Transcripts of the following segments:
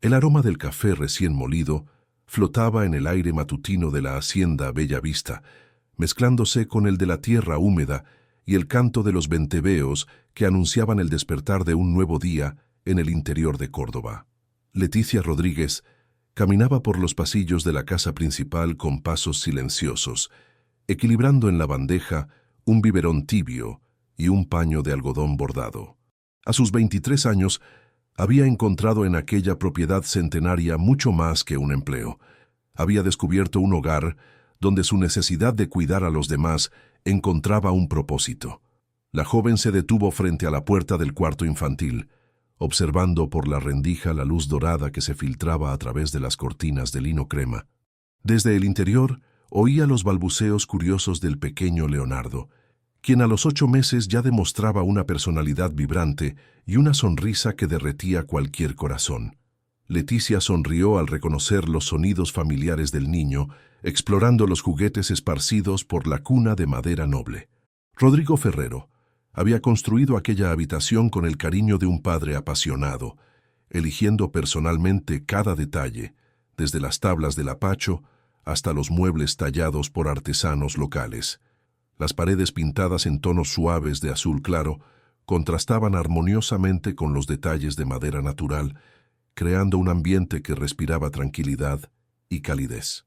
El aroma del café recién molido flotaba en el aire matutino de la hacienda Bella Vista, mezclándose con el de la tierra húmeda y el canto de los venteveos que anunciaban el despertar de un nuevo día en el interior de Córdoba. Leticia Rodríguez caminaba por los pasillos de la casa principal con pasos silenciosos, equilibrando en la bandeja un biberón tibio y un paño de algodón bordado. A sus 23 años, había encontrado en aquella propiedad centenaria mucho más que un empleo. Había descubierto un hogar donde su necesidad de cuidar a los demás encontraba un propósito. La joven se detuvo frente a la puerta del cuarto infantil, observando por la rendija la luz dorada que se filtraba a través de las cortinas de lino crema. Desde el interior oía los balbuceos curiosos del pequeño Leonardo, quien a los 8 meses ya demostraba una personalidad vibrante y una sonrisa que derretía cualquier corazón. Leticia sonrió al reconocer los sonidos familiares del niño, explorando los juguetes esparcidos por la cuna de madera noble. Rodrigo Ferrero había construido aquella habitación con el cariño de un padre apasionado, eligiendo personalmente cada detalle, desde las tablas del apacho hasta los muebles tallados por artesanos locales. Las paredes pintadas en tonos suaves de azul claro contrastaban armoniosamente con los detalles de madera natural, creando un ambiente que respiraba tranquilidad y calidez.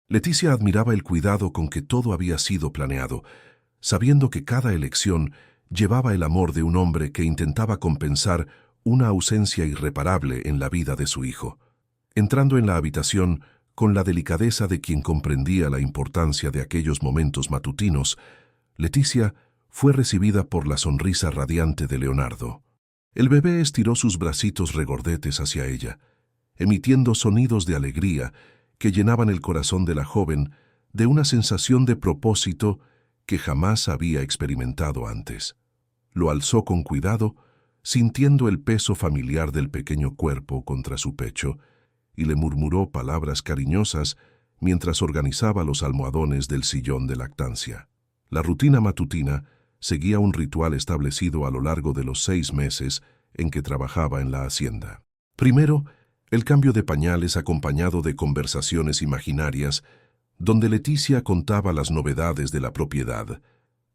Leticia admiraba el cuidado con que todo había sido planeado, sabiendo que cada elección llevaba el amor de un hombre que intentaba compensar una ausencia irreparable en la vida de su hijo. Entrando en la habitación con la delicadeza de quien comprendía la importancia de aquellos momentos matutinos, Leticia fue recibida por la sonrisa radiante de Leonardo. El bebé estiró sus bracitos regordetes hacia ella, emitiendo sonidos de alegría que llenaban el corazón de la joven de una sensación de propósito que jamás había experimentado antes. Lo alzó con cuidado, sintiendo el peso familiar del pequeño cuerpo contra su pecho, y le murmuró palabras cariñosas mientras organizaba los almohadones del sillón de lactancia. La rutina matutina seguía un ritual establecido a lo largo de los 6 meses en que trabajaba en la hacienda. Primero, el cambio de pañales acompañado de conversaciones imaginarias, donde Leticia contaba las novedades de la propiedad,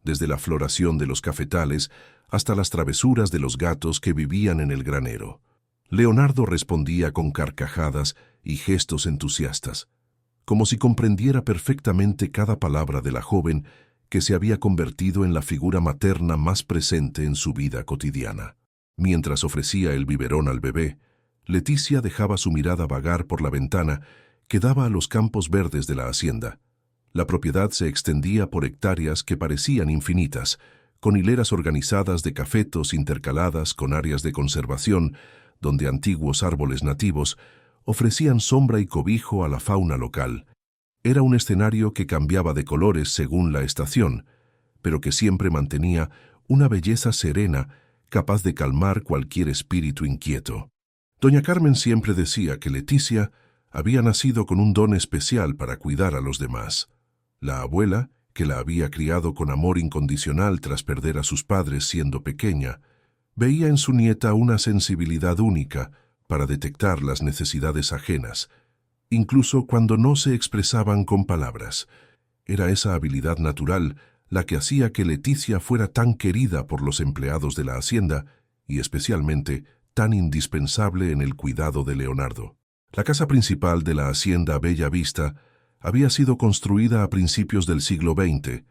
desde la floración de los cafetales hasta las travesuras de los gatos que vivían en el granero. Leonardo respondía con carcajadas y gestos entusiastas, como si comprendiera perfectamente cada palabra de la joven que se había convertido en la figura materna más presente en su vida cotidiana. Mientras ofrecía el biberón al bebé, Leticia dejaba su mirada vagar por la ventana que daba a los campos verdes de la hacienda. La propiedad se extendía por hectáreas que parecían infinitas, con hileras organizadas de cafetos intercaladas con áreas de conservación, donde antiguos árboles nativos ofrecían sombra y cobijo a la fauna local. Era un escenario que cambiaba de colores según la estación, pero que siempre mantenía una belleza serena capaz de calmar cualquier espíritu inquieto. Doña Carmen siempre decía que Leticia había nacido con un don especial para cuidar a los demás. La abuela, que la había criado con amor incondicional tras perder a sus padres siendo pequeña, veía en su nieta una sensibilidad única para detectar las necesidades ajenas, incluso cuando no se expresaban con palabras. Era esa habilidad natural la que hacía que Leticia fuera tan querida por los empleados de la hacienda y especialmente tan indispensable en el cuidado de Leonardo. La casa principal de la hacienda Bella Vista había sido construida a principios del siglo XX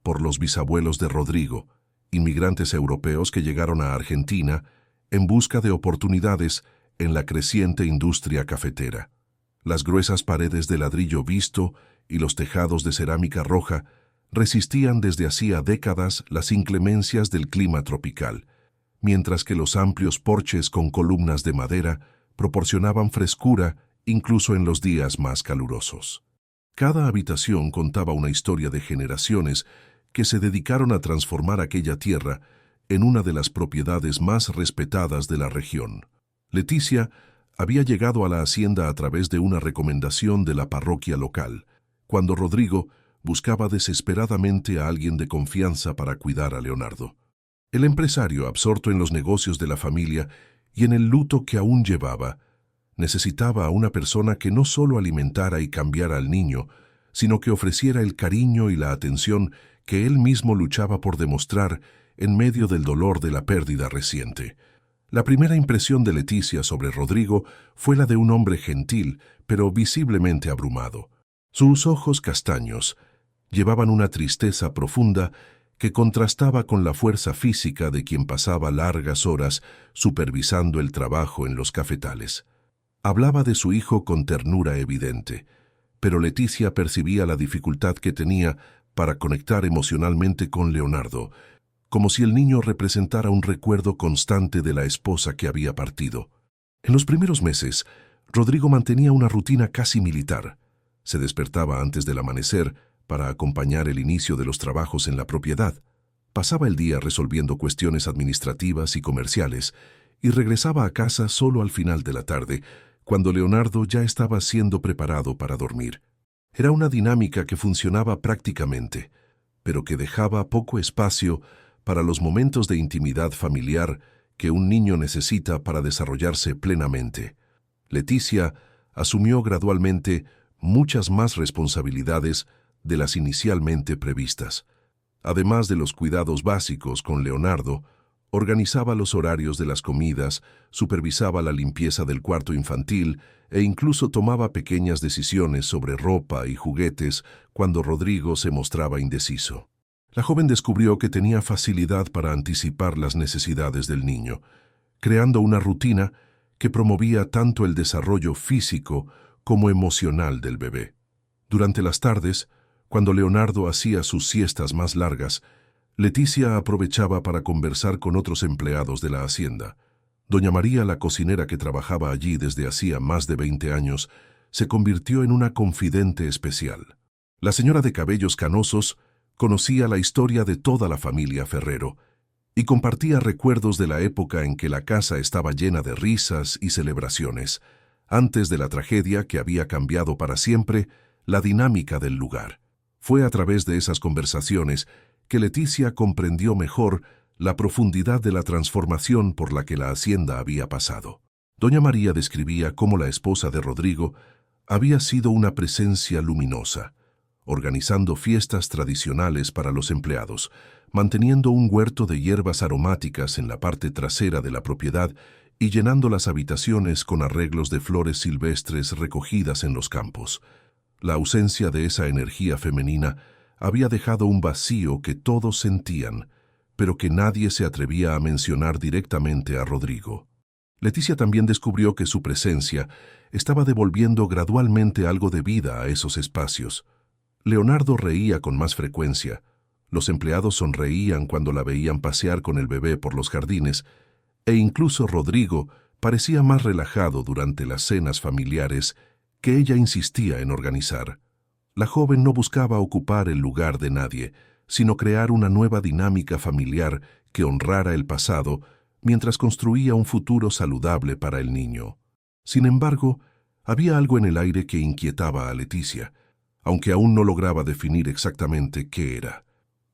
por los bisabuelos de Rodrigo, inmigrantes europeos que llegaron a Argentina en busca de oportunidades en la creciente industria cafetera. Las gruesas paredes de ladrillo visto y los tejados de cerámica roja resistían desde hacía décadas las inclemencias del clima tropical, mientras que los amplios porches con columnas de madera proporcionaban frescura incluso en los días más calurosos. Cada habitación contaba una historia de generaciones que se dedicaron a transformar aquella tierra en una de las propiedades más respetadas de la región. Leticia había llegado a la hacienda a través de una recomendación de la parroquia local, cuando Rodrigo buscaba desesperadamente a alguien de confianza para cuidar a Leonardo. El empresario, absorto en los negocios de la familia y en el luto que aún llevaba, Necesitaba a una persona que no solo alimentara y cambiara al niño, sino que ofreciera el cariño y la atención que él mismo luchaba por demostrar en medio del dolor de la pérdida reciente. La primera impresión de Leticia sobre Rodrigo fue la de un hombre gentil, pero visiblemente abrumado. Sus ojos castaños llevaban una tristeza profunda que contrastaba con la fuerza física de quien pasaba largas horas supervisando el trabajo en los cafetales. Hablaba de su hijo con ternura evidente, pero Leticia percibía la dificultad que tenía para conectar emocionalmente con Leonardo, como si el niño representara un recuerdo constante de la esposa que había partido. En los primeros meses, Rodrigo mantenía una rutina casi militar. Se despertaba antes del amanecer para acompañar el inicio de los trabajos en la propiedad. Pasaba el día resolviendo cuestiones administrativas y comerciales y regresaba a casa solo al final de la tarde, cuando Leonardo ya estaba siendo preparado para dormir. Era una dinámica que funcionaba prácticamente, pero que dejaba poco espacio para los momentos de intimidad familiar que un niño necesita para desarrollarse plenamente. Leticia asumió gradualmente muchas más responsabilidades de las inicialmente previstas. Además de los cuidados básicos con Leonardo, organizaba los horarios de las comidas, supervisaba la limpieza del cuarto infantil e incluso tomaba pequeñas decisiones sobre ropa y juguetes cuando Rodrigo se mostraba indeciso. La joven descubrió que tenía facilidad para anticipar las necesidades del niño, creando una rutina que promovía tanto el desarrollo físico como emocional del bebé. Durante las tardes, cuando Leonardo hacía sus siestas más largas, Leticia aprovechaba para conversar con otros empleados de la hacienda. Doña María, la cocinera que trabajaba allí desde hacía más de 20 años, se convirtió en una confidente especial. La señora de cabellos canosos conocía la historia de toda la familia Ferrero y compartía recuerdos de la época en que la casa estaba llena de risas y celebraciones, antes de la tragedia que había cambiado para siempre la dinámica del lugar. Fue a través de esas conversaciones que Leticia comprendió mejor la profundidad de la transformación por la que la hacienda había pasado. Doña María describía cómo la esposa de Rodrigo había sido una presencia luminosa, organizando fiestas tradicionales para los empleados, manteniendo un huerto de hierbas aromáticas en la parte trasera de la propiedad y llenando las habitaciones con arreglos de flores silvestres recogidas en los campos. La ausencia de esa energía femenina había dejado un vacío que todos sentían, pero que nadie se atrevía a mencionar directamente a Rodrigo. Leticia también descubrió que su presencia estaba devolviendo gradualmente algo de vida a esos espacios. Leonardo reía con más frecuencia, los empleados sonreían cuando la veían pasear con el bebé por los jardines, e incluso Rodrigo parecía más relajado durante las cenas familiares que ella insistía en organizar. La joven no buscaba ocupar el lugar de nadie, sino crear una nueva dinámica familiar que honrara el pasado mientras construía un futuro saludable para el niño. Sin embargo, había algo en el aire que inquietaba a Leticia, aunque aún no lograba definir exactamente qué era.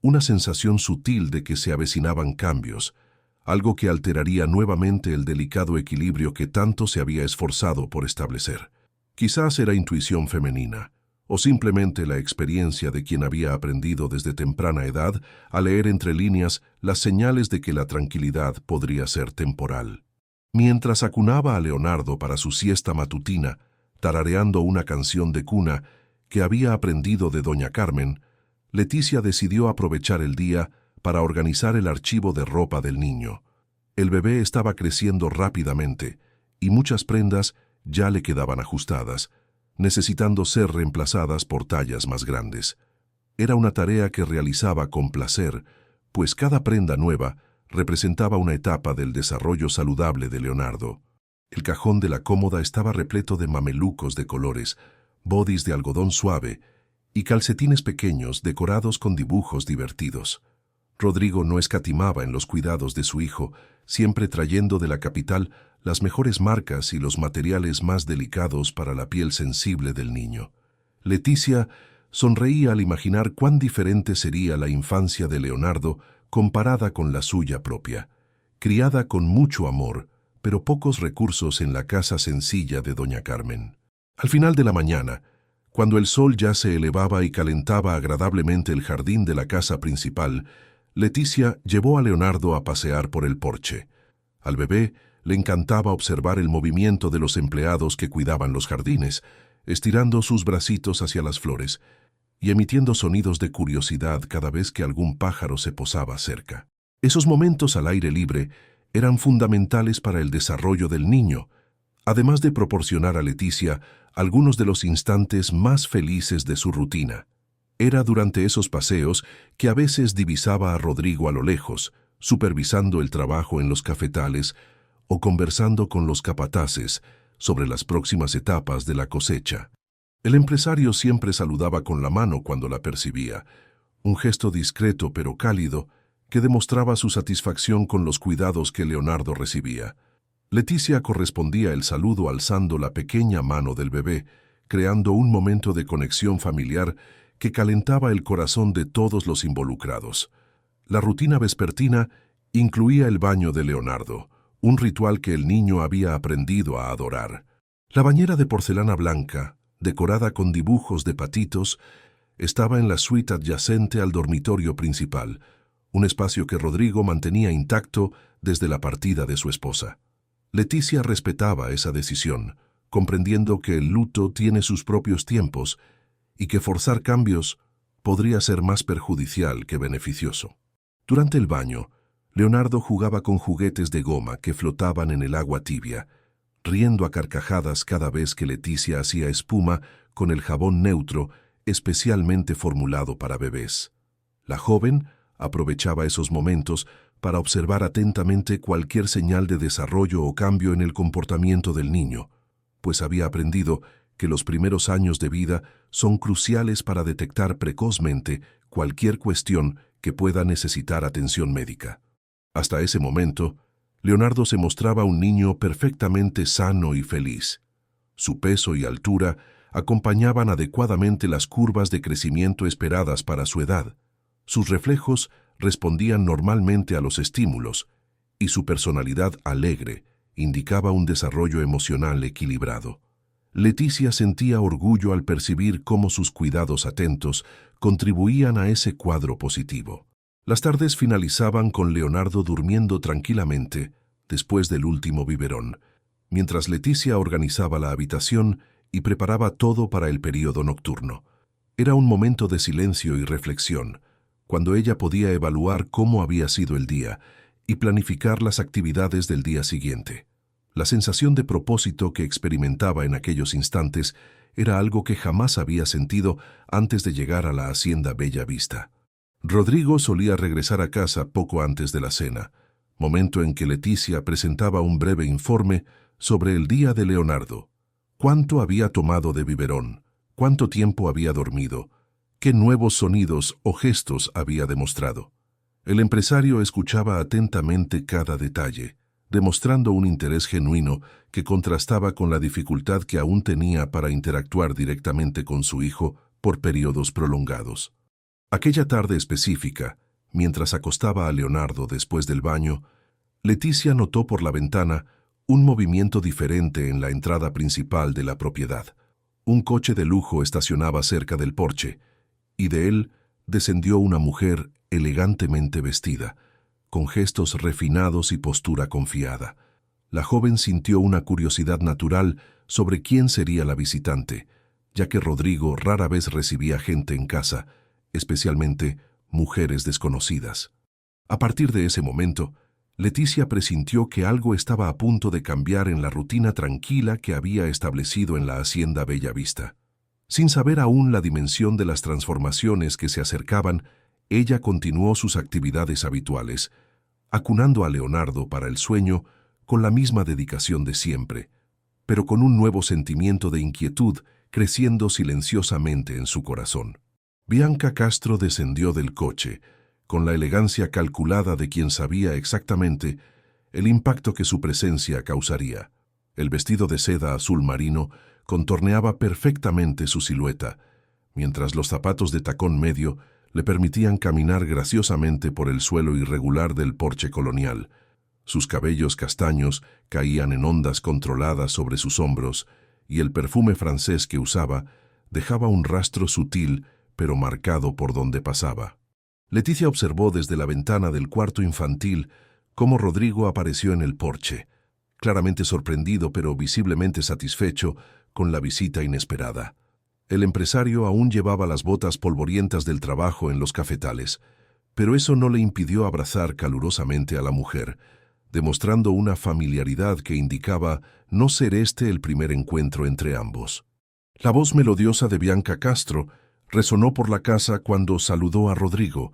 Una sensación sutil de que se avecinaban cambios, algo que alteraría nuevamente el delicado equilibrio que tanto se había esforzado por establecer. Quizás era intuición femenina, o simplemente la experiencia de quien había aprendido desde temprana edad a leer entre líneas las señales de que la tranquilidad podría ser temporal. Mientras acunaba a Leonardo para su siesta matutina, tarareando una canción de cuna que había aprendido de doña Carmen, Leticia decidió aprovechar el día para organizar el archivo de ropa del niño. El bebé estaba creciendo rápidamente y muchas prendas ya le quedaban ajustadas, necesitando ser reemplazadas por tallas más grandes. Era una tarea que realizaba con placer, pues cada prenda nueva representaba una etapa del desarrollo saludable de Leonardo. El cajón de la cómoda estaba repleto de mamelucos de colores, bodys de algodón suave y calcetines pequeños decorados con dibujos divertidos. Rodrigo no escatimaba en los cuidados de su hijo, siempre trayendo de la capital las mejores marcas y los materiales más delicados para la piel sensible del niño. Leticia sonreía al imaginar cuán diferente sería la infancia de Leonardo comparada con la suya propia. Criada con mucho amor, pero pocos recursos en la casa sencilla de doña Carmen. Al final de la mañana, cuando el sol ya se elevaba y calentaba agradablemente el jardín de la casa principal, Leticia llevó a Leonardo a pasear por el porche. Al bebé le encantaba observar el movimiento de los empleados que cuidaban los jardines, estirando sus bracitos hacia las flores y emitiendo sonidos de curiosidad cada vez que algún pájaro se posaba cerca. Esos momentos al aire libre eran fundamentales para el desarrollo del niño, además de proporcionar a Leticia algunos de los instantes más felices de su rutina. Era durante esos paseos que a veces divisaba a Rodrigo a lo lejos, supervisando el trabajo en los cafetales o conversando con los capataces sobre las próximas etapas de la cosecha. El empresario siempre saludaba con la mano cuando la percibía, un gesto discreto pero cálido que demostraba su satisfacción con los cuidados que Leonardo recibía. Leticia correspondía el saludo alzando la pequeña mano del bebé, creando un momento de conexión familiar que calentaba el corazón de todos los involucrados. La rutina vespertina incluía el baño de Leonardo, un ritual que el niño había aprendido a adorar. La bañera de porcelana blanca, decorada con dibujos de patitos, estaba en la suite adyacente al dormitorio principal, un espacio que Rodrigo mantenía intacto desde la partida de su esposa. Leticia respetaba esa decisión, comprendiendo que el luto tiene sus propios tiempos y que forzar cambios podría ser más perjudicial que beneficioso. Durante el baño, Leonardo jugaba con juguetes de goma que flotaban en el agua tibia, riendo a carcajadas cada vez que Leticia hacía espuma con el jabón neutro especialmente formulado para bebés. La joven aprovechaba esos momentos para observar atentamente cualquier señal de desarrollo o cambio en el comportamiento del niño, pues había aprendido que los primeros años de vida son cruciales para detectar precozmente cualquier cuestión que pueda necesitar atención médica. Hasta ese momento, Leonardo se mostraba un niño perfectamente sano y feliz. Su peso y altura acompañaban adecuadamente las curvas de crecimiento esperadas para su edad. Sus reflejos respondían normalmente a los estímulos, y su personalidad alegre indicaba un desarrollo emocional equilibrado. Leticia sentía orgullo al percibir cómo sus cuidados atentos contribuían a ese cuadro positivo. Las tardes finalizaban con Leonardo durmiendo tranquilamente después del último biberón, mientras Leticia organizaba la habitación y preparaba todo para el período nocturno. Era un momento de silencio y reflexión, cuando ella podía evaluar cómo había sido el día y planificar las actividades del día siguiente. La sensación de propósito que experimentaba en aquellos instantes era algo que jamás había sentido antes de llegar a la hacienda Bella Vista. Rodrigo solía regresar a casa poco antes de la cena, momento en que Leticia presentaba un breve informe sobre el día de Leonardo. ¿Cuánto había tomado de biberón? ¿Cuánto tiempo había dormido? ¿Qué nuevos sonidos o gestos había demostrado? El empresario escuchaba atentamente cada detalle, demostrando un interés genuino que contrastaba con la dificultad que aún tenía para interactuar directamente con su hijo por periodos prolongados. Aquella tarde específica, mientras acostaba a Leonardo después del baño, Leticia notó por la ventana un movimiento diferente en la entrada principal de la propiedad. Un coche de lujo estacionaba cerca del porche, y de él descendió una mujer elegantemente vestida, con gestos refinados y postura confiada. La joven sintió una curiosidad natural sobre quién sería la visitante, ya que Rodrigo rara vez recibía gente en casa, especialmente mujeres desconocidas. A partir de ese momento, Leticia presintió que algo estaba a punto de cambiar en la rutina tranquila que había establecido en la hacienda Bella Vista. Sin saber aún la dimensión de las transformaciones que se acercaban, ella continuó sus actividades habituales, acunando a Leonardo para el sueño con la misma dedicación de siempre, pero con un nuevo sentimiento de inquietud creciendo silenciosamente en su corazón. Bianca Castro descendió del coche, con la elegancia calculada de quien sabía exactamente el impacto que su presencia causaría. El vestido de seda azul marino contorneaba perfectamente su silueta, mientras los zapatos de tacón medio le permitían caminar graciosamente por el suelo irregular del porche colonial, Sus cabellos castaños caían en ondas controladas sobre sus hombros, y el perfume francés que usaba dejaba un rastro sutil pero marcado por donde pasaba. Leticia observó desde la ventana del cuarto infantil cómo Rodrigo apareció en el porche, claramente sorprendido pero visiblemente satisfecho con la visita inesperada. El empresario aún llevaba las botas polvorientas del trabajo en los cafetales, pero eso no le impidió abrazar calurosamente a la mujer, demostrando una familiaridad que indicaba no ser este el primer encuentro entre ambos. La voz melodiosa de Bianca Castro resonó por la casa cuando saludó a Rodrigo,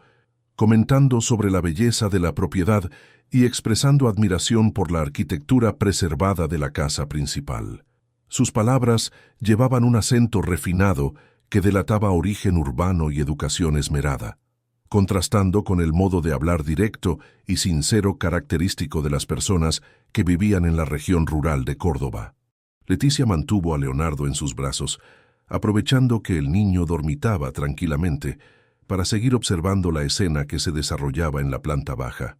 comentando sobre la belleza de la propiedad y expresando admiración por la arquitectura preservada de la casa principal. Sus palabras llevaban un acento refinado que delataba origen urbano y educación esmerada, contrastando con el modo de hablar directo y sincero característico de las personas que vivían en la región rural de Córdoba. Leticia mantuvo a Leonardo en sus brazos, aprovechando que el niño dormitaba tranquilamente para seguir observando la escena que se desarrollaba en la planta baja.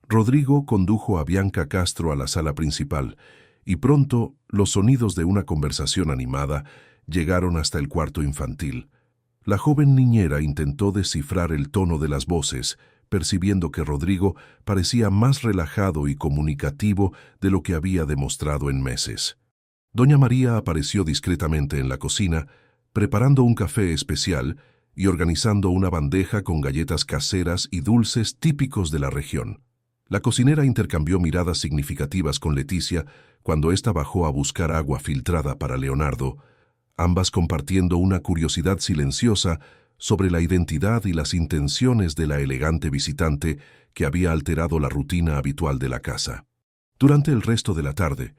Rodrigo condujo a Bianca Castro a la sala principal, y pronto los sonidos de una conversación animada llegaron hasta el cuarto infantil. La joven niñera intentó descifrar el tono de las voces, percibiendo que Rodrigo parecía más relajado y comunicativo de lo que había demostrado en meses. Doña María apareció discretamente en la cocina, preparando un café especial y organizando una bandeja con galletas caseras y dulces típicos de la región. La cocinera intercambió miradas significativas con Leticia cuando ésta bajó a buscar agua filtrada para Leonardo, ambas compartiendo una curiosidad silenciosa sobre la identidad y las intenciones de la elegante visitante que había alterado la rutina habitual de la casa. Durante el resto de la tarde,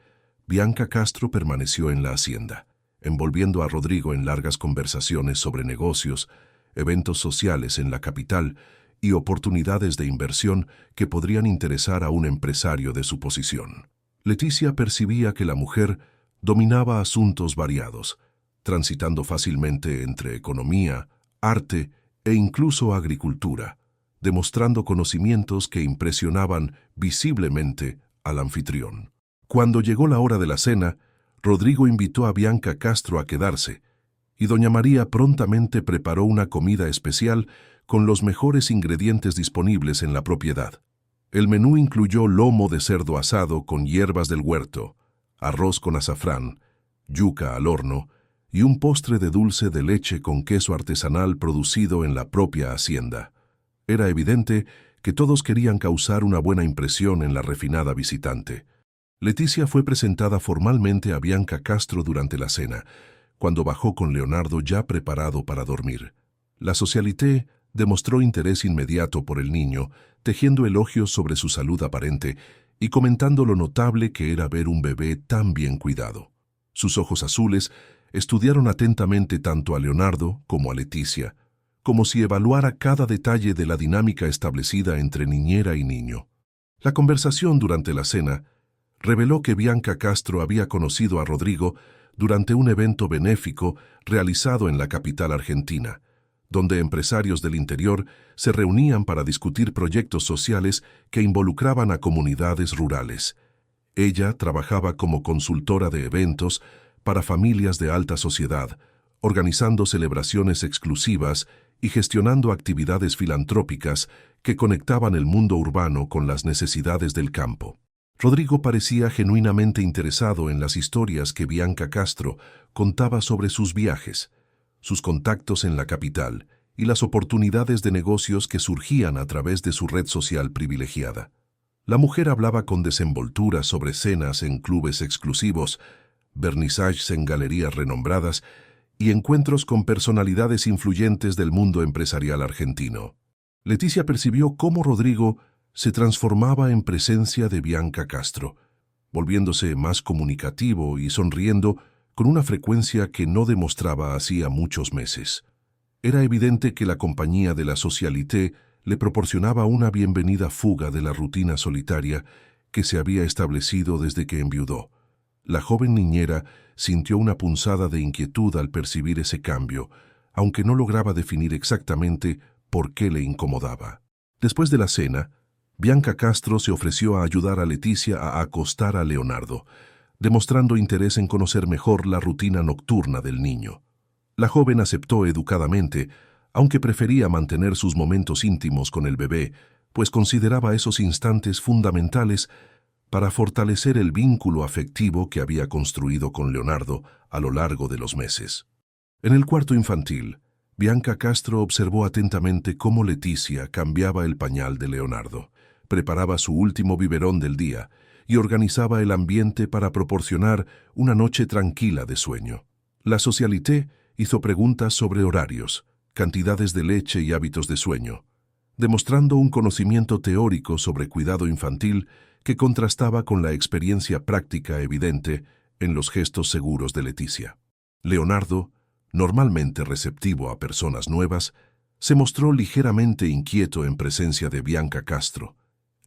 Bianca Castro permaneció en la hacienda, envolviendo a Rodrigo en largas conversaciones sobre negocios, eventos sociales en la capital y oportunidades de inversión que podrían interesar a un empresario de su posición. Leticia percibía que la mujer dominaba asuntos variados, transitando fácilmente entre economía, arte e incluso agricultura, demostrando conocimientos que impresionaban visiblemente al anfitrión. Cuando llegó la hora de la cena, Rodrigo invitó a Bianca Castro a quedarse, y doña María prontamente preparó una comida especial con los mejores ingredientes disponibles en la propiedad. El menú incluyó lomo de cerdo asado con hierbas del huerto, arroz con azafrán, yuca al horno y un postre de dulce de leche con queso artesanal producido en la propia hacienda. Era evidente que todos querían causar una buena impresión en la refinada visitante. Leticia fue presentada formalmente a Bianca Castro durante la cena, cuando bajó con Leonardo ya preparado para dormir. La socialité demostró interés inmediato por el niño, tejiendo elogios sobre su salud aparente y comentando lo notable que era ver un bebé tan bien cuidado. Sus ojos azules estudiaron atentamente tanto a Leonardo como a Leticia, como si evaluara cada detalle de la dinámica establecida entre niñera y niño. La conversación durante la cena reveló que Bianca Castro había conocido a Rodrigo durante un evento benéfico realizado en la capital argentina, donde empresarios del interior se reunían para discutir proyectos sociales que involucraban a comunidades rurales. Ella trabajaba como consultora de eventos para familias de alta sociedad, organizando celebraciones exclusivas y gestionando actividades filantrópicas que conectaban el mundo urbano con las necesidades del campo. Rodrigo parecía genuinamente interesado en las historias que Bianca Castro contaba sobre sus viajes, sus contactos en la capital y las oportunidades de negocios que surgían a través de su red social privilegiada. La mujer hablaba con desenvoltura sobre cenas en clubes exclusivos, vernissages en galerías renombradas y encuentros con personalidades influyentes del mundo empresarial argentino. Leticia percibió cómo Rodrigo se transformaba en presencia de Bianca Castro, volviéndose más comunicativo y sonriendo con una frecuencia que no demostraba hacía muchos meses. Era evidente que la compañía de la socialité le proporcionaba una bienvenida fuga de la rutina solitaria que se había establecido desde que enviudó. La joven niñera sintió una punzada de inquietud al percibir ese cambio, aunque no lograba definir exactamente por qué le incomodaba. Después de la cena, Bianca Castro se ofreció a ayudar a Leticia a acostar a Leonardo, demostrando interés en conocer mejor la rutina nocturna del niño. La joven aceptó educadamente, aunque prefería mantener sus momentos íntimos con el bebé, pues consideraba esos instantes fundamentales para fortalecer el vínculo afectivo que había construido con Leonardo a lo largo de los meses. En el cuarto infantil, Bianca Castro observó atentamente cómo Leticia cambiaba el pañal de Leonardo, preparaba su último biberón del día y organizaba el ambiente para proporcionar una noche tranquila de sueño. La socialité hizo preguntas sobre horarios, cantidades de leche y hábitos de sueño, demostrando un conocimiento teórico sobre cuidado infantil que contrastaba con la experiencia práctica evidente en los gestos seguros de Leticia. Leonardo, normalmente receptivo a personas nuevas, se mostró ligeramente inquieto en presencia de Bianca Castro.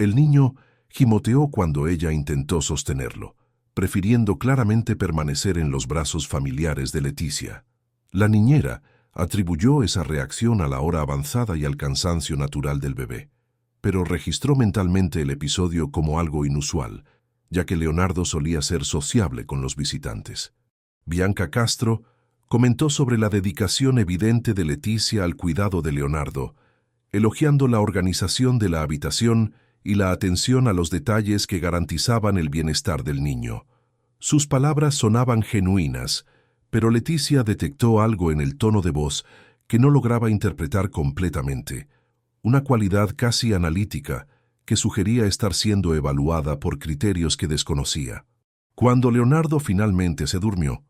El niño gimoteó cuando ella intentó sostenerlo, prefiriendo claramente permanecer en los brazos familiares de Leticia. La niñera atribuyó esa reacción a la hora avanzada y al cansancio natural del bebé, pero registró mentalmente el episodio como algo inusual, ya que Leonardo solía ser sociable con los visitantes. Bianca Castro comentó sobre la dedicación evidente de Leticia al cuidado de Leonardo, elogiando la organización de la habitación y la atención a los detalles que garantizaban el bienestar del niño. Sus palabras sonaban genuinas, pero Leticia detectó algo en el tono de voz que no lograba interpretar completamente, una cualidad casi analítica que sugería estar siendo evaluada por criterios que desconocía. Cuando Leonardo finalmente se durmió,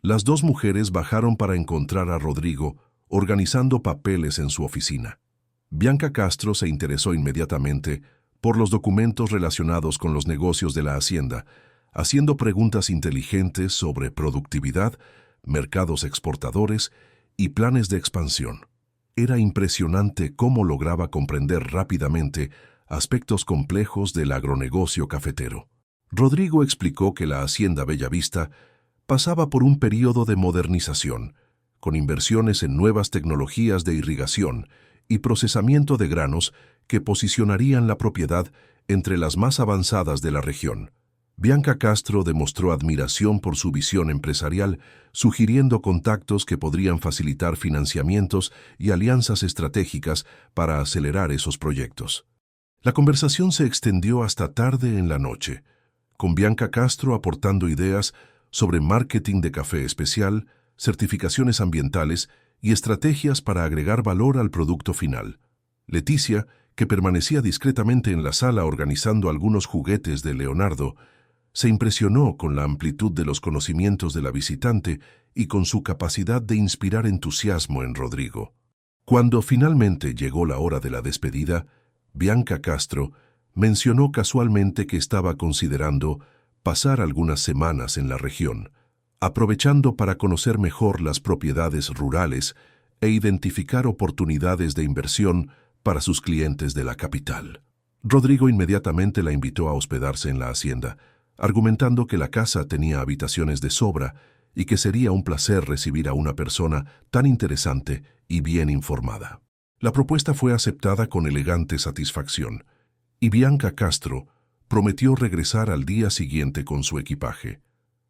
las dos mujeres bajaron para encontrar a Rodrigo organizando papeles en su oficina. Bianca Castro se interesó inmediatamente por los documentos relacionados con los negocios de la hacienda, haciendo preguntas inteligentes sobre productividad, mercados exportadores y planes de expansión. Era impresionante cómo lograba comprender rápidamente aspectos complejos del agronegocio cafetero. Rodrigo explicó que la hacienda Bellavista pasaba por un período de modernización, con inversiones en nuevas tecnologías de irrigación y procesamiento de granos que posicionarían la propiedad entre las más avanzadas de la región. Bianca Castro demostró admiración por su visión empresarial, sugiriendo contactos que podrían facilitar financiamientos y alianzas estratégicas para acelerar esos proyectos. La conversación se extendió hasta tarde en la noche, con Bianca Castro aportando ideas sobre marketing de café especial, certificaciones ambientales y estrategias para agregar valor al producto final. Leticia, que permanecía discretamente en la sala organizando algunos juguetes de Leonardo, se impresionó con la amplitud de los conocimientos de la visitante y con su capacidad de inspirar entusiasmo en Rodrigo. Cuando finalmente llegó la hora de la despedida, Bianca Castro mencionó casualmente que estaba considerando pasar algunas semanas en la región, aprovechando para conocer mejor las propiedades rurales e identificar oportunidades de inversión para sus clientes de la capital. Rodrigo inmediatamente la invitó a hospedarse en la hacienda, argumentando que la casa tenía habitaciones de sobra y que sería un placer recibir a una persona tan interesante y bien informada. La propuesta fue aceptada con elegante satisfacción, y Bianca Castro prometió regresar al día siguiente con su equipaje.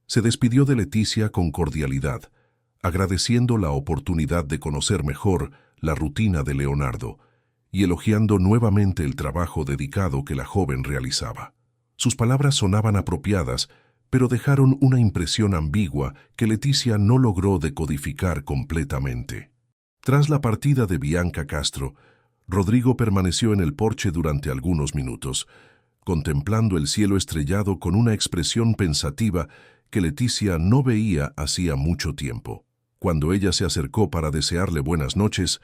Se despidió de Leticia con cordialidad, agradeciendo la oportunidad de conocer mejor la rutina de Leonardo y elogiando nuevamente el trabajo dedicado que la joven realizaba. Sus palabras sonaban apropiadas, pero dejaron una impresión ambigua que Leticia no logró decodificar completamente. Tras la partida de Bianca Castro, Rodrigo permaneció en el porche durante algunos minutos, contemplando el cielo estrellado con una expresión pensativa que Leticia no veía hacía mucho tiempo. Cuando ella se acercó para desearle buenas noches,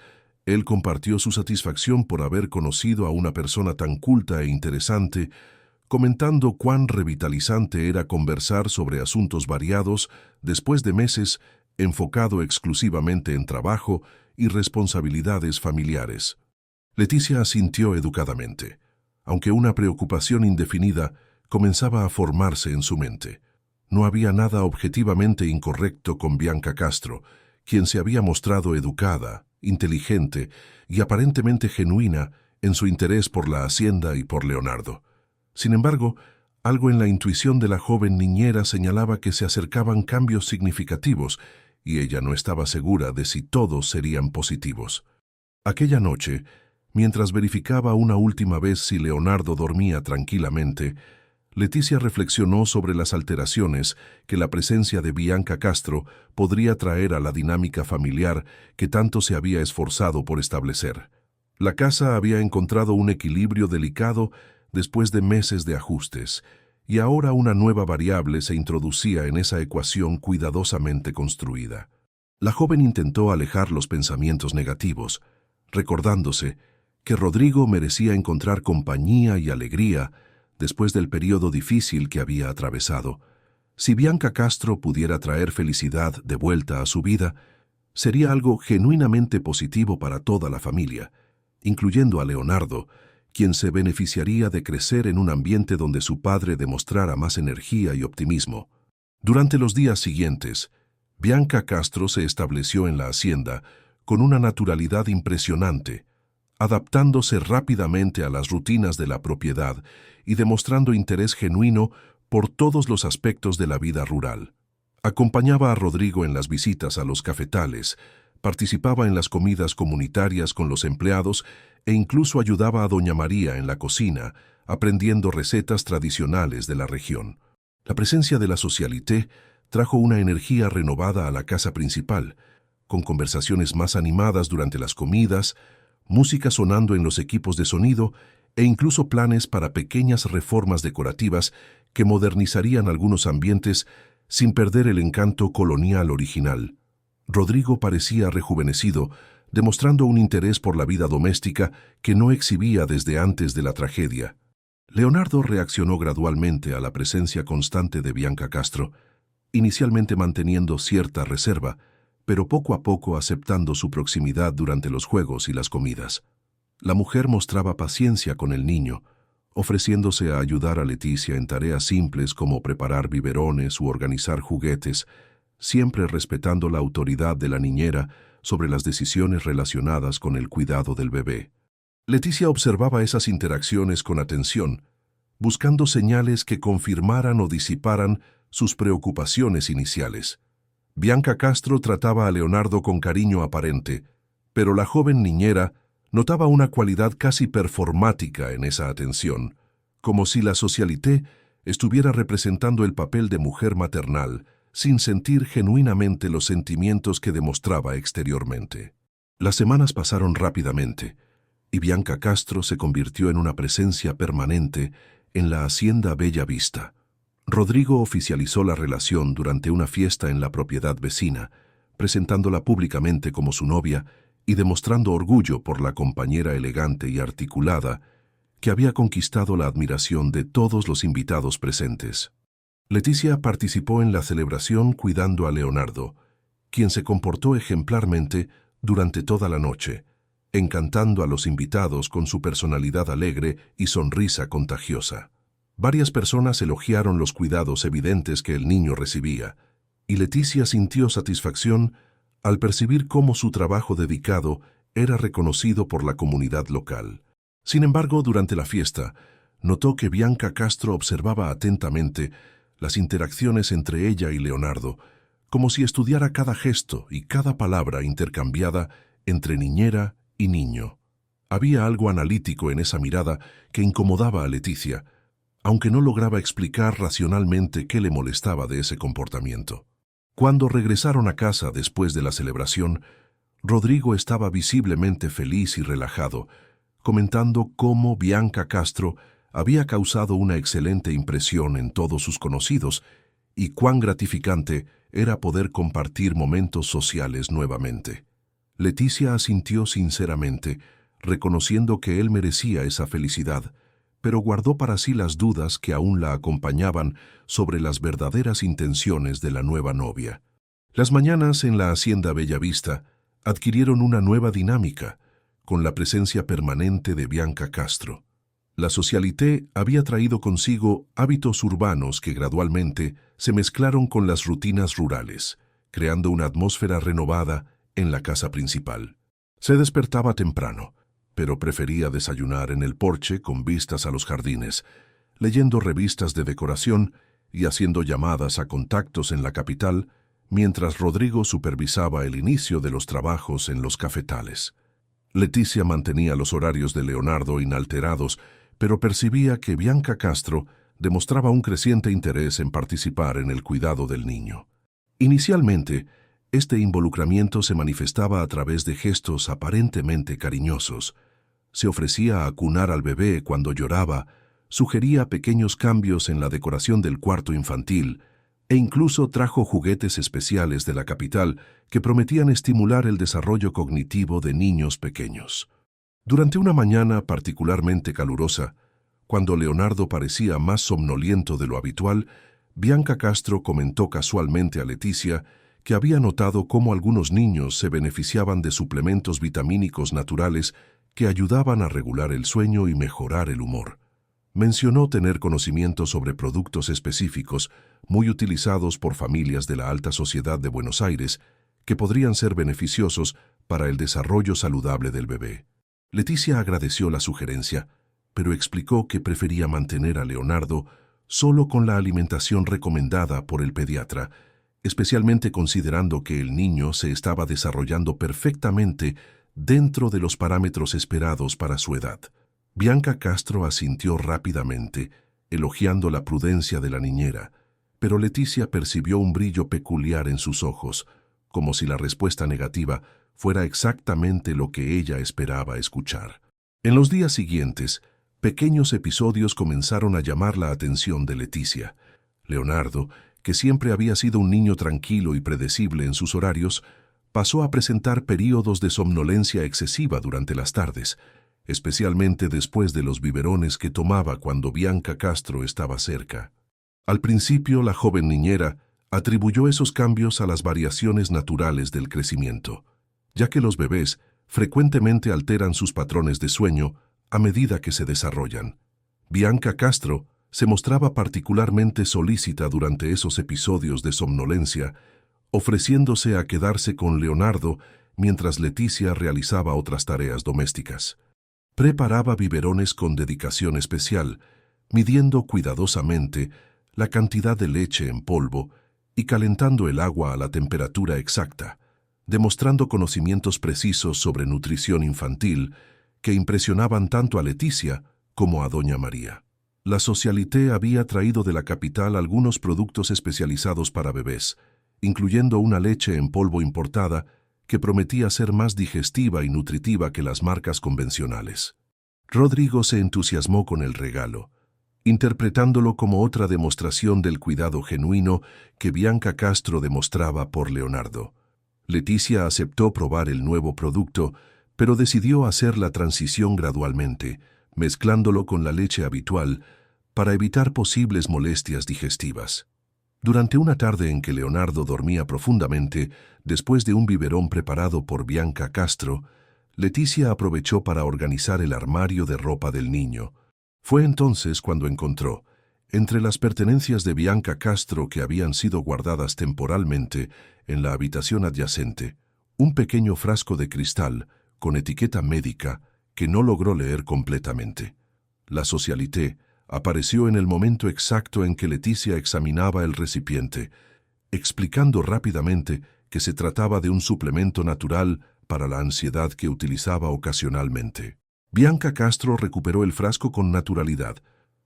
él compartió su satisfacción por haber conocido a una persona tan culta e interesante, comentando cuán revitalizante era conversar sobre asuntos variados después de meses enfocado exclusivamente en trabajo y responsabilidades familiares. Leticia asintió educadamente, aunque una preocupación indefinida comenzaba a formarse en su mente. No había nada objetivamente incorrecto con Bianca Castro, quien se había mostrado educada, inteligente y aparentemente genuina en su interés por la hacienda y por Leonardo. Sin embargo, algo en la intuición de la joven niñera señalaba que se acercaban cambios significativos y ella no estaba segura de si todos serían positivos. Aquella noche, mientras verificaba una última vez si Leonardo dormía tranquilamente, Leticia reflexionó sobre las alteraciones que la presencia de Bianca Castro podría traer a la dinámica familiar que tanto se había esforzado por establecer. La casa había encontrado un equilibrio delicado después de meses de ajustes, y ahora una nueva variable se introducía en esa ecuación cuidadosamente construida. La joven intentó alejar los pensamientos negativos, recordándose que Rodrigo merecía encontrar compañía y alegría después del periodo difícil que había atravesado. Si Bianca Castro pudiera traer felicidad de vuelta a su vida, sería algo genuinamente positivo para toda la familia, incluyendo a Leonardo, quien se beneficiaría de crecer en un ambiente donde su padre demostrara más energía y optimismo. Durante los días siguientes, Bianca Castro se estableció en la hacienda con una naturalidad impresionante, adaptándose rápidamente a las rutinas de la propiedad y demostrando interés genuino por todos los aspectos de la vida rural. Acompañaba a Rodrigo en las visitas a los cafetales, participaba en las comidas comunitarias con los empleados e incluso ayudaba a Doña María en la cocina, aprendiendo recetas tradicionales de la región. La presencia de la socialité trajo una energía renovada a la casa principal, con conversaciones más animadas durante las comidas, música sonando en los equipos de sonido e incluso planes para pequeñas reformas decorativas que modernizarían algunos ambientes sin perder el encanto colonial original. Rodrigo parecía rejuvenecido, demostrando un interés por la vida doméstica que no exhibía desde antes de la tragedia. Leonardo reaccionó gradualmente a la presencia constante de Bianca Castro, inicialmente manteniendo cierta reserva, pero poco a poco aceptando su proximidad durante los juegos y las comidas. La mujer mostraba paciencia con el niño, ofreciéndose a ayudar a Leticia en tareas simples como preparar biberones u organizar juguetes, siempre respetando la autoridad de la niñera sobre las decisiones relacionadas con el cuidado del bebé. Leticia observaba esas interacciones con atención, buscando señales que confirmaran o disiparan sus preocupaciones iniciales. Bianca Castro trataba a Leonardo con cariño aparente, pero la joven niñera notaba una cualidad casi performática en esa atención, como si la socialité estuviera representando el papel de mujer maternal, sin sentir genuinamente los sentimientos que demostraba exteriormente. Las semanas pasaron rápidamente, y Bianca Castro se convirtió en una presencia permanente en la hacienda Bella Vista. Rodrigo oficializó la relación durante una fiesta en la propiedad vecina, presentándola públicamente como su novia y demostrando orgullo por la compañera elegante y articulada que había conquistado la admiración de todos los invitados presentes. Leticia participó en la celebración cuidando a Leonardo, quien se comportó ejemplarmente durante toda la noche, encantando a los invitados con su personalidad alegre y sonrisa contagiosa. Varias personas elogiaron los cuidados evidentes que el niño recibía, y Leticia sintió satisfacción al percibir cómo su trabajo dedicado era reconocido por la comunidad local. Sin embargo, durante la fiesta, notó que Bianca Castro observaba atentamente las interacciones entre ella y Leonardo, como si estudiara cada gesto y cada palabra intercambiada entre niñera y niño. Había algo analítico en esa mirada que incomodaba a Leticia, aunque no lograba explicar racionalmente qué le molestaba de ese comportamiento. Cuando regresaron a casa después de la celebración, Rodrigo estaba visiblemente feliz y relajado, comentando cómo Bianca Castro había causado una excelente impresión en todos sus conocidos y cuán gratificante era poder compartir momentos sociales nuevamente. Leticia asintió sinceramente, reconociendo que él merecía esa felicidad, pero guardó para sí las dudas que aún la acompañaban sobre las verdaderas intenciones de la nueva novia. Las mañanas en la hacienda Bellavista adquirieron una nueva dinámica, con la presencia permanente de Bianca Castro. La socialité había traído consigo hábitos urbanos que gradualmente se mezclaron con las rutinas rurales, creando una atmósfera renovada en la casa principal. Se despertaba temprano, pero prefería desayunar en el porche con vistas a los jardines, leyendo revistas de decoración y haciendo llamadas a contactos en la capital, mientras Rodrigo supervisaba el inicio de los trabajos en los cafetales. Leticia mantenía los horarios de Leonardo inalterados, pero percibía que Bianca Castro demostraba un creciente interés en participar en el cuidado del niño. Inicialmente, este involucramiento se manifestaba a través de gestos aparentemente cariñosos. Se ofrecía a acunar al bebé cuando lloraba, sugería pequeños cambios en la decoración del cuarto infantil e incluso trajo juguetes especiales de la capital que prometían estimular el desarrollo cognitivo de niños pequeños. Durante una mañana particularmente calurosa, cuando Leonardo parecía más somnoliento de lo habitual, Bianca Castro comentó casualmente a Leticia que había notado cómo algunos niños se beneficiaban de suplementos vitamínicos naturales que ayudaban a regular el sueño y mejorar el humor. Mencionó tener conocimiento sobre productos específicos muy utilizados por familias de la alta sociedad de Buenos Aires que podrían ser beneficiosos para el desarrollo saludable del bebé. Leticia agradeció la sugerencia, pero explicó que prefería mantener a Leonardo solo con la alimentación recomendada por el pediatra, especialmente considerando que el niño se estaba desarrollando perfectamente dentro de los parámetros esperados para su edad. Bianca Castro asintió rápidamente, elogiando la prudencia de la niñera, pero Leticia percibió un brillo peculiar en sus ojos, como si la respuesta negativa fuera exactamente lo que ella esperaba escuchar. En los días siguientes, pequeños episodios comenzaron a llamar la atención de Leticia. Leonardo, que siempre había sido un niño tranquilo y predecible en sus horarios, pasó a presentar períodos de somnolencia excesiva durante las tardes, especialmente después de los biberones que tomaba cuando Bianca Castro estaba cerca. Al principio, la joven niñera atribuyó esos cambios a las variaciones naturales del crecimiento, ya que los bebés frecuentemente alteran sus patrones de sueño a medida que se desarrollan. Bianca Castro se mostraba particularmente solícita durante esos episodios de somnolencia, ofreciéndose a quedarse con Leonardo mientras Leticia realizaba otras tareas domésticas. Preparaba biberones con dedicación especial, midiendo cuidadosamente la cantidad de leche en polvo y calentando el agua a la temperatura exacta, demostrando conocimientos precisos sobre nutrición infantil que impresionaban tanto a Leticia como a Doña María. La Socialité había traído de la capital algunos productos especializados para bebés, incluyendo una leche en polvo importada que prometía ser más digestiva y nutritiva que las marcas convencionales. Rodrigo se entusiasmó con el regalo, interpretándolo como otra demostración del cuidado genuino que Bianca Castro demostraba por Leonardo. Leticia aceptó probar el nuevo producto, pero decidió hacer la transición gradualmente, mezclándolo con la leche habitual para evitar posibles molestias digestivas. Durante una tarde en que Leonardo dormía profundamente, después de un biberón preparado por Bianca Castro, Leticia aprovechó para organizar el armario de ropa del niño. Fue entonces cuando encontró, entre las pertenencias de Bianca Castro que habían sido guardadas temporalmente en la habitación adyacente, un pequeño frasco de cristal con etiqueta médica que no logró leer completamente. La Socialité apareció en el momento exacto en que Leticia examinaba el recipiente, explicando rápidamente que se trataba de un suplemento natural para la ansiedad que utilizaba ocasionalmente. Bianca Castro recuperó el frasco con naturalidad,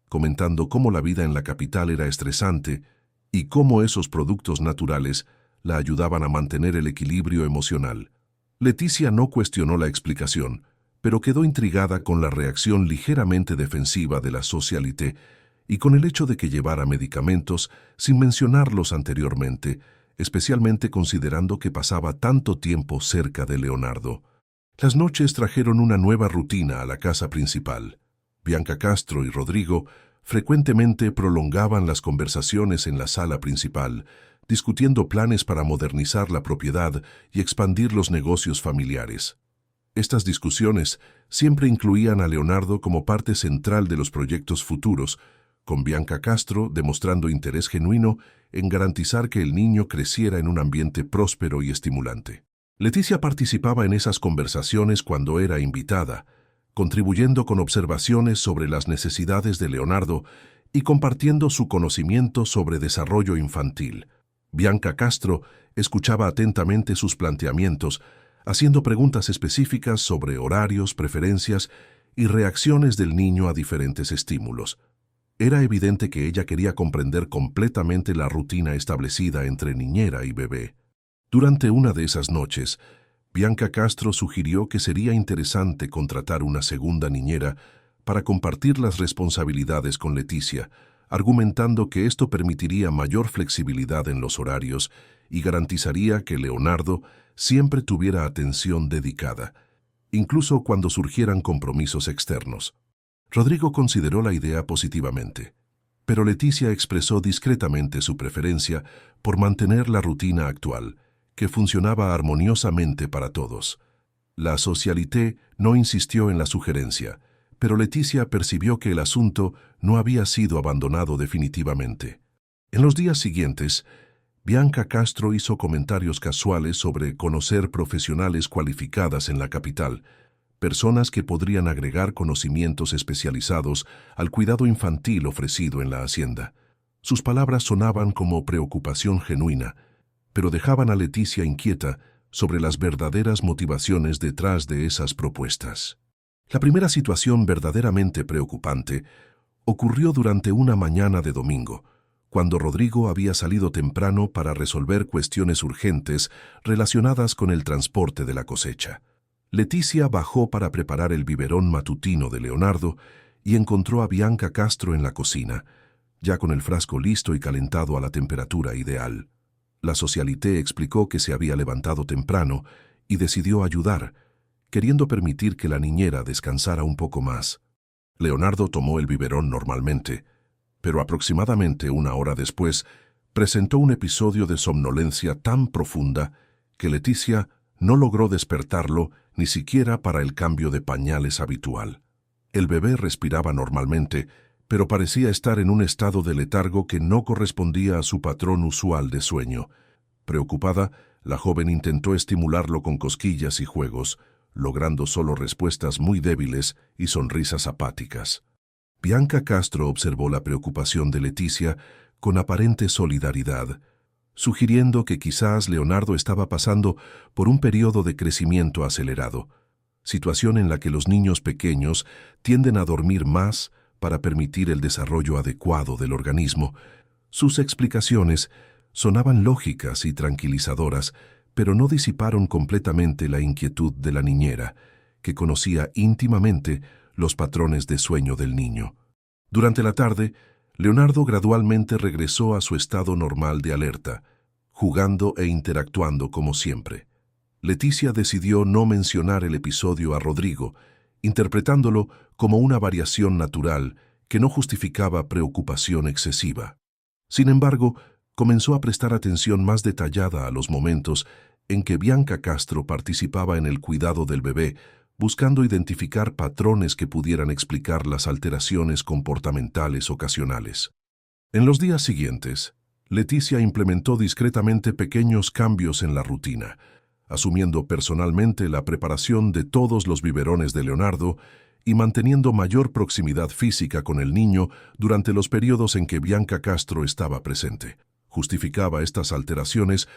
comentando cómo la vida en la capital era estresante y cómo esos productos naturales la ayudaban a mantener el equilibrio emocional. Leticia no cuestionó la explicación, pero quedó intrigada con la reacción ligeramente defensiva de la Socialité y con el hecho de que llevara medicamentos sin mencionarlos anteriormente, especialmente considerando que pasaba tanto tiempo cerca de Leonardo. Las noches trajeron una nueva rutina a la casa principal. Bianca Castro y Rodrigo frecuentemente prolongaban las conversaciones en la sala principal, discutiendo planes para modernizar la propiedad y expandir los negocios familiares. Estas discusiones siempre incluían a Leonardo como parte central de los proyectos futuros, con Bianca Castro demostrando interés genuino en garantizar que el niño creciera en un ambiente próspero y estimulante. Leticia participaba en esas conversaciones cuando era invitada, contribuyendo con observaciones sobre las necesidades de Leonardo y compartiendo su conocimiento sobre desarrollo infantil. Bianca Castro escuchaba atentamente sus planteamientos, haciendo preguntas específicas sobre horarios, preferencias y reacciones del niño a diferentes estímulos. Era evidente que ella quería comprender completamente la rutina establecida entre niñera y bebé. Durante una de esas noches, Bianca Castro sugirió que sería interesante contratar una segunda niñera para compartir las responsabilidades con Leticia, argumentando que esto permitiría mayor flexibilidad en los horarios y garantizaría que Leonardo siempre tuviera atención dedicada, incluso cuando surgieran compromisos externos. Rodrigo consideró la idea positivamente, pero Leticia expresó discretamente su preferencia por mantener la rutina actual, que funcionaba armoniosamente para todos. La socialité no insistió en la sugerencia, pero Leticia percibió que el asunto no había sido abandonado definitivamente. En los días siguientes, Bianca Castro hizo comentarios casuales sobre conocer profesionales cualificadas en la capital, personas que podrían agregar conocimientos especializados al cuidado infantil ofrecido en la hacienda. Sus palabras sonaban como preocupación genuina, pero dejaban a Leticia inquieta sobre las verdaderas motivaciones detrás de esas propuestas. La primera situación verdaderamente preocupante ocurrió durante una mañana de domingo, cuando Rodrigo había salido temprano para resolver cuestiones urgentes relacionadas con el transporte de la cosecha. Leticia bajó para preparar el biberón matutino de Leonardo y encontró a Bianca Castro en la cocina, ya con el frasco listo y calentado a la temperatura ideal. La socialité explicó que se había levantado temprano y decidió ayudar, queriendo permitir que la niñera descansara un poco más. Leonardo tomó el biberón normalmente, pero aproximadamente una hora después presentó un episodio de somnolencia tan profunda que Leticia no logró despertarlo ni siquiera para el cambio de pañales habitual. El bebé respiraba normalmente, pero parecía estar en un estado de letargo que no correspondía a su patrón usual de sueño. Preocupada, la joven intentó estimularlo con cosquillas y juegos, logrando solo respuestas muy débiles y sonrisas apáticas. Bianca Castro observó la preocupación de Leticia con aparente solidaridad, sugiriendo que quizás Leonardo estaba pasando por un periodo de crecimiento acelerado, situación en la que los niños pequeños tienden a dormir más para permitir el desarrollo adecuado del organismo. Sus explicaciones sonaban lógicas y tranquilizadoras, pero no disiparon completamente la inquietud de la niñera, que conocía íntimamente los patrones de sueño del niño. Durante la tarde, Leonardo gradualmente regresó a su estado normal de alerta, jugando e interactuando como siempre. Leticia decidió no mencionar el episodio a Rodrigo, interpretándolo como una variación natural que no justificaba preocupación excesiva. Sin embargo, comenzó a prestar atención más detallada a los momentos en que Bianca Castro participaba en el cuidado del bebé, buscando identificar patrones que pudieran explicar las alteraciones comportamentales ocasionales. En los días siguientes, Leticia implementó discretamente pequeños cambios en la rutina, asumiendo personalmente la preparación de todos los biberones de Leonardo y manteniendo mayor proximidad física con el niño durante los periodos en que Bianca Castro estaba presente. Justificaba estas alteraciones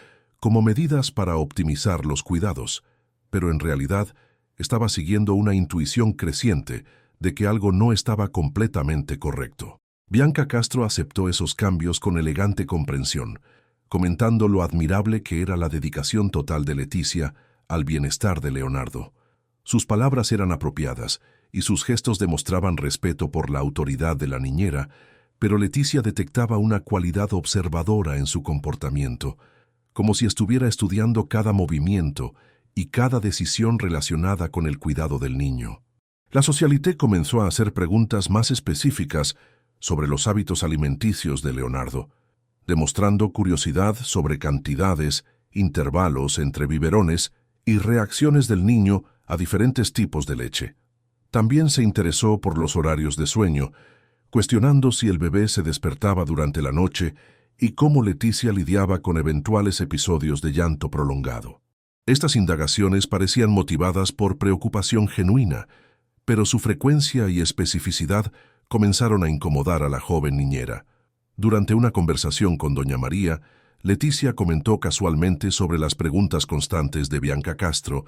como medidas para optimizar los cuidados, pero en realidad estaba siguiendo una intuición creciente de que algo no estaba completamente correcto. Bianca Castro aceptó esos cambios con elegante comprensión, comentando lo admirable que era la dedicación total de Leticia al bienestar de Leonardo. Sus palabras eran apropiadas y sus gestos demostraban respeto por la autoridad de la niñera, pero Leticia detectaba una cualidad observadora en su comportamiento, como si estuviera estudiando cada movimiento y cada decisión relacionada con el cuidado del niño. La socialité comenzó a hacer preguntas más específicas sobre los hábitos alimenticios de Leonardo, demostrando curiosidad sobre cantidades, intervalos entre biberones y reacciones del niño a diferentes tipos de leche. También se interesó por los horarios de sueño, cuestionando si el bebé se despertaba durante la noche y cómo Leticia lidiaba con eventuales episodios de llanto prolongado. Estas indagaciones parecían motivadas por preocupación genuina, pero su frecuencia y especificidad comenzaron a incomodar a la joven niñera. Durante una conversación con doña María, Leticia comentó casualmente sobre las preguntas constantes de Bianca Castro,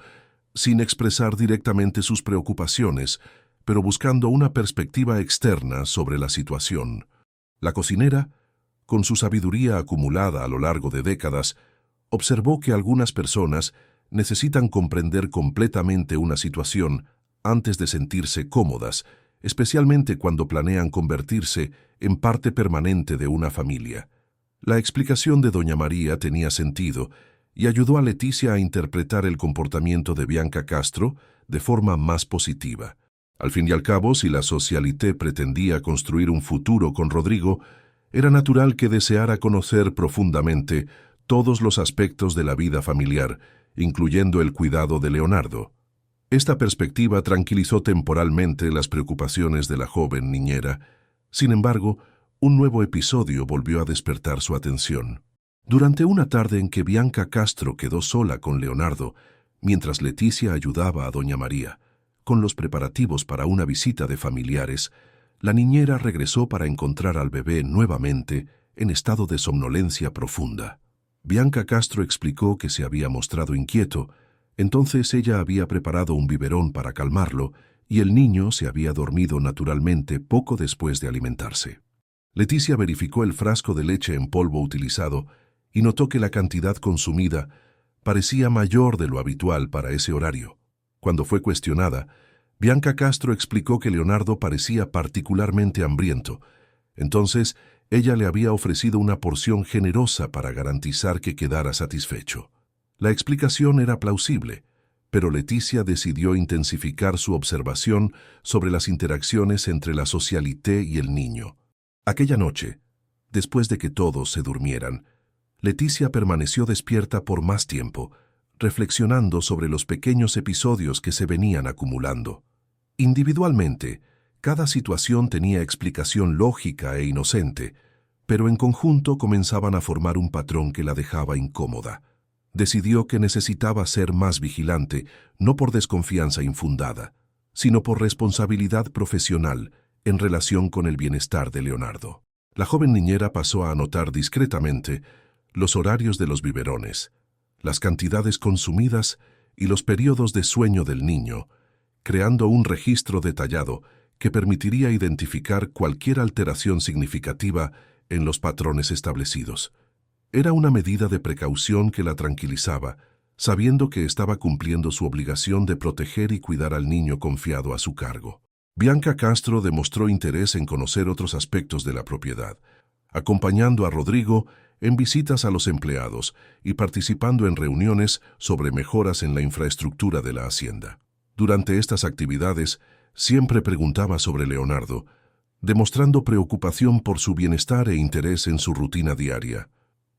sin expresar directamente sus preocupaciones, pero buscando una perspectiva externa sobre la situación. La cocinera, con su sabiduría acumulada a lo largo de décadas, observó que algunas personas necesitan comprender completamente una situación antes de sentirse cómodas, especialmente cuando planean convertirse en parte permanente de una familia. La explicación de doña María tenía sentido y ayudó a Leticia a interpretar el comportamiento de Bianca Castro de forma más positiva. Al fin y al cabo, si la socialité pretendía construir un futuro con Rodrigo, era natural que deseara conocer profundamente todos los aspectos de la vida familiar, incluyendo el cuidado de Leonardo. Esta perspectiva tranquilizó temporalmente las preocupaciones de la joven niñera. Sin embargo, un nuevo episodio volvió a despertar su atención. Durante una tarde en que Bianca Castro quedó sola con Leonardo, mientras Leticia ayudaba a doña María con los preparativos para una visita de familiares, la niñera regresó para encontrar al bebé nuevamente en estado de somnolencia profunda. Bianca Castro explicó que se había mostrado inquieto. Entonces ella había preparado un biberón para calmarlo y el niño se había dormido naturalmente poco después de alimentarse. Leticia verificó el frasco de leche en polvo utilizado y notó que la cantidad consumida parecía mayor de lo habitual para ese horario. Cuando fue cuestionada, Bianca Castro explicó que Leonardo parecía particularmente hambriento. Entonces, ella le había ofrecido una porción generosa para garantizar que quedara satisfecho. La explicación era plausible, pero Leticia decidió intensificar su observación sobre las interacciones entre la socialité y el niño. Aquella noche, después de que todos se durmieran, Leticia permaneció despierta por más tiempo, reflexionando sobre los pequeños episodios que se venían acumulando. Individualmente, cada situación tenía explicación lógica e inocente, pero en conjunto comenzaban a formar un patrón que la dejaba incómoda. Decidió que necesitaba ser más vigilante, no por desconfianza infundada, sino por responsabilidad profesional en relación con el bienestar de Leonardo. La joven niñera pasó a anotar discretamente los horarios de los biberones, las cantidades consumidas y los periodos de sueño del niño, creando un registro detallado que permitiría identificar cualquier alteración significativa en los patrones establecidos. Era una medida de precaución que la tranquilizaba, sabiendo que estaba cumpliendo su obligación de proteger y cuidar al niño confiado a su cargo. Bianca Castro demostró interés en conocer otros aspectos de la propiedad, acompañando a Rodrigo en visitas a los empleados y participando en reuniones sobre mejoras en la infraestructura de la hacienda. Durante estas actividades, siempre preguntaba sobre Leonardo, demostrando preocupación por su bienestar e interés en su rutina diaria.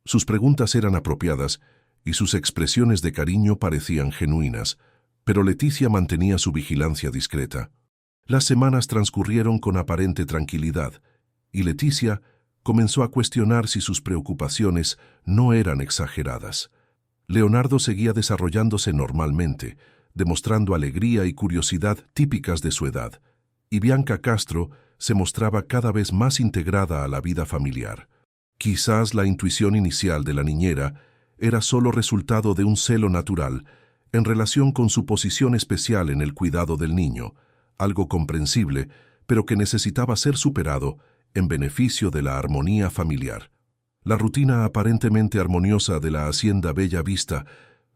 Sus preguntas eran apropiadas y sus expresiones de cariño parecían genuinas, pero Leticia mantenía su vigilancia discreta. Las semanas transcurrieron con aparente tranquilidad, y Leticia comenzó a cuestionar si sus preocupaciones no eran exageradas. Leonardo seguía desarrollándose normalmente, demostrando alegría y curiosidad típicas de su edad, y Bianca Castro se mostraba cada vez más integrada a la vida familiar. Quizás la intuición inicial de la niñera era solo resultado de un celo natural en relación con su posición especial en el cuidado del niño, algo comprensible, pero que necesitaba ser superado en beneficio de la armonía familiar. La rutina aparentemente armoniosa de la hacienda Bella Vista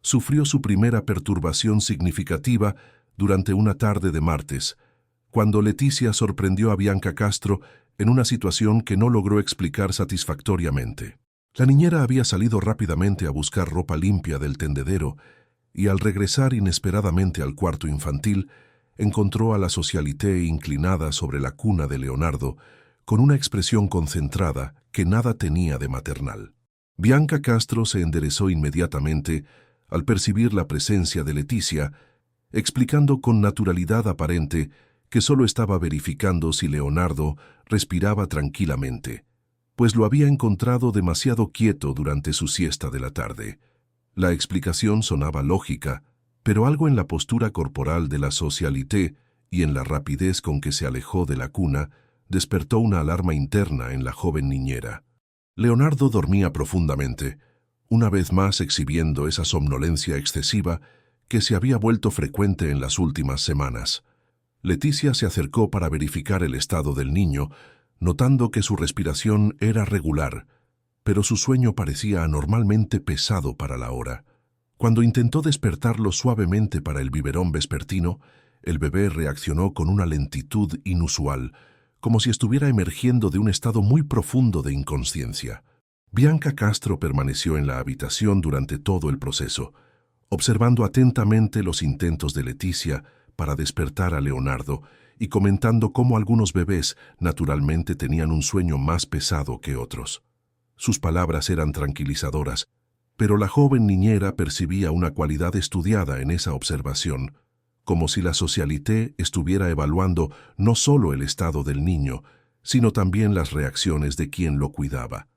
sufrió su primera perturbación significativa durante una tarde de martes, cuando Leticia sorprendió a Bianca Castro en una situación que no logró explicar satisfactoriamente. La niñera había salido rápidamente a buscar ropa limpia del tendedero y al regresar inesperadamente al cuarto infantil, encontró a la socialité inclinada sobre la cuna de Leonardo con una expresión concentrada que nada tenía de maternal. Bianca Castro se enderezó inmediatamente al percibir la presencia de Leticia, explicando con naturalidad aparente que solo estaba verificando si Leonardo respiraba tranquilamente, pues lo había encontrado demasiado quieto durante su siesta de la tarde. La explicación sonaba lógica, pero algo en la postura corporal de la socialité y en la rapidez con que se alejó de la cuna, despertó una alarma interna en la joven niñera. Leonardo dormía profundamente, una vez más exhibiendo esa somnolencia excesiva que se había vuelto frecuente en las últimas semanas. Leticia se acercó para verificar el estado del niño, notando que su respiración era regular, pero su sueño parecía anormalmente pesado para la hora. Cuando intentó despertarlo suavemente para el biberón vespertino, el bebé reaccionó con una lentitud inusual, como si estuviera emergiendo de un estado muy profundo de inconsciencia. Bianca Castro permaneció en la habitación durante todo el proceso, observando atentamente los intentos de Leticia para despertar a Leonardo y comentando cómo algunos bebés naturalmente tenían un sueño más pesado que otros. Sus palabras eran tranquilizadoras, pero la joven niñera percibía una cualidad estudiada en esa observación, como si la socialité estuviera evaluando no solo el estado del niño, sino también las reacciones de quien lo cuidaba.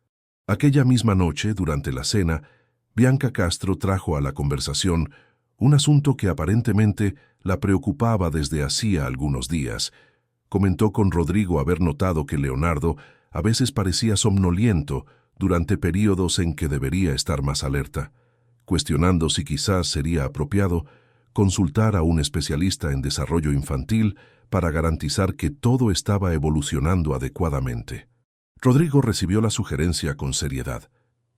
Aquella misma noche, durante la cena, Bianca Castro trajo a la conversación un asunto que aparentemente la preocupaba desde hacía algunos días. Comentó con Rodrigo haber notado que Leonardo a veces parecía somnoliento durante períodos en que debería estar más alerta, cuestionando si quizás sería apropiado consultar a un especialista en desarrollo infantil para garantizar que todo estaba evolucionando adecuadamente. Rodrigo recibió la sugerencia con seriedad,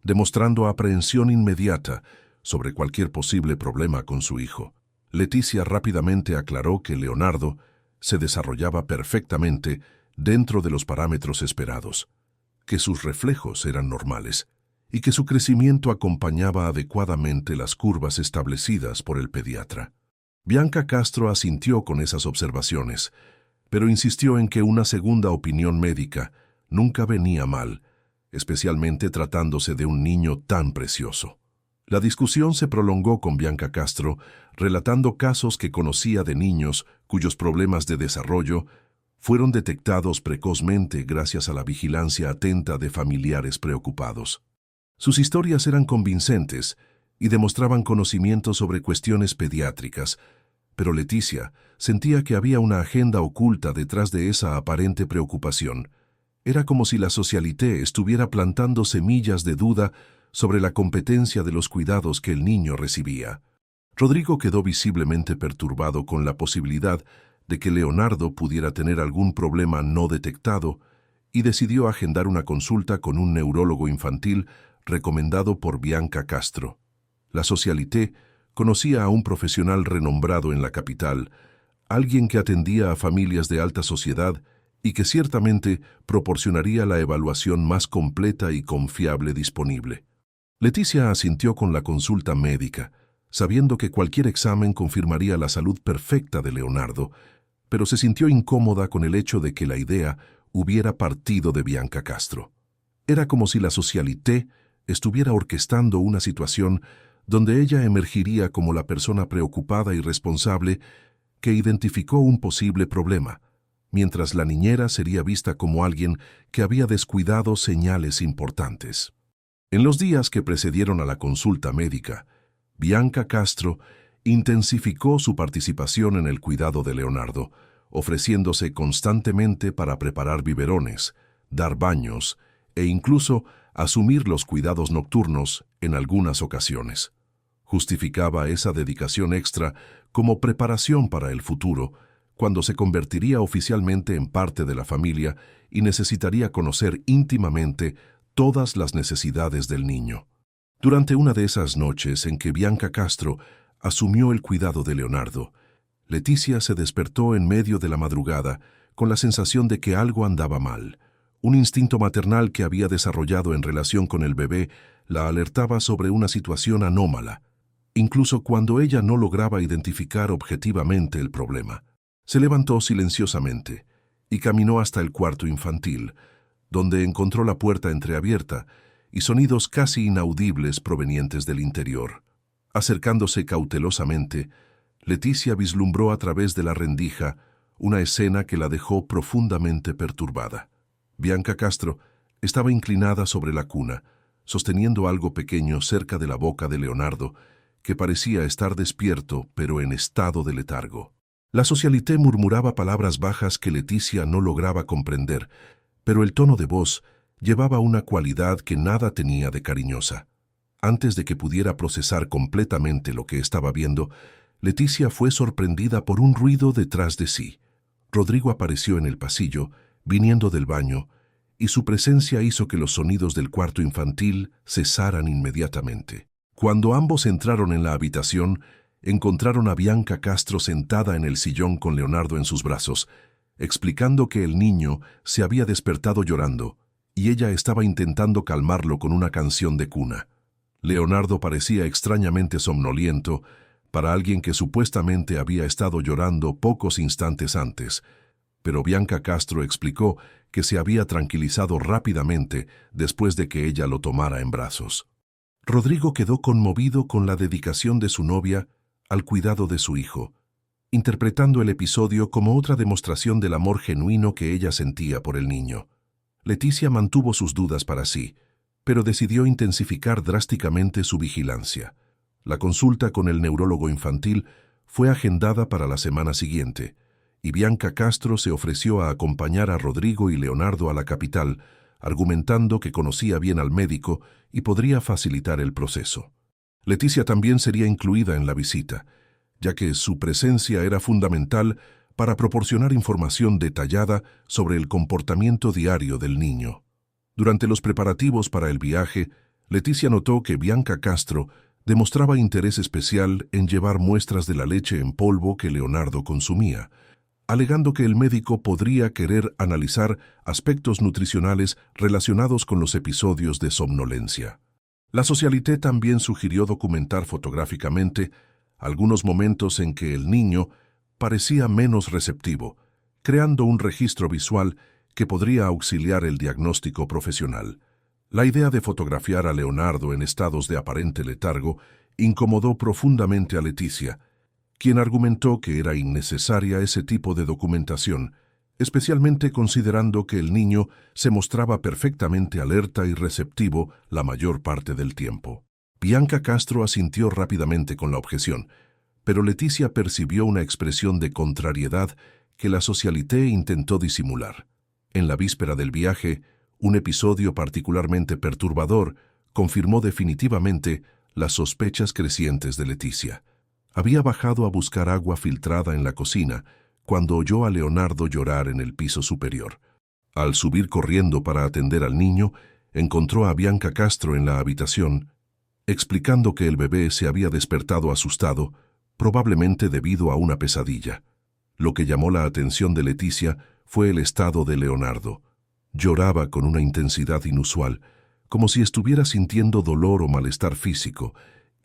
demostrando aprehensión inmediata sobre cualquier posible problema con su hijo. Leticia rápidamente aclaró que Leonardo se desarrollaba perfectamente dentro de los parámetros esperados, que sus reflejos eran normales y que su crecimiento acompañaba adecuadamente las curvas establecidas por el pediatra. Bianca Castro asintió con esas observaciones, pero insistió en que una segunda opinión médica nunca venía mal, especialmente tratándose de un niño tan precioso. La discusión se prolongó con Bianca Castro, relatando casos que conocía de niños cuyos problemas de desarrollo fueron detectados precozmente gracias a la vigilancia atenta de familiares preocupados. Sus historias eran convincentes y demostraban conocimiento sobre cuestiones pediátricas, pero Leticia sentía que había una agenda oculta detrás de esa aparente preocupación. Era como si la socialité estuviera plantando semillas de duda sobre la competencia de los cuidados que el niño recibía. Rodrigo quedó visiblemente perturbado con la posibilidad de que Leonardo pudiera tener algún problema no detectado y decidió agendar una consulta con un neurólogo infantil recomendado por Bianca Castro. La socialité conocía a un profesional renombrado en la capital, alguien que atendía a familias de alta sociedad y que ciertamente proporcionaría la evaluación más completa y confiable disponible. Leticia asintió con la consulta médica, sabiendo que cualquier examen confirmaría la salud perfecta de Leonardo, pero se sintió incómoda con el hecho de que la idea hubiera partido de Bianca Castro. Era como si la socialité estuviera orquestando una situación donde ella emergiría como la persona preocupada y responsable que identificó un posible problema, mientras la niñera sería vista como alguien que había descuidado señales importantes. En los días que precedieron a la consulta médica, Bianca Castro intensificó su participación en el cuidado de Leonardo, ofreciéndose constantemente para preparar biberones, dar baños e incluso asumir los cuidados nocturnos en algunas ocasiones. Justificaba esa dedicación extra como preparación para el futuro, cuando se convertiría oficialmente en parte de la familia y necesitaría conocer íntimamente todas las necesidades del niño. Durante una de esas noches en que Bianca Castro asumió el cuidado de Leonardo, Leticia se despertó en medio de la madrugada con la sensación de que algo andaba mal. Un instinto maternal que había desarrollado en relación con el bebé la alertaba sobre una situación anómala, incluso cuando ella no lograba identificar objetivamente el problema. Se levantó silenciosamente y caminó hasta el cuarto infantil, donde encontró la puerta entreabierta y sonidos casi inaudibles provenientes del interior. Acercándose cautelosamente, Leticia vislumbró a través de la rendija una escena que la dejó profundamente perturbada. Bianca Castro estaba inclinada sobre la cuna, sosteniendo algo pequeño cerca de la boca de Leonardo, que parecía estar despierto pero en estado de letargo. La socialité murmuraba palabras bajas que Leticia no lograba comprender, pero el tono de voz llevaba una cualidad que nada tenía de cariñosa. Antes de que pudiera procesar completamente lo que estaba viendo, Leticia fue sorprendida por un ruido detrás de sí. Rodrigo apareció en el pasillo, viniendo del baño, y su presencia hizo que los sonidos del cuarto infantil cesaran inmediatamente. Cuando ambos entraron en la habitación, encontraron a Bianca Castro sentada en el sillón con Leonardo en sus brazos, explicando que el niño se había despertado llorando, y ella estaba intentando calmarlo con una canción de cuna. Leonardo parecía extrañamente somnoliento para alguien que supuestamente había estado llorando pocos instantes antes, pero Bianca Castro explicó que se había tranquilizado rápidamente después de que ella lo tomara en brazos. Rodrigo quedó conmovido con la dedicación de su novia al cuidado de su hijo, interpretando el episodio como otra demostración del amor genuino que ella sentía por el niño. Leticia mantuvo sus dudas para sí, pero decidió intensificar drásticamente su vigilancia. La consulta con el neurólogo infantil fue agendada para la semana siguiente, y Bianca Castro se ofreció a acompañar a Rodrigo y Leonardo a la capital, argumentando que conocía bien al médico y podría facilitar el proceso. Leticia también sería incluida en la visita, ya que su presencia era fundamental para proporcionar información detallada sobre el comportamiento diario del niño. Durante los preparativos para el viaje, Leticia notó que Bianca Castro demostraba interés especial en llevar muestras de la leche en polvo que Leonardo consumía, alegando que el médico podría querer analizar aspectos nutricionales relacionados con los episodios de somnolencia. La socialité también sugirió documentar fotográficamente algunos momentos en que el niño parecía menos receptivo, creando un registro visual que podría auxiliar el diagnóstico profesional. La idea de fotografiar a Leonardo en estados de aparente letargo incomodó profundamente a Leticia, quien argumentó que era innecesaria ese tipo de documentación, especialmente considerando que el niño se mostraba perfectamente alerta y receptivo la mayor parte del tiempo. Bianca Castro asintió rápidamente con la objeción, pero Leticia percibió una expresión de contrariedad que la socialité intentó disimular. En la víspera del viaje, un episodio particularmente perturbador confirmó definitivamente las sospechas crecientes de Leticia. Había bajado a buscar agua filtrada en la cocina cuando oyó a Leonardo llorar en el piso superior. Al subir corriendo para atender al niño, encontró a Bianca Castro en la habitación, explicando que el bebé se había despertado asustado, probablemente debido a una pesadilla. Lo que llamó la atención de Leticia fue el estado de Leonardo. Lloraba con una intensidad inusual, como si estuviera sintiendo dolor o malestar físico,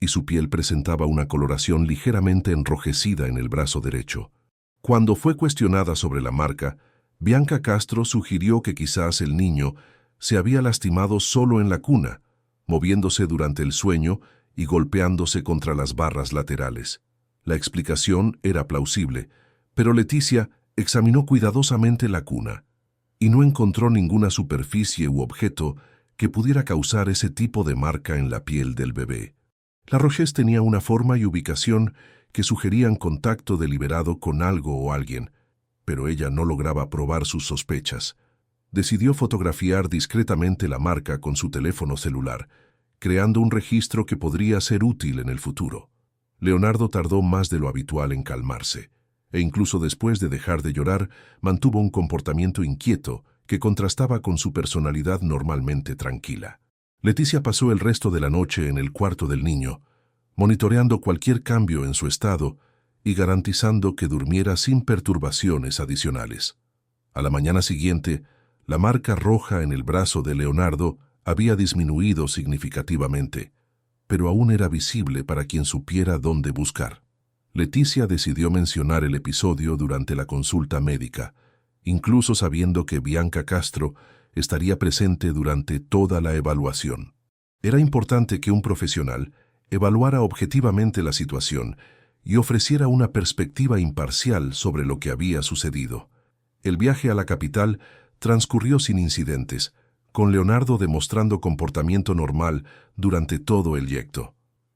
y su piel presentaba una coloración ligeramente enrojecida en el brazo derecho. Cuando fue cuestionada sobre la marca, Bianca Castro sugirió que quizás el niño se había lastimado solo en la cuna, moviéndose durante el sueño y golpeándose contra las barras laterales. La explicación era plausible, pero Leticia examinó cuidadosamente la cuna y no encontró ninguna superficie u objeto que pudiera causar ese tipo de marca en la piel del bebé. La Roches tenía una forma y ubicación que sugerían contacto deliberado con algo o alguien, pero ella no lograba probar sus sospechas. Decidió fotografiar discretamente la marca con su teléfono celular, creando un registro que podría ser útil en el futuro. Leonardo tardó más de lo habitual en calmarse, e incluso después de dejar de llorar, mantuvo un comportamiento inquieto que contrastaba con su personalidad normalmente tranquila. Leticia pasó el resto de la noche en el cuarto del niño, monitoreando cualquier cambio en su estado y garantizando que durmiera sin perturbaciones adicionales. A la mañana siguiente, la marca roja en el brazo de Leonardo había disminuido significativamente, pero aún era visible para quien supiera dónde buscar. Leticia decidió mencionar el episodio durante la consulta médica, incluso sabiendo que Bianca Castro estaría presente durante toda la evaluación. Era importante que un profesional evaluara objetivamente la situación y ofreciera una perspectiva imparcial sobre lo que había sucedido. El viaje a la capital transcurrió sin incidentes, con Leonardo demostrando comportamiento normal durante todo el yecto.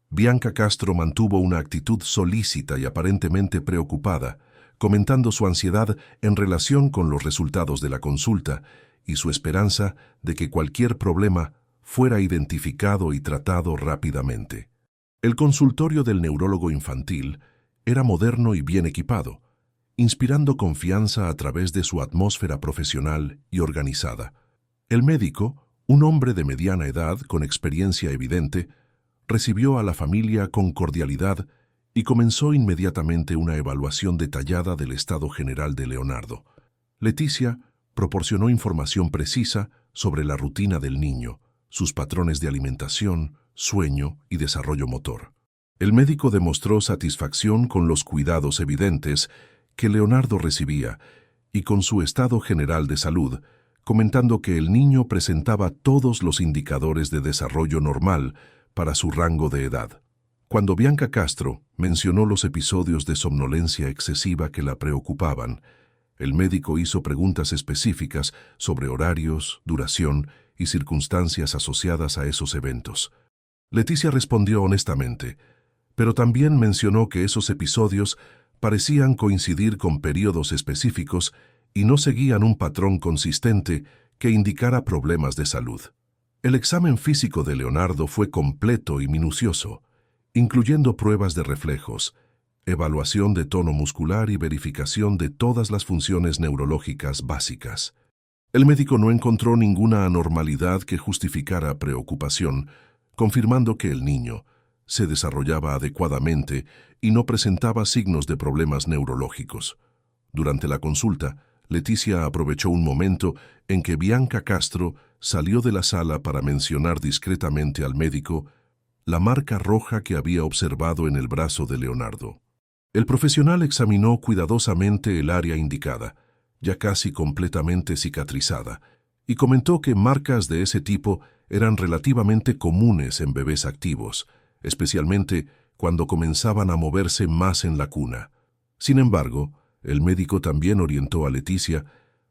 Bianca Castro mantuvo una actitud solícita y aparentemente preocupada, comentando su ansiedad en relación con los resultados de la consulta y su esperanza de que cualquier problema fuera identificado y tratado rápidamente. El consultorio del neurólogo infantil era moderno y bien equipado, inspirando confianza a través de su atmósfera profesional y organizada. El médico, un hombre de mediana edad con experiencia evidente, recibió a la familia con cordialidad y comenzó inmediatamente una evaluación detallada del estado general de Leonardo. Leticia proporcionó información precisa sobre la rutina del niño, sus patrones de alimentación, sueño y desarrollo motor. El médico demostró satisfacción con los cuidados evidentes que Leonardo recibía y con su estado general de salud, comentando que el niño presentaba todos los indicadores de desarrollo normal para su rango de edad. Cuando Bianca Castro mencionó los episodios de somnolencia excesiva que la preocupaban, el médico hizo preguntas específicas sobre horarios, duración y circunstancias asociadas a esos eventos. Leticia respondió honestamente, pero también mencionó que esos episodios parecían coincidir con periodos específicos y no seguían un patrón consistente que indicara problemas de salud. El examen físico de Leonardo fue completo y minucioso, incluyendo pruebas de reflejos, evaluación de tono muscular y verificación de todas las funciones neurológicas básicas. El médico no encontró ninguna anormalidad que justificara preocupación, confirmando que el niño se desarrollaba adecuadamente y no presentaba signos de problemas neurológicos. Durante la consulta, Leticia aprovechó un momento en que Bianca Castro salió de la sala para mencionar discretamente al médico la marca roja que había observado en el brazo de Leonardo. El profesional examinó cuidadosamente el área indicada, ya casi completamente cicatrizada, y comentó que marcas de ese tipo eran relativamente comunes en bebés activos, especialmente cuando comenzaban a moverse más en la cuna. Sin embargo, el médico también orientó a Leticia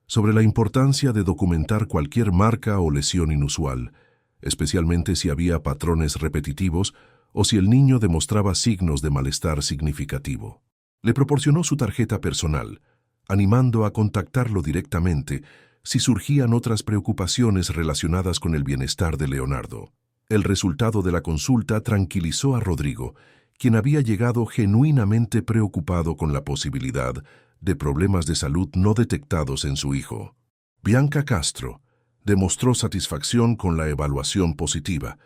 sobre la importancia de documentar cualquier marca o lesión inusual, especialmente si había patrones repetitivos o si el niño demostraba signos de malestar significativo. Le proporcionó su tarjeta personal, animando a contactarlo directamente si surgían otras preocupaciones relacionadas con el bienestar de Leonardo. El resultado de la consulta tranquilizó a Rodrigo, quien había llegado genuinamente preocupado con la posibilidad de problemas de salud no detectados en su hijo. Bianca Castro demostró satisfacción con la evaluación positiva,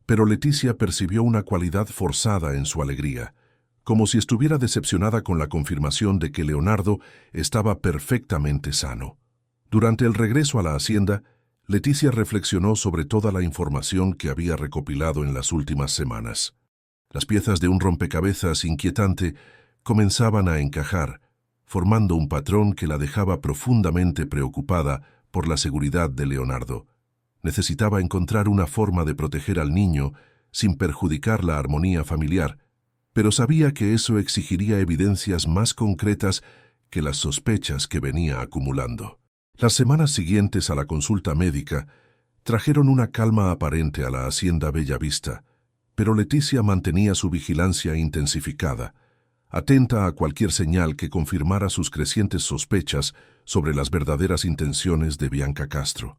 pero Leticia percibió una cualidad forzada en su alegría, como si estuviera decepcionada con la confirmación de que Leonardo estaba perfectamente sano. Durante el regreso a la hacienda, Leticia reflexionó sobre toda la información que había recopilado en las últimas semanas. Las piezas de un rompecabezas inquietante comenzaban a encajar, formando un patrón que la dejaba profundamente preocupada por la seguridad de Leonardo. Necesitaba encontrar una forma de proteger al niño sin perjudicar la armonía familiar, pero sabía que eso exigiría evidencias más concretas que las sospechas que venía acumulando. Las semanas siguientes a la consulta médica trajeron una calma aparente a la hacienda Bellavista, pero Leticia mantenía su vigilancia intensificada, atenta a cualquier señal que confirmara sus crecientes sospechas sobre las verdaderas intenciones de Bianca Castro.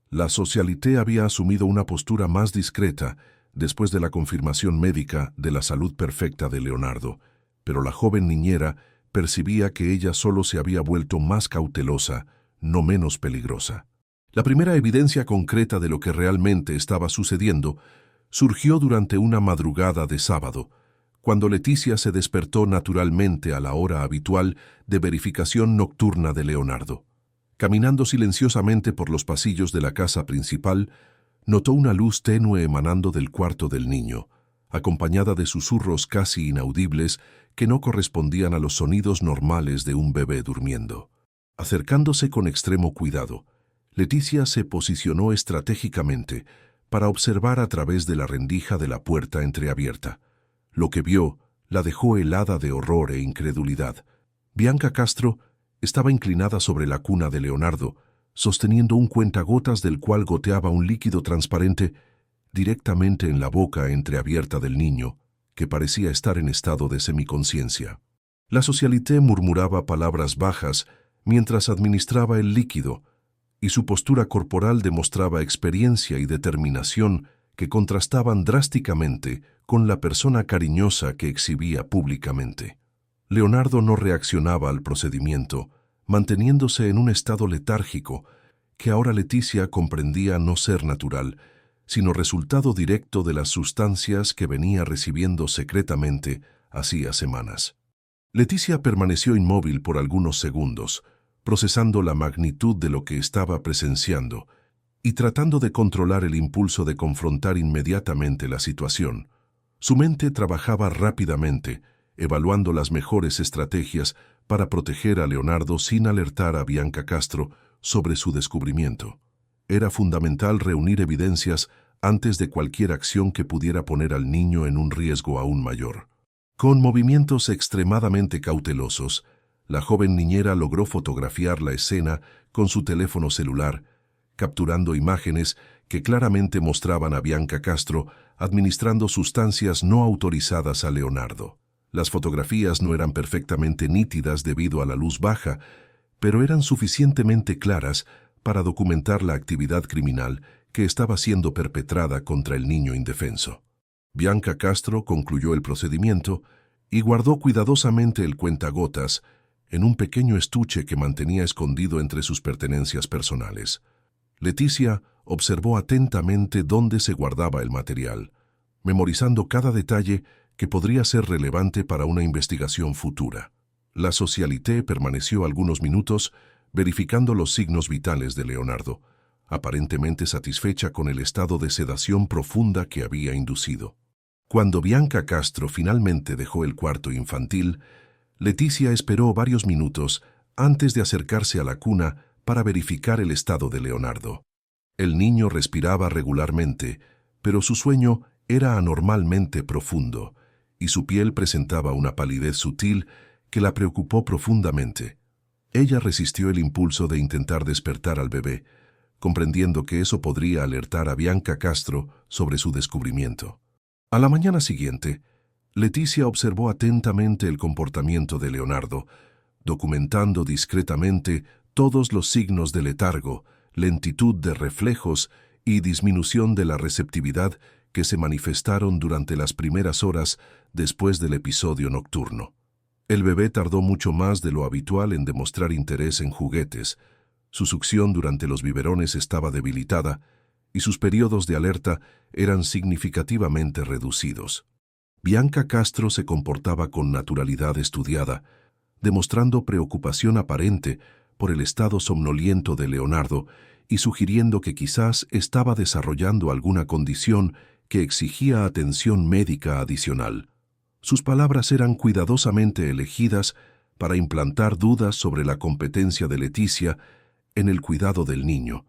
La Socialité había asumido una postura más discreta después de la confirmación médica de la salud perfecta de Leonardo, pero la joven niñera percibía que ella solo se había vuelto más cautelosa, no menos peligrosa. La primera evidencia concreta de lo que realmente estaba sucediendo surgió durante una madrugada de sábado, cuando Leticia se despertó naturalmente a la hora habitual de verificación nocturna de Leonardo. Caminando silenciosamente por los pasillos de la casa principal, notó una luz tenue emanando del cuarto del niño, acompañada de susurros casi inaudibles que no correspondían a los sonidos normales de un bebé durmiendo. Acercándose con extremo cuidado, Leticia se posicionó estratégicamente para observar a través de la rendija de la puerta entreabierta. Lo que vio la dejó helada de horror e incredulidad. Bianca Castro estaba inclinada sobre la cuna de Leonardo, sosteniendo un cuentagotas del cual goteaba un líquido transparente directamente en la boca entreabierta del niño, que parecía estar en estado de semiconciencia. La socialité murmuraba palabras bajas mientras administraba el líquido, y su postura corporal demostraba experiencia y determinación que contrastaban drásticamente con la persona cariñosa que exhibía públicamente. Leonardo no reaccionaba al procedimiento, manteniéndose en un estado letárgico que ahora Leticia comprendía no ser natural, sino resultado directo de las sustancias que venía recibiendo secretamente hacía semanas. Leticia permaneció inmóvil por algunos segundos, procesando la magnitud de lo que estaba presenciando y tratando de controlar el impulso de confrontar inmediatamente la situación. Su mente trabajaba rápidamente, evaluando las mejores estrategias para proteger a Leonardo sin alertar a Bianca Castro sobre su descubrimiento. Era fundamental reunir evidencias antes de cualquier acción que pudiera poner al niño en un riesgo aún mayor. Con movimientos extremadamente cautelosos, la joven niñera logró fotografiar la escena con su teléfono celular, capturando imágenes que claramente mostraban a Bianca Castro administrando sustancias no autorizadas a Leonardo. Las fotografías no eran perfectamente nítidas debido a la luz baja, pero eran suficientemente claras para documentar la actividad criminal que estaba siendo perpetrada contra el niño indefenso. Bianca Castro concluyó el procedimiento y guardó cuidadosamente el cuentagotas en un pequeño estuche que mantenía escondido entre sus pertenencias personales. Leticia observó atentamente dónde se guardaba el material, memorizando cada detalle que podría ser relevante para una investigación futura. La socialité permaneció algunos minutos verificando los signos vitales de Leonardo, aparentemente satisfecha con el estado de sedación profunda que había inducido. Cuando Bianca Castro finalmente dejó el cuarto infantil, Leticia esperó varios minutos antes de acercarse a la cuna para verificar el estado de Leonardo. El niño respiraba regularmente, pero su sueño era anormalmente profundo, y su piel presentaba una palidez sutil que la preocupó profundamente. Ella resistió el impulso de intentar despertar al bebé, comprendiendo que eso podría alertar a Bianca Castro sobre su descubrimiento. A la mañana siguiente, Leticia observó atentamente el comportamiento de Leonardo, documentando discretamente todos los signos de letargo, lentitud de reflejos y disminución de la receptividad que se manifestaron durante las primeras horas después del episodio nocturno. El bebé tardó mucho más de lo habitual en demostrar interés en juguetes. Su succión durante los biberones estaba debilitada y sus periodos de alerta eran significativamente reducidos. Bianca Castro se comportaba con naturalidad estudiada, demostrando preocupación aparente por el estado somnoliento de Leonardo y sugiriendo que quizás estaba desarrollando alguna condición que exigía atención médica adicional. Sus palabras eran cuidadosamente elegidas para implantar dudas sobre la competencia de Leticia en el cuidado del niño,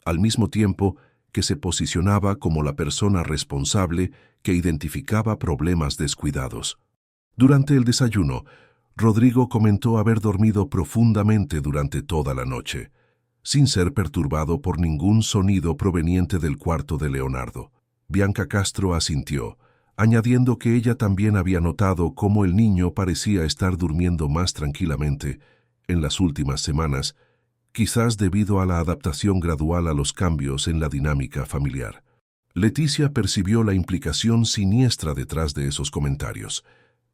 al mismo tiempo que se posicionaba como la persona responsable que identificaba problemas descuidados. Durante el desayuno, Rodrigo comentó haber dormido profundamente durante toda la noche, sin ser perturbado por ningún sonido proveniente del cuarto de Leonardo. Bianca Castro asintió, añadiendo que ella también había notado cómo el niño parecía estar durmiendo más tranquilamente en las últimas semanas, quizás debido a la adaptación gradual a los cambios en la dinámica familiar. Leticia percibió la implicación siniestra detrás de esos comentarios.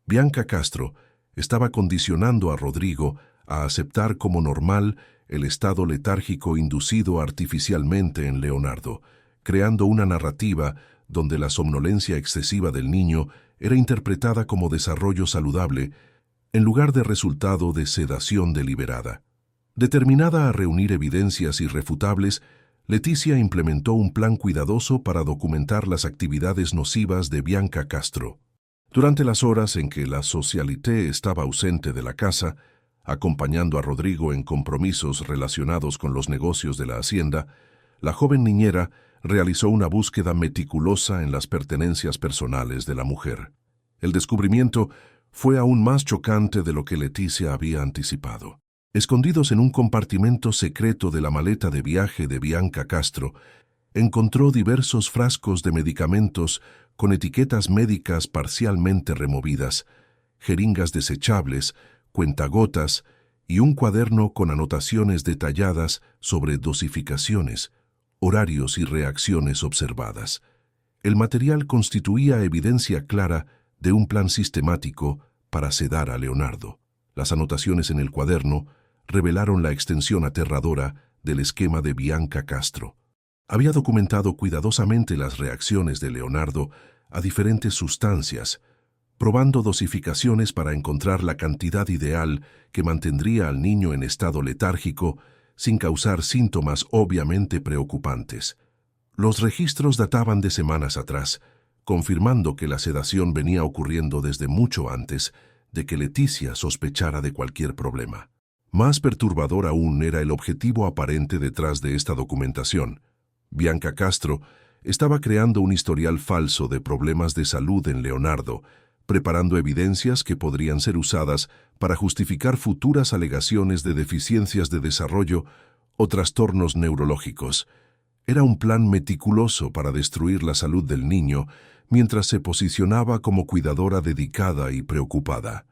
Bianca Castro estaba condicionando a Rodrigo a aceptar como normal el estado letárgico inducido artificialmente en Leonardo, creando una narrativa donde la somnolencia excesiva del niño era interpretada como desarrollo saludable en lugar de resultado de sedación deliberada. Determinada a reunir evidencias irrefutables, Leticia implementó un plan cuidadoso para documentar las actividades nocivas de Bianca Castro. Durante las horas en que la socialité estaba ausente de la casa, acompañando a Rodrigo en compromisos relacionados con los negocios de la hacienda, la joven niñera realizó una búsqueda meticulosa en las pertenencias personales de la mujer. El descubrimiento fue aún más chocante de lo que Leticia había anticipado. Escondidos en un compartimento secreto de la maleta de viaje de Bianca Castro, encontró diversos frascos de medicamentos con etiquetas médicas parcialmente removidas, jeringas desechables, cuentagotas y un cuaderno con anotaciones detalladas sobre dosificaciones, horarios y reacciones observadas. El material constituía evidencia clara de un plan sistemático para sedar a Leonardo. Las anotaciones en el cuaderno revelaron la extensión aterradora del esquema de Bianca Castro. Había documentado cuidadosamente las reacciones de Leonardo a diferentes sustancias, probando dosificaciones para encontrar la cantidad ideal que mantendría al niño en estado letárgico sin causar síntomas obviamente preocupantes. Los registros databan de semanas atrás, confirmando que la sedación venía ocurriendo desde mucho antes de que Leticia sospechara de cualquier problema. Más perturbador aún era el objetivo aparente detrás de esta documentación. Bianca Castro estaba creando un historial falso de problemas de salud en Leonardo, preparando evidencias que podrían ser usadas para justificar futuras alegaciones de deficiencias de desarrollo o trastornos neurológicos. Era un plan meticuloso para destruir la salud del niño mientras se posicionaba como cuidadora dedicada y preocupada.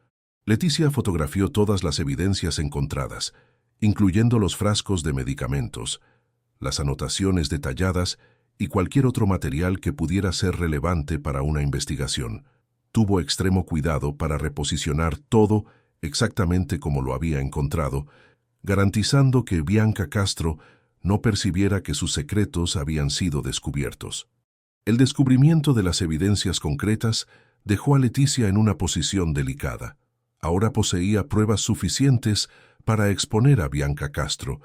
Leticia fotografió todas las evidencias encontradas, incluyendo los frascos de medicamentos, las anotaciones detalladas y cualquier otro material que pudiera ser relevante para una investigación. Tuvo extremo cuidado para reposicionar todo exactamente como lo había encontrado, garantizando que Bianca Castro no percibiera que sus secretos habían sido descubiertos. El descubrimiento de las evidencias concretas dejó a Leticia en una posición delicada. Ahora poseía pruebas suficientes para exponer a Bianca Castro,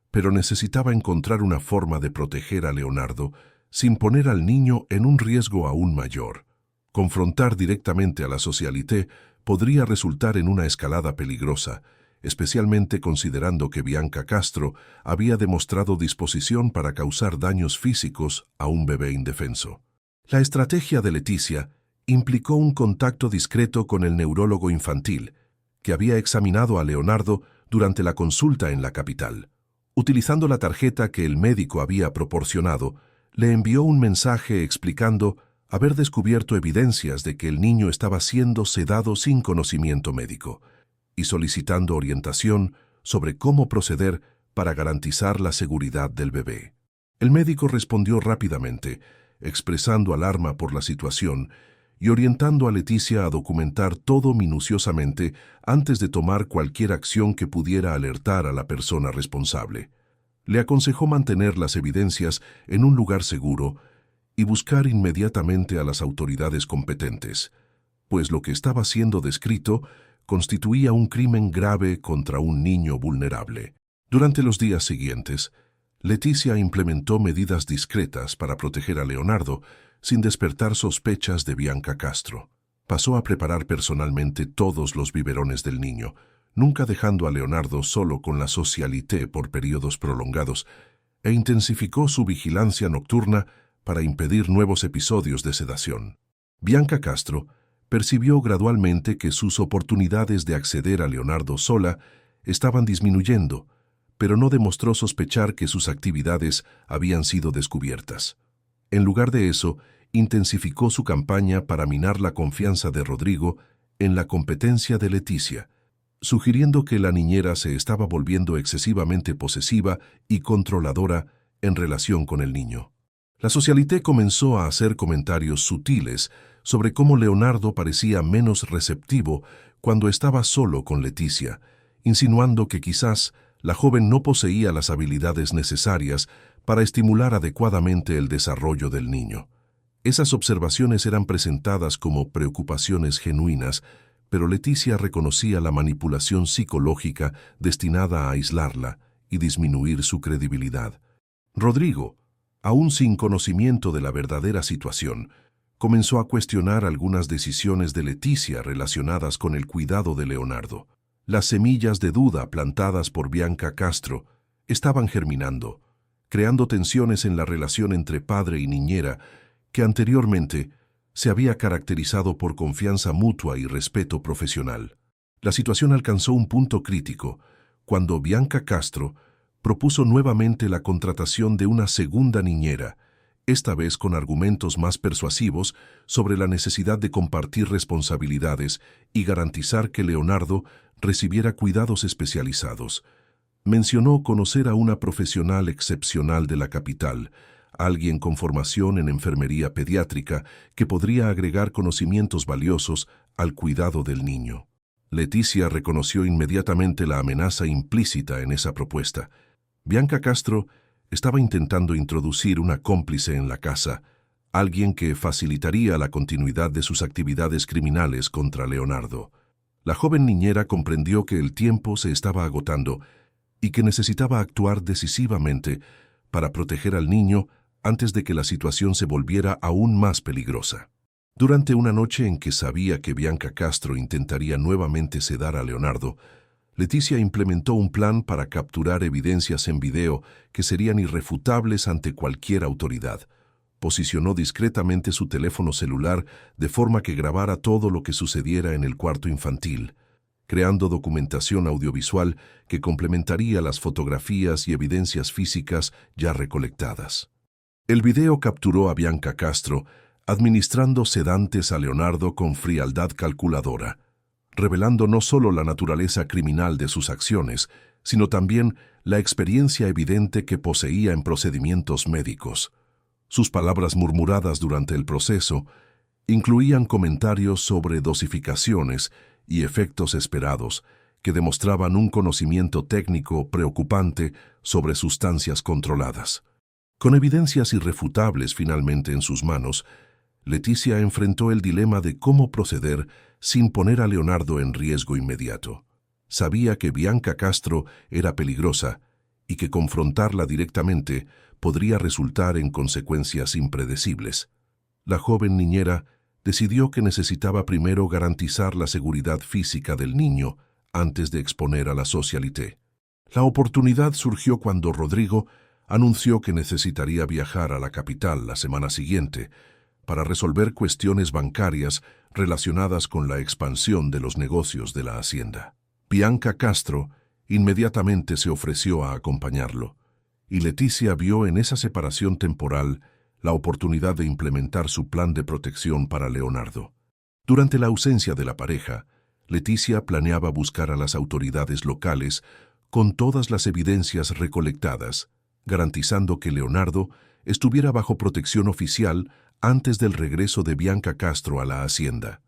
pero necesitaba encontrar una forma de proteger a Leonardo sin poner al niño en un riesgo aún mayor. Confrontar directamente a la socialité podría resultar en una escalada peligrosa, especialmente considerando que Bianca Castro había demostrado disposición para causar daños físicos a un bebé indefenso. La estrategia de Leticia implicó un contacto discreto con el neurólogo infantil, que había examinado a Leonardo durante la consulta en la capital. Utilizando la tarjeta que el médico había proporcionado, le envió un mensaje explicando haber descubierto evidencias de que el niño estaba siendo sedado sin conocimiento médico y solicitando orientación sobre cómo proceder para garantizar la seguridad del bebé. El médico respondió rápidamente, expresando alarma por la situación y orientando a Leticia a documentar todo minuciosamente antes de tomar cualquier acción que pudiera alertar a la persona responsable. Le aconsejó mantener las evidencias en un lugar seguro y buscar inmediatamente a las autoridades competentes, pues lo que estaba siendo descrito constituía un crimen grave contra un niño vulnerable. Durante los días siguientes, Leticia implementó medidas discretas para proteger a Leonardo sin despertar sospechas de Bianca Castro. Pasó a preparar personalmente todos los biberones del niño, nunca dejando a Leonardo solo con la socialité por periodos prolongados, e intensificó su vigilancia nocturna para impedir nuevos episodios de sedación. Bianca Castro percibió gradualmente que sus oportunidades de acceder a Leonardo sola estaban disminuyendo, pero no demostró sospechar que sus actividades habían sido descubiertas. En lugar de eso, intensificó su campaña para minar la confianza de Rodrigo en la competencia de Leticia, sugiriendo que la niñera se estaba volviendo excesivamente posesiva y controladora en relación con el niño. La socialité comenzó a hacer comentarios sutiles sobre cómo Leonardo parecía menos receptivo cuando estaba solo con Leticia, insinuando que quizás la joven no poseía las habilidades necesarias para estimular adecuadamente el desarrollo del niño. Esas observaciones eran presentadas como preocupaciones genuinas, pero Leticia reconocía la manipulación psicológica destinada a aislarla y disminuir su credibilidad. Rodrigo, aún sin conocimiento de la verdadera situación, comenzó a cuestionar algunas decisiones de Leticia relacionadas con el cuidado de Leonardo. Las semillas de duda plantadas por Bianca Castro estaban germinando, creando tensiones en la relación entre padre y niñera que anteriormente se había caracterizado por confianza mutua y respeto profesional. La situación alcanzó un punto crítico cuando Bianca Castro propuso nuevamente la contratación de una segunda niñera, esta vez con argumentos más persuasivos sobre la necesidad de compartir responsabilidades y garantizar que Leonardo recibiera cuidados especializados. Mencionó conocer a una profesional excepcional de la capital, alguien con formación en enfermería pediátrica que podría agregar conocimientos valiosos al cuidado del niño. Leticia reconoció inmediatamente la amenaza implícita en esa propuesta. Bianca Castro estaba intentando introducir una cómplice en la casa, alguien que facilitaría la continuidad de sus actividades criminales contra Leonardo. La joven niñera comprendió que el tiempo se estaba agotando y que necesitaba actuar decisivamente para proteger al niño antes de que la situación se volviera aún más peligrosa. Durante una noche en que sabía que Bianca Castro intentaría nuevamente sedar a Leonardo, Leticia implementó un plan para capturar evidencias en video que serían irrefutables ante cualquier autoridad. Posicionó discretamente su teléfono celular de forma que grabara todo lo que sucediera en el cuarto infantil, creando documentación audiovisual que complementaría las fotografías y evidencias físicas ya recolectadas. El video capturó a Bianca Castro administrando sedantes a Leonardo con frialdad calculadora, revelando no solo la naturaleza criminal de sus acciones, sino también la experiencia evidente que poseía en procedimientos médicos. Sus palabras murmuradas durante el proceso incluían comentarios sobre dosificaciones y efectos esperados que demostraban un conocimiento técnico preocupante sobre sustancias controladas. Con evidencias irrefutables finalmente en sus manos, Leticia enfrentó el dilema de cómo proceder sin poner a Leonardo en riesgo inmediato. Sabía que Bianca Castro era peligrosa y que confrontarla directamente podría resultar en consecuencias impredecibles. La joven niñera decidió que necesitaba primero garantizar la seguridad física del niño antes de exponer a la socialité. La oportunidad surgió cuando Rodrigo anunció que necesitaría viajar a la capital la semana siguiente para resolver cuestiones bancarias relacionadas con la expansión de los negocios de la hacienda. Bianca Castro inmediatamente se ofreció a acompañarlo, y Leticia vio en esa separación temporal la oportunidad de implementar su plan de protección para Leonardo. Durante la ausencia de la pareja, Leticia planeaba buscar a las autoridades locales con todas las evidencias recolectadas, garantizando que Leonardo estuviera bajo protección oficial antes del regreso de Bianca Castro a la hacienda.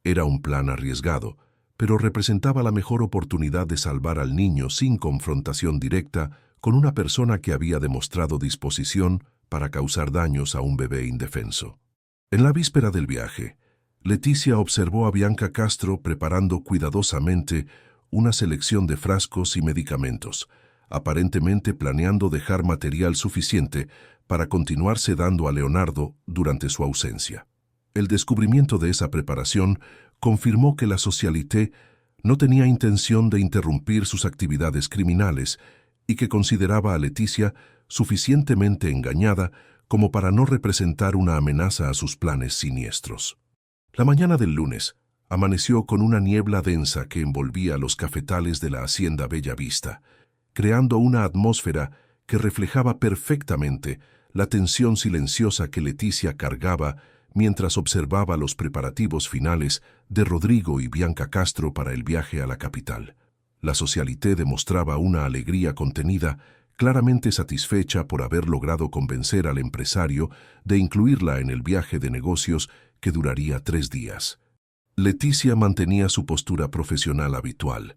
Era un plan arriesgado, pero representaba la mejor oportunidad de salvar al niño sin confrontación directa con una persona que había demostrado disposición para causar daños a un bebé indefenso. En la víspera del viaje, Leticia observó a Bianca Castro preparando cuidadosamente una selección de frascos y medicamentos, aparentemente planeando dejar material suficiente para continuar sedando a Leonardo durante su ausencia. El descubrimiento de esa preparación confirmó que la socialité no tenía intención de interrumpir sus actividades criminales y que consideraba a Leticia suficientemente engañada como para no representar una amenaza a sus planes siniestros. La mañana del lunes amaneció con una niebla densa que envolvía los cafetales de la hacienda Bella Vista, creando una atmósfera que reflejaba perfectamente la tensión silenciosa que Leticia cargaba mientras observaba los preparativos finales de Rodrigo y Bianca Castro para el viaje a la capital. La socialité demostraba una alegría contenida, claramente satisfecha por haber logrado convencer al empresario de incluirla en el viaje de negocios que duraría 3 días. Leticia mantenía su postura profesional habitual,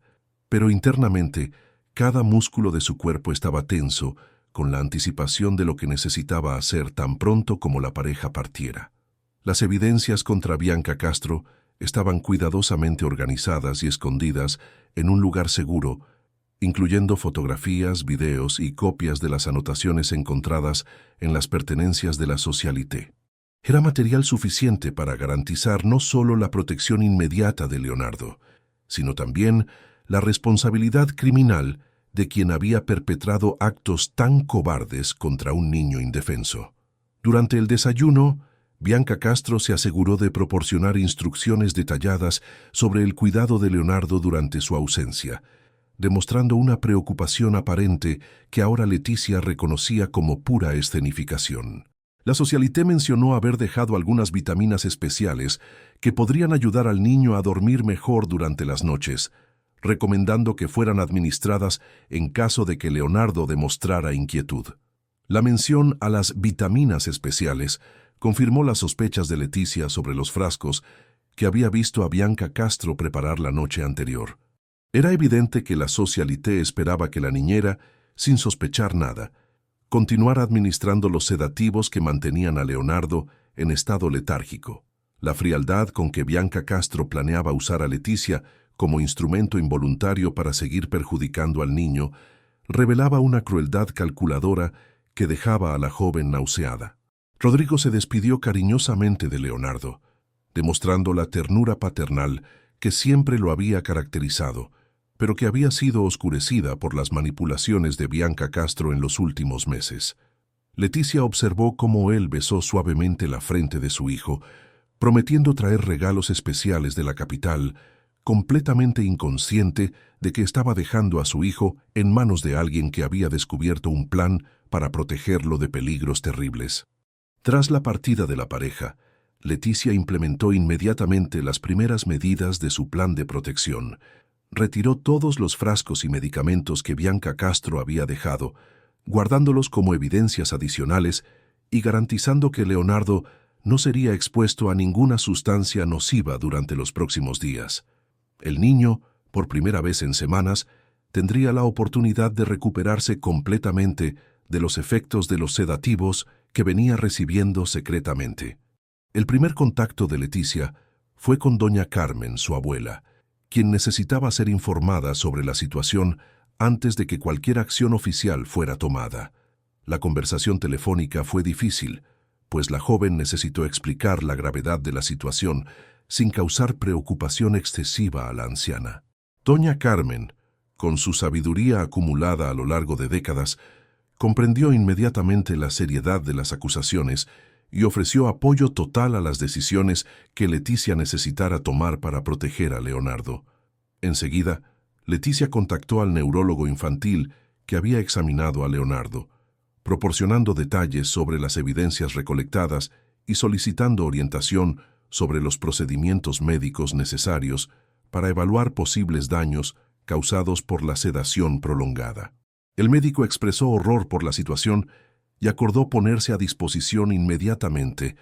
pero internamente cada músculo de su cuerpo estaba tenso con la anticipación de lo que necesitaba hacer tan pronto como la pareja partiera. Las evidencias contra Bianca Castro estaban cuidadosamente organizadas y escondidas en un lugar seguro, incluyendo fotografías, videos y copias de las anotaciones encontradas en las pertenencias de la socialité. Era material suficiente para garantizar no solo la protección inmediata de Leonardo, sino también la responsabilidad criminal de quien había perpetrado actos tan cobardes contra un niño indefenso. Durante el desayuno, Bianca Castro se aseguró de proporcionar instrucciones detalladas sobre el cuidado de Leonardo durante su ausencia, demostrando una preocupación aparente que ahora Leticia reconocía como pura escenificación. La Socialité mencionó haber dejado algunas vitaminas especiales que podrían ayudar al niño a dormir mejor durante las noches, recomendando que fueran administradas en caso de que Leonardo demostrara inquietud. La mención a las vitaminas especiales confirmó las sospechas de Leticia sobre los frascos que había visto a Bianca Castro preparar la noche anterior. Era evidente que la Socialité esperaba que la niñera, sin sospechar nada, continuara administrando los sedativos que mantenían a Leonardo en estado letárgico. La frialdad con que Bianca Castro planeaba usar a Leticia como instrumento involuntario para seguir perjudicando al niño revelaba una crueldad calculadora que dejaba a la joven nauseada. Rodrigo se despidió cariñosamente de Leonardo, demostrando la ternura paternal que siempre lo había caracterizado, pero que había sido oscurecida por las manipulaciones de Bianca Castro en los últimos meses. Leticia observó cómo él besó suavemente la frente de su hijo, prometiendo traer regalos especiales de la capital, completamente inconsciente de que estaba dejando a su hijo en manos de alguien que había descubierto un plan para protegerlo de peligros terribles. Tras la partida de la pareja, Leticia implementó inmediatamente las primeras medidas de su plan de protección. Retiró todos los frascos y medicamentos que Bianca Castro había dejado, guardándolos como evidencias adicionales y garantizando que Leonardo no sería expuesto a ninguna sustancia nociva durante los próximos días. El niño, por primera vez en semanas, tendría la oportunidad de recuperarse completamente de los efectos de los sedativos que venía recibiendo secretamente. El primer contacto de Leticia fue con doña Carmen, su abuela, quien necesitaba ser informada sobre la situación antes de que cualquier acción oficial fuera tomada. La conversación telefónica fue difícil, pues la joven necesitó explicar la gravedad de la situación sin causar preocupación excesiva a la anciana. Doña Carmen, con su sabiduría acumulada a lo largo de décadas, comprendió inmediatamente la seriedad de las acusaciones y ofreció apoyo total a las decisiones que Leticia necesitara tomar para proteger a Leonardo. Enseguida, Leticia contactó al neurólogo infantil que había examinado a Leonardo, proporcionando detalles sobre las evidencias recolectadas y solicitando orientación sobre los procedimientos médicos necesarios para evaluar posibles daños causados por la sedación prolongada. El médico expresó horror por la situación y acordó ponerse a disposición inmediatamente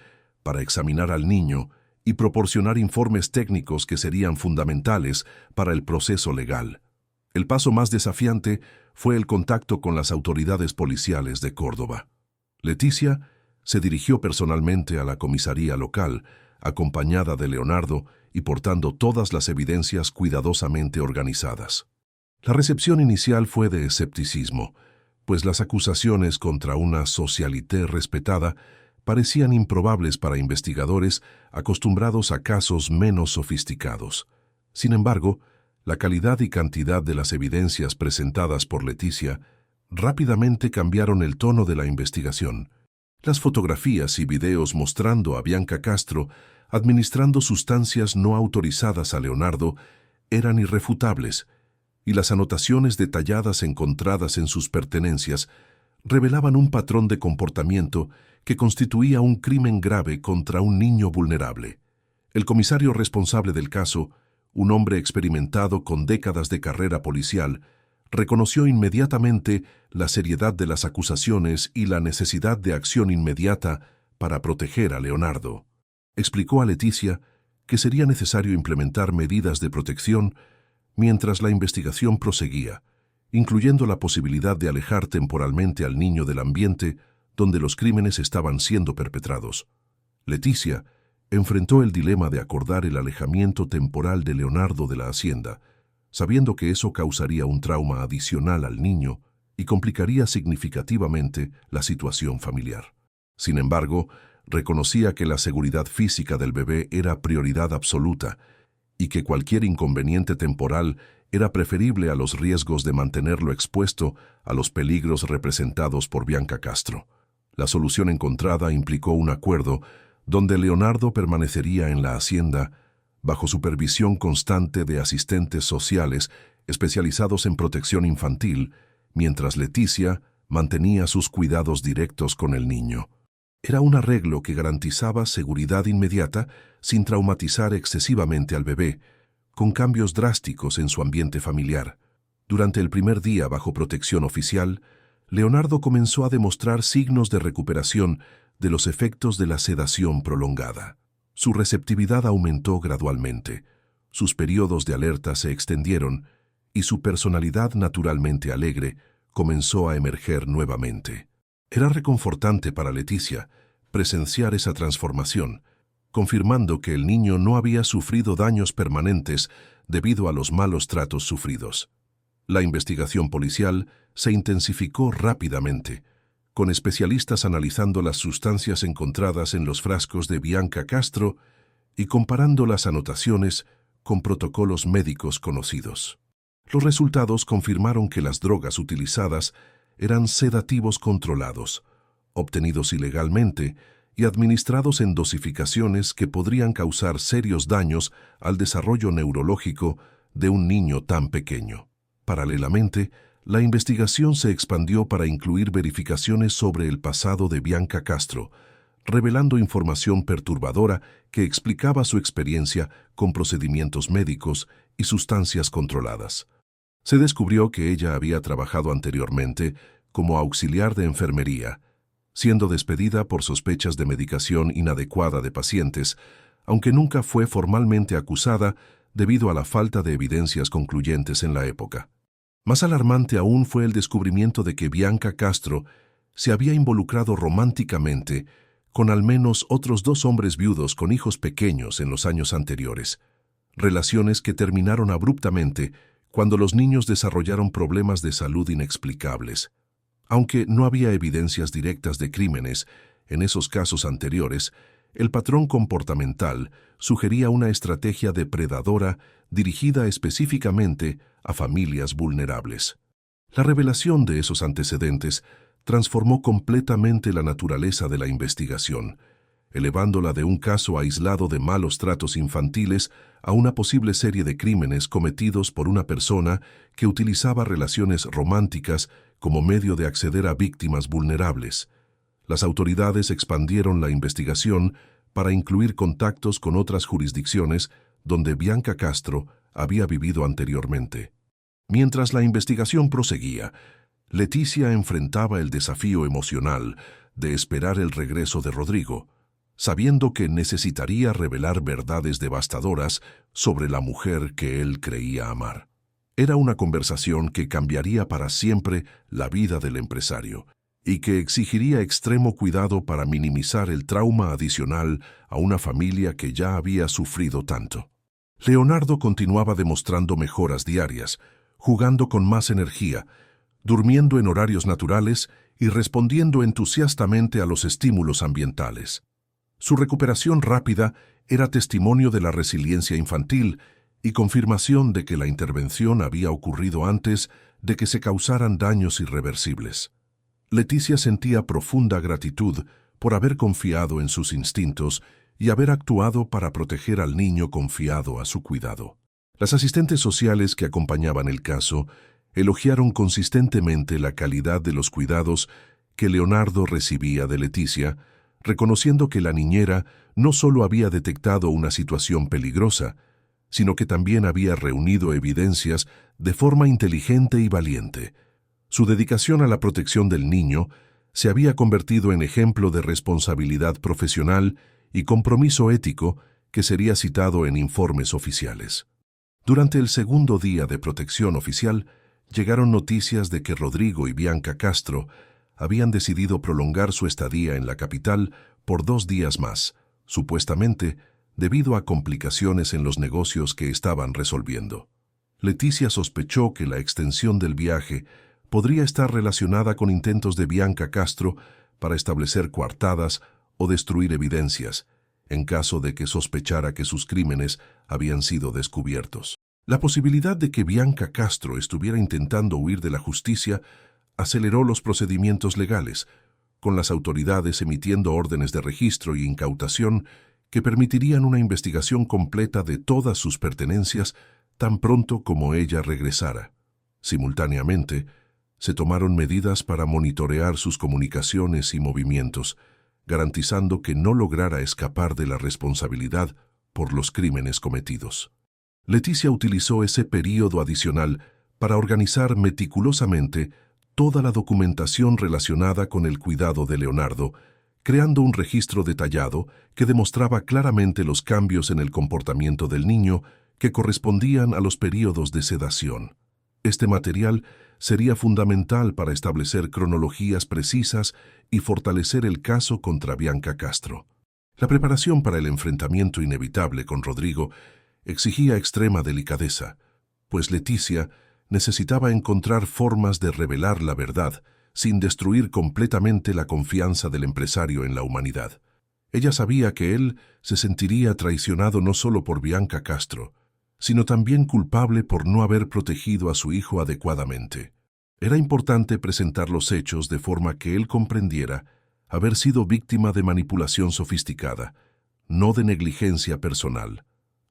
para examinar al niño y proporcionar informes técnicos que serían fundamentales para el proceso legal. El paso más desafiante fue el contacto con las autoridades policiales de Córdoba. Leticia se dirigió personalmente a la comisaría local, acompañada de Leonardo y portando todas las evidencias cuidadosamente organizadas. La recepción inicial fue de escepticismo, pues las acusaciones contra una Socialité respetada parecían improbables para investigadores acostumbrados a casos menos sofisticados. Sin embargo, la calidad y cantidad de las evidencias presentadas por Leticia rápidamente cambiaron el tono de la investigación. Las fotografías y videos mostrando a Bianca Castro administrando sustancias no autorizadas a Leonardo eran irrefutables, y las anotaciones detalladas encontradas en sus pertenencias revelaban un patrón de comportamiento que constituía un crimen grave contra un niño vulnerable. El comisario responsable del caso, un hombre experimentado con décadas de carrera policial, reconoció inmediatamente la seriedad de las acusaciones y la necesidad de acción inmediata para proteger a Leonardo. Explicó a Leticia que sería necesario implementar medidas de protección mientras la investigación proseguía, incluyendo la posibilidad de alejar temporalmente al niño del ambiente donde los crímenes estaban siendo perpetrados. Leticia enfrentó el dilema de acordar el alejamiento temporal de Leonardo de la hacienda, sabiendo que eso causaría un trauma adicional al niño y complicaría significativamente la situación familiar. Sin embargo, reconocía que la seguridad física del bebé era prioridad absoluta y que cualquier inconveniente temporal era preferible a los riesgos de mantenerlo expuesto a los peligros representados por Bianca Castro. La solución encontrada implicó un acuerdo donde Leonardo permanecería en la hacienda bajo supervisión constante de asistentes sociales especializados en protección infantil, mientras Leticia mantenía sus cuidados directos con el niño. Era un arreglo que garantizaba seguridad inmediata sin traumatizar excesivamente al bebé, con cambios drásticos en su ambiente familiar. Durante el primer día bajo protección oficial, Leonardo comenzó a demostrar signos de recuperación de los efectos de la sedación prolongada. Su receptividad aumentó gradualmente, sus periodos de alerta se extendieron y su personalidad naturalmente alegre comenzó a emerger nuevamente. Era reconfortante para Leticia presenciar esa transformación, confirmando que el niño no había sufrido daños permanentes debido a los malos tratos sufridos. La investigación policial se intensificó rápidamente, con especialistas analizando las sustancias encontradas en los frascos de Bianca Castro y comparando las anotaciones con protocolos médicos conocidos. Los resultados confirmaron que las drogas utilizadas eran sedativos controlados, obtenidos ilegalmente y administrados en dosificaciones que podrían causar serios daños al desarrollo neurológico de un niño tan pequeño. Paralelamente, la investigación se expandió para incluir verificaciones sobre el pasado de Bianca Castro, revelando información perturbadora que explicaba su experiencia con procedimientos médicos y sustancias controladas. Se descubrió que ella había trabajado anteriormente como auxiliar de enfermería, siendo despedida por sospechas de medicación inadecuada de pacientes, aunque nunca fue formalmente acusada debido a la falta de evidencias concluyentes en la época. Más alarmante aún fue el descubrimiento de que Bianca Castro se había involucrado románticamente con al menos otros 2 hombres viudos con hijos pequeños en los años anteriores, relaciones que terminaron abruptamente cuando los niños desarrollaron problemas de salud inexplicables. Aunque no había evidencias directas de crímenes en esos casos anteriores, el patrón comportamental sugería una estrategia depredadora dirigida específicamente a familias vulnerables. La revelación de esos antecedentes transformó completamente la naturaleza de la investigación, elevándola de un caso aislado de malos tratos infantiles a una posible serie de crímenes cometidos por una persona que utilizaba relaciones románticas como medio de acceder a víctimas vulnerables. Las autoridades expandieron la investigación para incluir contactos con otras jurisdicciones donde Bianca Castro había vivido anteriormente. Mientras la investigación proseguía, Leticia enfrentaba el desafío emocional de esperar el regreso de Rodrigo, sabiendo que necesitaría revelar verdades devastadoras sobre la mujer que él creía amar. Era una conversación que cambiaría para siempre la vida del empresario y que exigiría extremo cuidado para minimizar el trauma adicional a una familia que ya había sufrido tanto. Leonardo continuaba demostrando mejoras diarias, jugando con más energía, durmiendo en horarios naturales y respondiendo entusiastamente a los estímulos ambientales. Su recuperación rápida era testimonio de la resiliencia infantil y confirmación de que la intervención había ocurrido antes de que se causaran daños irreversibles. Leticia sentía profunda gratitud por haber confiado en sus instintos y haber actuado para proteger al niño confiado a su cuidado. Las asistentes sociales que acompañaban el caso elogiaron consistentemente la calidad de los cuidados que Leonardo recibía de Leticia, reconociendo que la niñera no solo había detectado una situación peligrosa, sino que también había reunido evidencias de forma inteligente y valiente. Su dedicación a la protección del niño se había convertido en ejemplo de responsabilidad profesional y compromiso ético que sería citado en informes oficiales. Durante el segundo día de protección oficial, llegaron noticias de que Rodrigo y Bianca Castro habían decidido prolongar su estadía en la capital por 2 días más, supuestamente debido a complicaciones en los negocios que estaban resolviendo. Leticia sospechó que la extensión del viaje podría estar relacionada con intentos de Bianca Castro para establecer coartadas o destruir evidencias, en caso de que sospechara que sus crímenes habían sido descubiertos. La posibilidad de que Bianca Castro estuviera intentando huir de la justicia aceleró los procedimientos legales, con las autoridades emitiendo órdenes de registro y incautación que permitirían una investigación completa de todas sus pertenencias tan pronto como ella regresara. Simultáneamente, se tomaron medidas para monitorear sus comunicaciones y movimientos, garantizando que no lograra escapar de la responsabilidad por los crímenes cometidos. Leticia utilizó ese período adicional para organizar meticulosamente toda la documentación relacionada con el cuidado de Leonardo, creando un registro detallado que demostraba claramente los cambios en el comportamiento del niño que correspondían a los períodos de sedación. Este material sería fundamental para establecer cronologías precisas y fortalecer el caso contra Bianca Castro. La preparación para el enfrentamiento inevitable con Rodrigo exigía extrema delicadeza, pues Leticia necesitaba encontrar formas de revelar la verdad sin destruir completamente la confianza del empresario en la humanidad. Ella sabía que él se sentiría traicionado no solo por Bianca Castro, sino también culpable por no haber protegido a su hijo adecuadamente. Era importante presentar los hechos de forma que él comprendiera haber sido víctima de manipulación sofisticada, no de negligencia personal.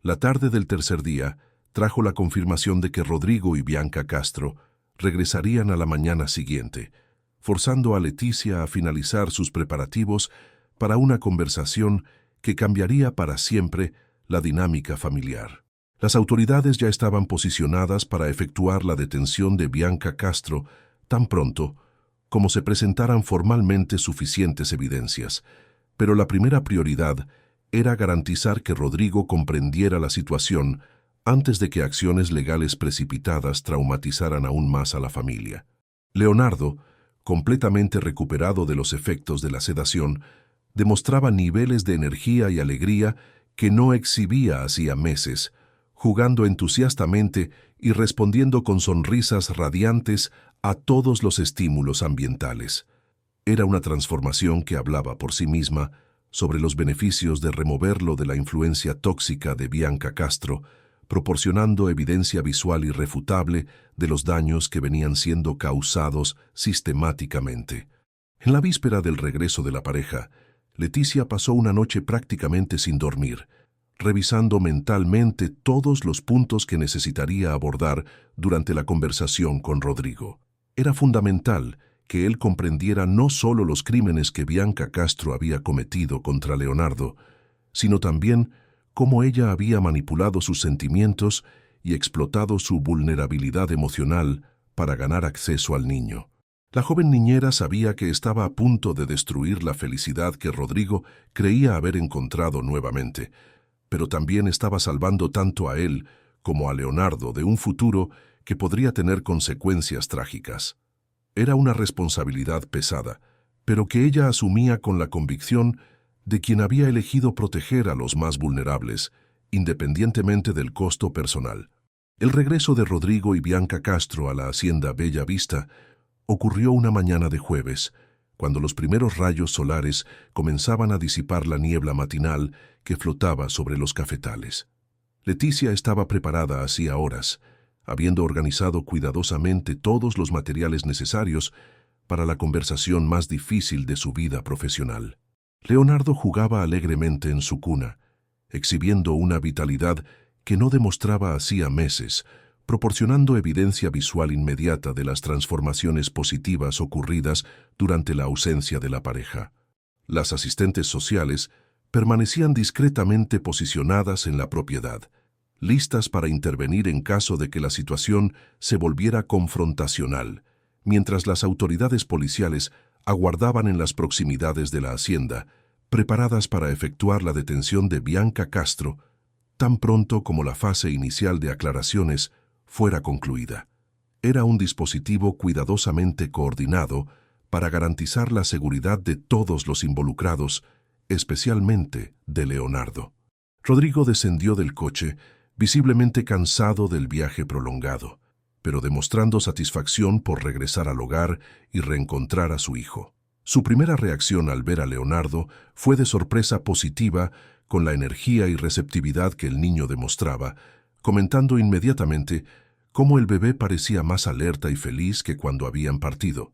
La tarde del tercer día trajo la confirmación de que Rodrigo y Bianca Castro regresarían a la mañana siguiente, forzando a Leticia a finalizar sus preparativos para una conversación que cambiaría para siempre la dinámica familiar. Las autoridades ya estaban posicionadas para efectuar la detención de Bianca Castro tan pronto como se presentaran formalmente suficientes evidencias, pero la primera prioridad era garantizar que Rodrigo comprendiera la situación antes de que acciones legales precipitadas traumatizaran aún más a la familia. Leonardo, completamente recuperado de los efectos de la sedación, demostraba niveles de energía y alegría que no exhibía hacía meses, jugando entusiastamente y respondiendo con sonrisas radiantes a todos los estímulos ambientales. Era una transformación que hablaba por sí misma sobre los beneficios de removerlo de la influencia tóxica de Bianca Castro, proporcionando evidencia visual irrefutable de los daños que venían siendo causados sistemáticamente. En la víspera del regreso de la pareja, Leticia pasó una noche prácticamente sin dormir, revisando mentalmente todos los puntos que necesitaría abordar durante la conversación con Rodrigo. Era fundamental que él comprendiera no solo los crímenes que Bianca Castro había cometido contra Leonardo, sino también cómo ella había manipulado sus sentimientos y explotado su vulnerabilidad emocional para ganar acceso al niño. La joven niñera sabía que estaba a punto de destruir la felicidad que Rodrigo creía haber encontrado nuevamente, pero también estaba salvando tanto a él como a Leonardo de un futuro que podría tener consecuencias trágicas. Era una responsabilidad pesada, pero que ella asumía con la convicción de quien había elegido proteger a los más vulnerables, independientemente del costo personal. El regreso de Rodrigo y Bianca Castro a la hacienda Bella Vista ocurrió una mañana de jueves, cuando los primeros rayos solares comenzaban a disipar la niebla matinal que flotaba sobre los cafetales. Leticia estaba preparada hacía horas, habiendo organizado cuidadosamente todos los materiales necesarios para la conversación más difícil de su vida profesional. Leonardo jugaba alegremente en su cuna, exhibiendo una vitalidad que no demostraba hacía meses, proporcionando evidencia visual inmediata de las transformaciones positivas ocurridas durante la ausencia de la pareja. Las asistentes sociales permanecían discretamente posicionadas en la propiedad, listas para intervenir en caso de que la situación se volviera confrontacional, mientras las autoridades policiales aguardaban en las proximidades de la hacienda, preparadas para efectuar la detención de Bianca Castro tan pronto como la fase inicial de aclaraciones fuera concluida. Era un dispositivo cuidadosamente coordinado para garantizar la seguridad de todos los involucrados, especialmente de Leonardo. Rodrigo descendió del coche, visiblemente cansado del viaje prolongado, pero demostrando satisfacción por regresar al hogar y reencontrar a su hijo. Su primera reacción al ver a Leonardo fue de sorpresa positiva con la energía y receptividad que el niño demostraba, comentando inmediatamente cómo el bebé parecía más alerta y feliz que cuando habían partido.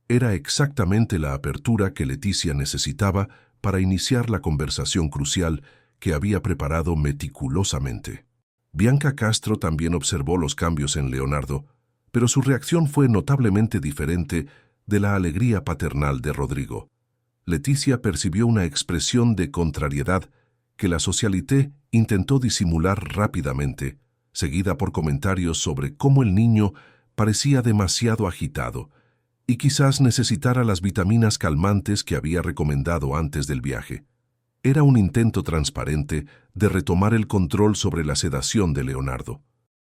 Era exactamente la apertura que Leticia necesitaba para iniciar la conversación crucial que había preparado meticulosamente. Bianca Castro también observó los cambios en Leonardo, pero su reacción fue notablemente diferente de la alegría paternal de Rodrigo. Leticia percibió una expresión de contrariedad que la socialité intentó disimular rápidamente, seguida por comentarios sobre cómo el niño parecía demasiado agitado y quizás necesitara las vitaminas calmantes que había recomendado antes del viaje. Era un intento transparente de retomar el control sobre la sedación de Leonardo.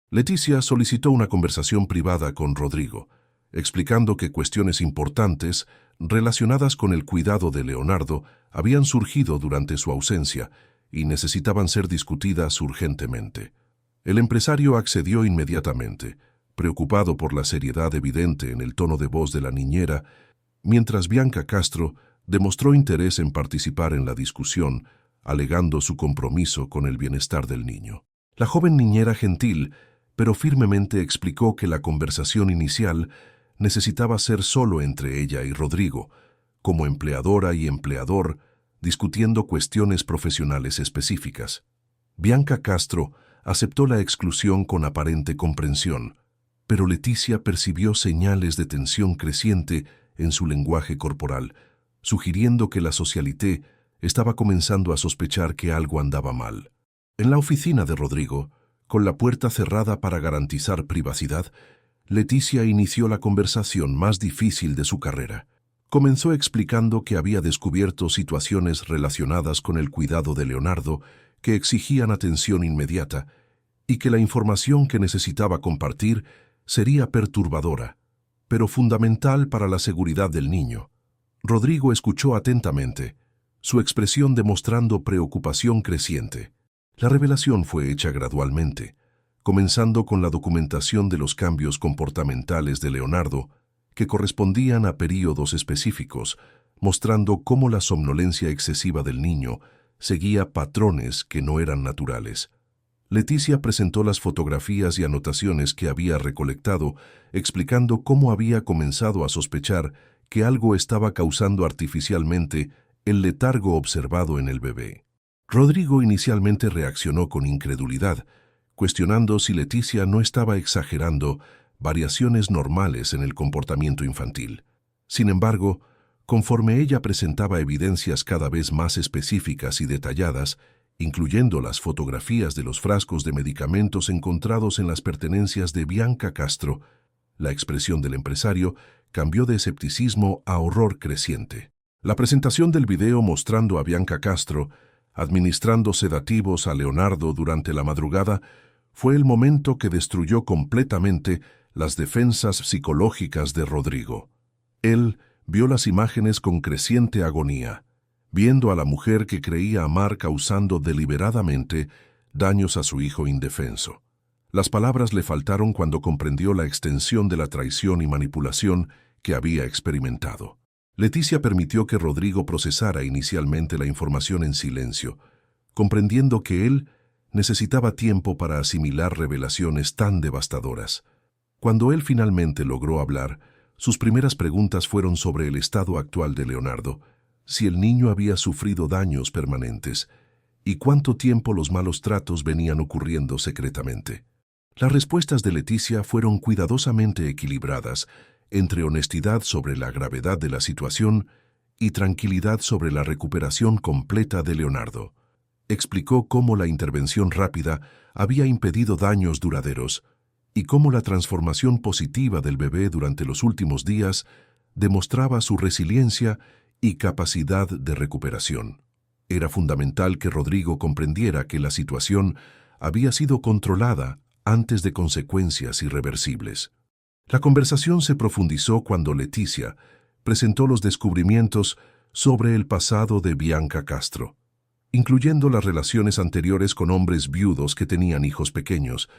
Leticia solicitó una conversación privada con Rodrigo, explicando que cuestiones importantes relacionadas con el cuidado de Leonardo habían surgido durante su ausencia y necesitaban ser discutidas urgentemente. El empresario accedió inmediatamente, preocupado por la seriedad evidente en el tono de voz de la niñera, mientras Bianca Castro demostró interés en participar en la discusión, alegando su compromiso con el bienestar del niño. La joven niñera gentil, pero firmemente explicó que la conversación inicial necesitaba ser solo entre ella y Rodrigo, como empleadora y empleador, discutiendo cuestiones profesionales específicas. Bianca Castro aceptó la exclusión con aparente comprensión, pero Leticia percibió señales de tensión creciente en su lenguaje corporal, sugiriendo que la socialité estaba comenzando a sospechar que algo andaba mal. En la oficina de Rodrigo, con la puerta cerrada para garantizar privacidad, Leticia inició la conversación más difícil de su carrera. Comenzó explicando que había descubierto situaciones relacionadas con el cuidado de Leonardo que exigían atención inmediata y que la información que necesitaba compartir sería perturbadora, pero fundamental para la seguridad del niño. Rodrigo escuchó atentamente, su expresión demostrando preocupación creciente. La revelación fue hecha gradualmente, comenzando con la documentación de los cambios comportamentales de Leonardo, que correspondían a períodos específicos, mostrando cómo la somnolencia excesiva del niño seguía patrones que no eran naturales. Leticia presentó las fotografías y anotaciones que había recolectado, explicando cómo había comenzado a sospechar que algo estaba causando artificialmente el letargo observado en el bebé. Rodrigo inicialmente reaccionó con incredulidad, cuestionando si Leticia no estaba exagerando variaciones normales en el comportamiento infantil. Sin embargo, conforme ella presentaba evidencias cada vez más específicas y detalladas, incluyendo las fotografías de los frascos de medicamentos encontrados en las pertenencias de Bianca Castro, la expresión del empresario cambió de escepticismo a horror creciente. La presentación del video mostrando a Bianca Castro administrando sedativos a Leonardo durante la madrugada fue el momento que destruyó completamente las defensas psicológicas de Rodrigo. Él vio las imágenes con creciente agonía, viendo a la mujer que creía amar causando deliberadamente daños a su hijo indefenso. Las palabras le faltaron cuando comprendió la extensión de la traición y manipulación que había experimentado. Leticia permitió que Rodrigo procesara inicialmente la información en silencio, comprendiendo que él necesitaba tiempo para asimilar revelaciones tan devastadoras. Cuando él finalmente logró hablar, sus primeras preguntas fueron sobre el estado actual de Leonardo, si el niño había sufrido daños permanentes y cuánto tiempo los malos tratos venían ocurriendo secretamente. Las respuestas de Leticia fueron cuidadosamente equilibradas entre honestidad sobre la gravedad de la situación y tranquilidad sobre la recuperación completa de Leonardo. Explicó cómo la intervención rápida había impedido daños duraderos y cómo la transformación positiva del bebé durante los últimos días demostraba su resiliencia y capacidad de recuperación. Era fundamental que Rodrigo comprendiera que la situación había sido controlada antes de consecuencias irreversibles. La conversación se profundizó cuando Leticia presentó los descubrimientos sobre el pasado de Bianca Castro, incluyendo las relaciones anteriores con hombres viudos que tenían hijos pequeños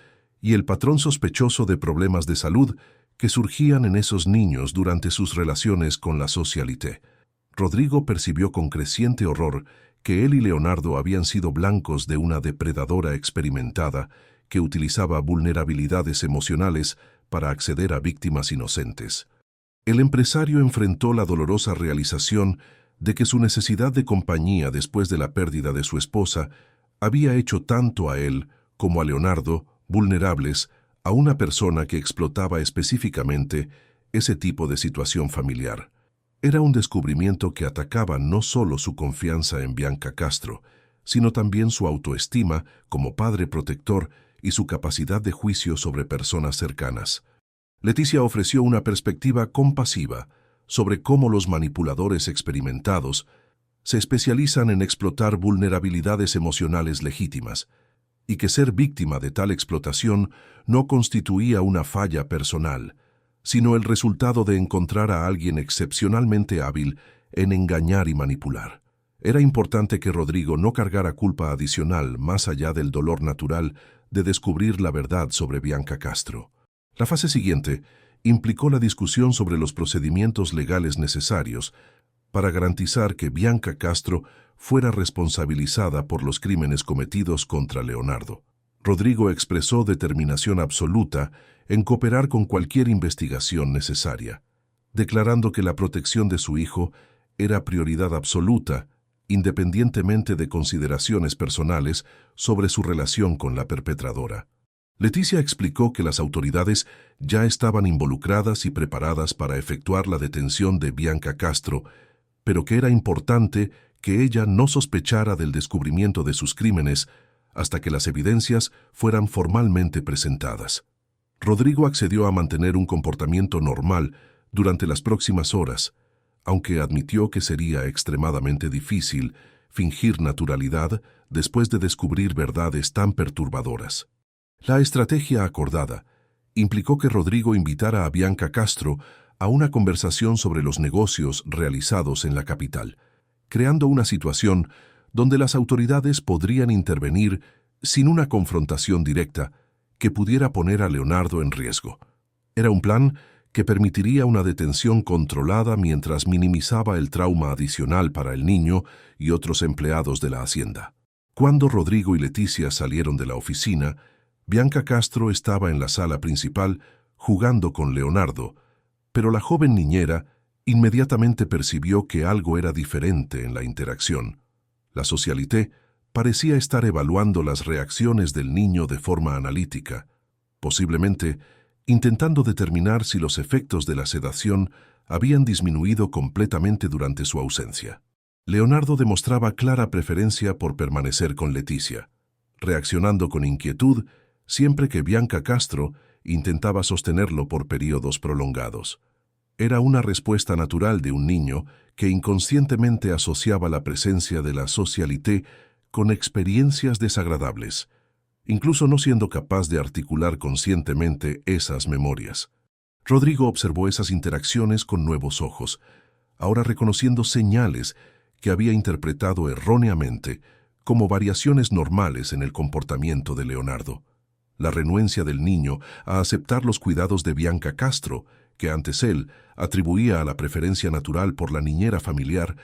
y el patrón sospechoso de problemas de salud que surgían en esos niños durante sus relaciones con la socialité. Rodrigo percibió con creciente horror que él y Leonardo habían sido blancos de una depredadora experimentada que utilizaba vulnerabilidades emocionales para acceder a víctimas inocentes. El empresario enfrentó la dolorosa realización de que su necesidad de compañía después de la pérdida de su esposa había hecho tanto a él como a Leonardo vulnerables a una persona que explotaba específicamente ese tipo de situación familiar. Era un descubrimiento que atacaba no solo su confianza en Bianca Castro, sino también su autoestima como padre protector y su capacidad de juicio sobre personas cercanas. Leticia ofreció una perspectiva compasiva sobre cómo los manipuladores experimentados se especializan en explotar vulnerabilidades emocionales legítimas, y que ser víctima de tal explotación no constituía una falla personal, sino el resultado de encontrar a alguien excepcionalmente hábil en engañar y manipular. Era importante que Rodrigo no cargara culpa adicional más allá del dolor natural de descubrir la verdad sobre Bianca Castro. La fase siguiente implicó la discusión sobre los procedimientos legales necesarios para garantizar que Bianca Castro fuera responsabilizada por los crímenes cometidos contra Leonardo. Rodrigo expresó determinación absoluta en cooperar con cualquier investigación necesaria, declarando que la protección de su hijo era prioridad absoluta, independientemente de consideraciones personales sobre su relación con la perpetradora. Leticia explicó que las autoridades ya estaban involucradas y preparadas para efectuar la detención de Bianca Castro, pero que era importante que ella no sospechara del descubrimiento de sus crímenes hasta que las evidencias fueran formalmente presentadas. Rodrigo accedió a mantener un comportamiento normal durante las próximas horas, aunque admitió que sería extremadamente difícil fingir naturalidad después de descubrir verdades tan perturbadoras. La estrategia acordada implicó que Rodrigo invitara a Bianca Castro a una conversación sobre los negocios realizados en la capital, creando una situación donde las autoridades podrían intervenir sin una confrontación directa que pudiera poner a Leonardo en riesgo. Era un plan que permitiría una detención controlada mientras minimizaba el trauma adicional para el niño y otros empleados de la hacienda. Cuando Rodrigo y Leticia salieron de la oficina, Bianca Castro estaba en la sala principal jugando con Leonardo, pero la joven niñera inmediatamente percibió que algo era diferente en la interacción. La socialité parecía estar evaluando las reacciones del niño de forma analítica, posiblemente intentando determinar si los efectos de la sedación habían disminuido completamente durante su ausencia. Leonardo demostraba clara preferencia por permanecer con Leticia, reaccionando con inquietud siempre que Bianca Castro intentaba sostenerlo por periodos prolongados. Era una respuesta natural de un niño que inconscientemente asociaba la presencia de la socialité con experiencias desagradables, incluso no siendo capaz de articular conscientemente esas memorias. Rodrigo observó esas interacciones con nuevos ojos, ahora reconociendo señales que había interpretado erróneamente como variaciones normales en el comportamiento de Leonardo. La renuencia del niño a aceptar los cuidados de Bianca Castro, que antes él atribuía a la preferencia natural por la niñera familiar,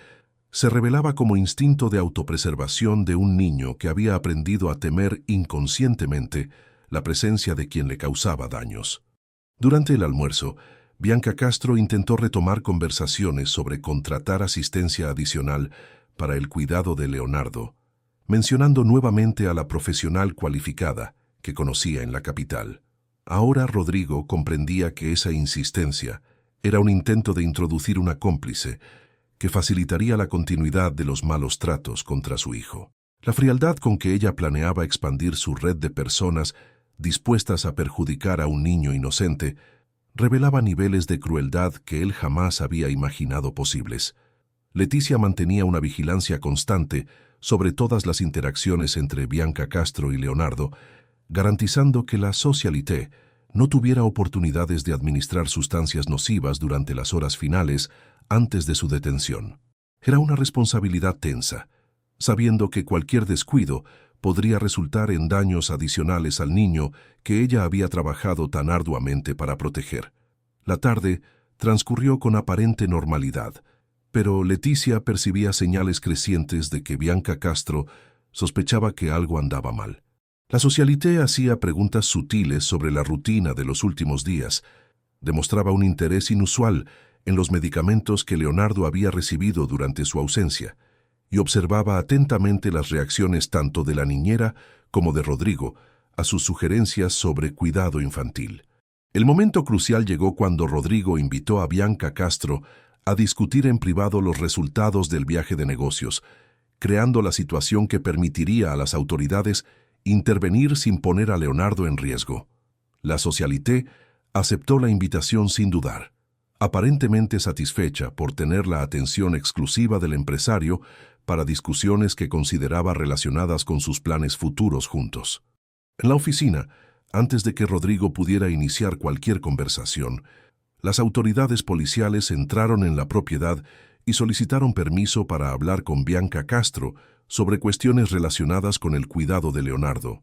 se revelaba como instinto de autopreservación de un niño que había aprendido a temer inconscientemente la presencia de quien le causaba daños. Durante el almuerzo, Bianca Castro intentó retomar conversaciones sobre contratar asistencia adicional para el cuidado de Leonardo, mencionando nuevamente a la profesional cualificada que conocía en la capital. Ahora Rodrigo comprendía que esa insistencia era un intento de introducir una cómplice que facilitaría la continuidad de los malos tratos contra su hijo. La frialdad con que ella planeaba expandir su red de personas dispuestas a perjudicar a un niño inocente revelaba niveles de crueldad que él jamás había imaginado posibles. Leticia mantenía una vigilancia constante sobre todas las interacciones entre Bianca Castro y Leonardo, garantizando que la socialité no tuviera oportunidades de administrar sustancias nocivas durante las horas finales antes de su detención. Era una responsabilidad tensa, sabiendo que cualquier descuido podría resultar en daños adicionales al niño que ella había trabajado tan arduamente para proteger. La tarde transcurrió con aparente normalidad, pero Leticia percibía señales crecientes de que Bianca Castro sospechaba que algo andaba mal. La socialité hacía preguntas sutiles sobre la rutina de los últimos días, demostraba un interés inusual en los medicamentos que Leonardo había recibido durante su ausencia, y observaba atentamente las reacciones tanto de la niñera como de Rodrigo a sus sugerencias sobre cuidado infantil. El momento crucial llegó cuando Rodrigo invitó a Bianca Castro a discutir en privado los resultados del viaje de negocios, creando la situación que permitiría a las autoridades intervenir sin poner a Leonardo en riesgo. La Socialité aceptó la invitación sin dudar, aparentemente satisfecha por tener la atención exclusiva del empresario para discusiones que consideraba relacionadas con sus planes futuros juntos. En la oficina, antes de que Rodrigo pudiera iniciar cualquier conversación, las autoridades policiales entraron en la propiedad y solicitaron permiso para hablar con Bianca Castro sobre cuestiones relacionadas con el cuidado de Leonardo.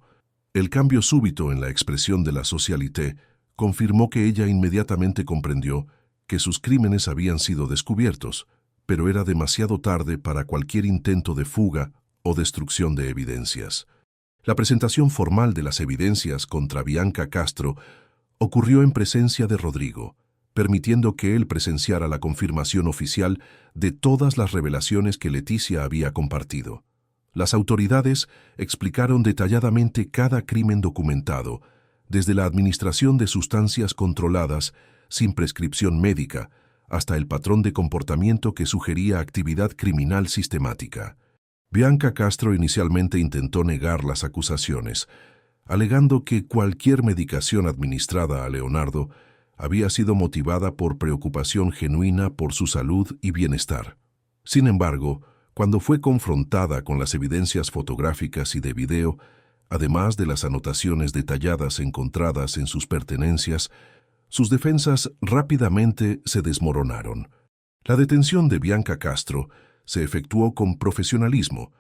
El cambio súbito en la expresión de la Socialité confirmó que ella inmediatamente comprendió que sus crímenes habían sido descubiertos, pero era demasiado tarde para cualquier intento de fuga o destrucción de evidencias. La presentación formal de las evidencias contra Bianca Castro ocurrió en presencia de Rodrigo, permitiendo que él presenciara la confirmación oficial de todas las revelaciones que Leticia había compartido. Las autoridades explicaron detalladamente cada crimen documentado, desde la administración de sustancias controladas sin prescripción médica hasta el patrón de comportamiento que sugería actividad criminal sistemática. Bianca Castro inicialmente intentó negar las acusaciones, alegando que cualquier medicación administrada a Leonardo había sido motivada por preocupación genuina por su salud y bienestar. Sin embargo, cuando fue confrontada con las evidencias fotográficas y de video, además de las anotaciones detalladas encontradas en sus pertenencias, sus defensas rápidamente se desmoronaron. La detención de Bianca Castro se efectuó con profesionalismo,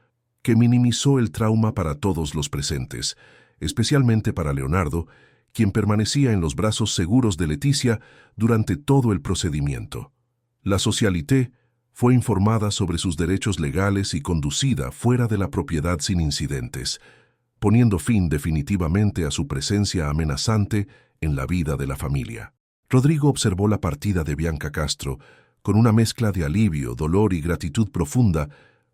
que minimizó el trauma para todos los presentes, especialmente para Leonardo, quien permanecía en los brazos seguros de Leticia durante todo el procedimiento. La Socialité fue informada sobre sus derechos legales y conducida fuera de la propiedad sin incidentes, poniendo fin definitivamente a su presencia amenazante en la vida de la familia. Rodrigo observó la partida de Bianca Castro con una mezcla de alivio, dolor y gratitud profunda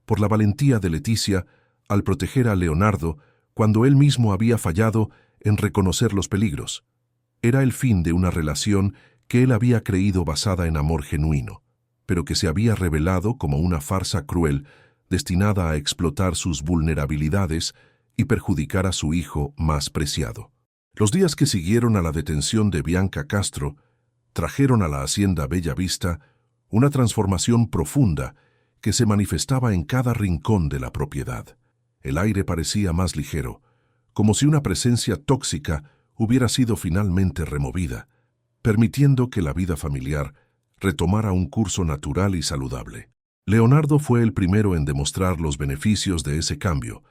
por la valentía de Leticia al proteger a Leonardo cuando él mismo había fallado en reconocer los peligros. Era el fin de una relación que él había creído basada en amor genuino, pero que se había revelado como una farsa cruel destinada a explotar sus vulnerabilidades y perjudicar a su hijo más preciado. Los días que siguieron a la detención de Bianca Castro trajeron a la hacienda Bella Vista una transformación profunda que se manifestaba en cada rincón de la propiedad. El aire parecía más ligero, como si una presencia tóxica hubiera sido finalmente removida, permitiendo que la vida familiar retomara un curso natural y saludable. Leonardo fue el primero en demostrar los beneficios de ese cambio,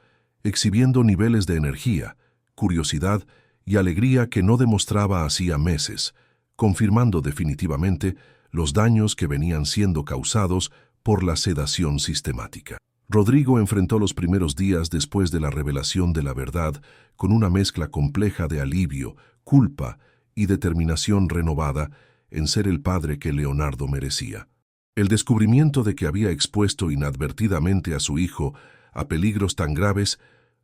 exhibiendo niveles de energía, curiosidad y alegría que no demostraba hacía meses, confirmando definitivamente los daños que venían siendo causados por la sedación sistemática. Rodrigo enfrentó los primeros días después de la revelación de la verdad con una mezcla compleja de alivio, culpa y determinación renovada en ser el padre que Leonardo merecía. El descubrimiento de que había expuesto inadvertidamente a su hijo a peligros tan graves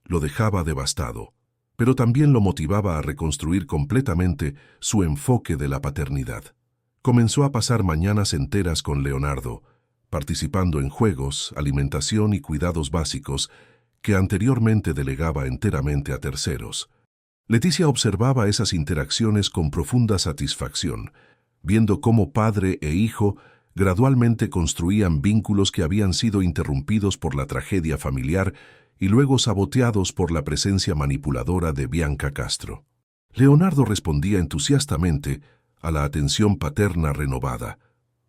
lo dejaba devastado, pero también lo motivaba a reconstruir completamente su enfoque de la paternidad. Comenzó a pasar mañanas enteras con Leonardo, participando en juegos, alimentación y cuidados básicos que anteriormente delegaba enteramente a terceros. Leticia observaba esas interacciones con profunda satisfacción, viendo cómo padre e hijo gradualmente construían vínculos que habían sido interrumpidos por la tragedia familiar y luego saboteados por la presencia manipuladora de Bianca Castro. Leonardo respondía entusiastamente a la atención paterna renovada,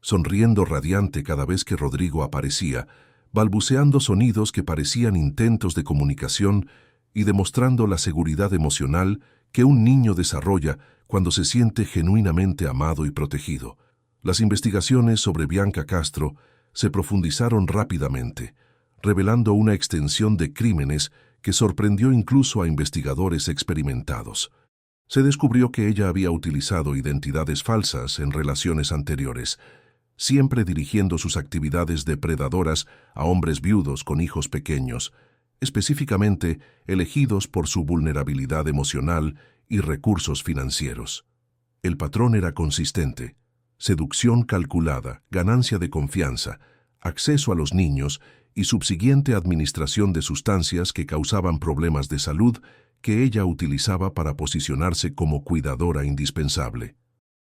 sonriendo radiante cada vez que Rodrigo aparecía, balbuceando sonidos que parecían intentos de comunicación y demostrando la seguridad emocional que un niño desarrolla cuando se siente genuinamente amado y protegido. Las investigaciones sobre Bianca Castro se profundizaron rápidamente, revelando una extensión de crímenes que sorprendió incluso a investigadores experimentados. Se descubrió que ella había utilizado identidades falsas en relaciones anteriores, siempre dirigiendo sus actividades depredadoras a hombres viudos con hijos pequeños, específicamente elegidos por su vulnerabilidad emocional y recursos financieros. El patrón era consistente: seducción calculada, ganancia de confianza, acceso a los niños y subsiguiente administración de sustancias que causaban problemas de salud que ella utilizaba para posicionarse como cuidadora indispensable.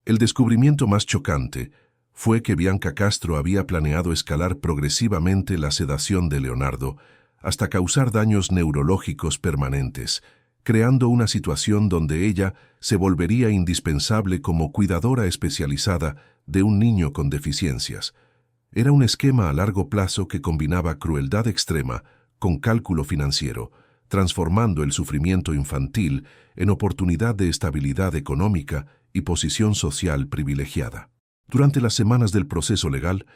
El descubrimiento más chocante fue que Bianca Castro había planeado escalar progresivamente la sedación de Leonardo hasta causar daños neurológicos permanentes, creando una situación donde ella se volvería indispensable como cuidadora especializada de un niño con deficiencias. Era un esquema a largo plazo que combinaba crueldad extrema con cálculo financiero, transformando el sufrimiento infantil en oportunidad de estabilidad económica y posición social privilegiada. Durante las semanas del proceso legal,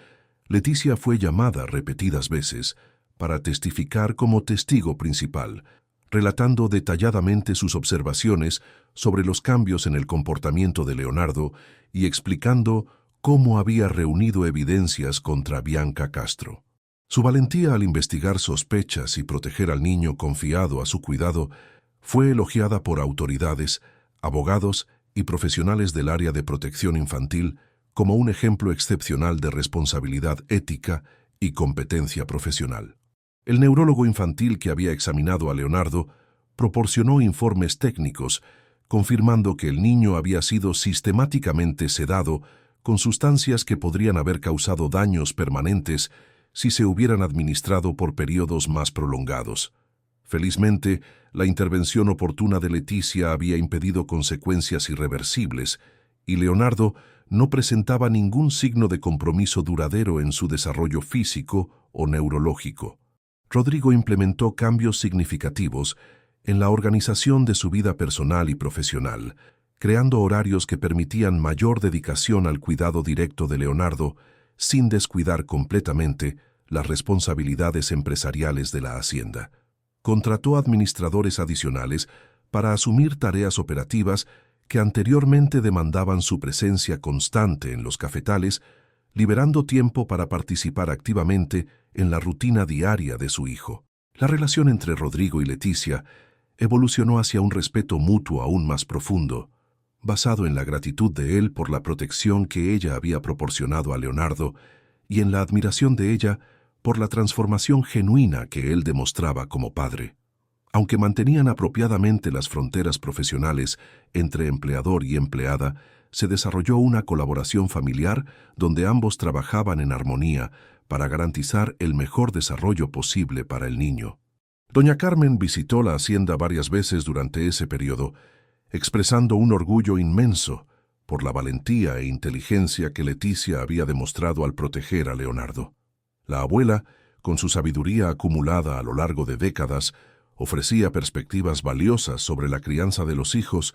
Leticia fue llamada repetidas veces para testificar como testigo principal, relatando detalladamente sus observaciones sobre los cambios en el comportamiento de Leonardo y explicando cómo había reunido evidencias contra Bianca Castro. Su valentía al investigar sospechas y proteger al niño confiado a su cuidado fue elogiada por autoridades, abogados y profesionales del área de protección infantil como un ejemplo excepcional de responsabilidad ética y competencia profesional. El neurólogo infantil que había examinado a Leonardo proporcionó informes técnicos confirmando que el niño había sido sistemáticamente sedado con sustancias que podrían haber causado daños permanentes si se hubieran administrado por periodos más prolongados. Felizmente, la intervención oportuna de Leticia había impedido consecuencias irreversibles, y Leonardo no presentaba ningún signo de compromiso duradero en su desarrollo físico o neurológico. Rodrigo implementó cambios significativos en la organización de su vida personal y profesional, creando horarios que permitían mayor dedicación al cuidado directo de Leonardo, sin descuidar completamente las responsabilidades empresariales de la hacienda. Contrató administradores adicionales para asumir tareas operativas que anteriormente demandaban su presencia constante en los cafetales, liberando tiempo para participar activamente en la rutina diaria de su hijo. La relación entre Rodrigo y Leticia evolucionó hacia un respeto mutuo aún más profundo, basado en la gratitud de él por la protección que ella había proporcionado a Leonardo y en la admiración de ella por la transformación genuina que él demostraba como padre. Aunque mantenían apropiadamente las fronteras profesionales entre empleador y empleada, se desarrolló una colaboración familiar donde ambos trabajaban en armonía para garantizar el mejor desarrollo posible para el niño. Doña Carmen visitó la hacienda varias veces durante ese periodo, expresando un orgullo inmenso por la valentía e inteligencia que Leticia había demostrado al proteger a Leonardo. La abuela, con su sabiduría acumulada a lo largo de décadas, ofrecía perspectivas valiosas sobre la crianza de los hijos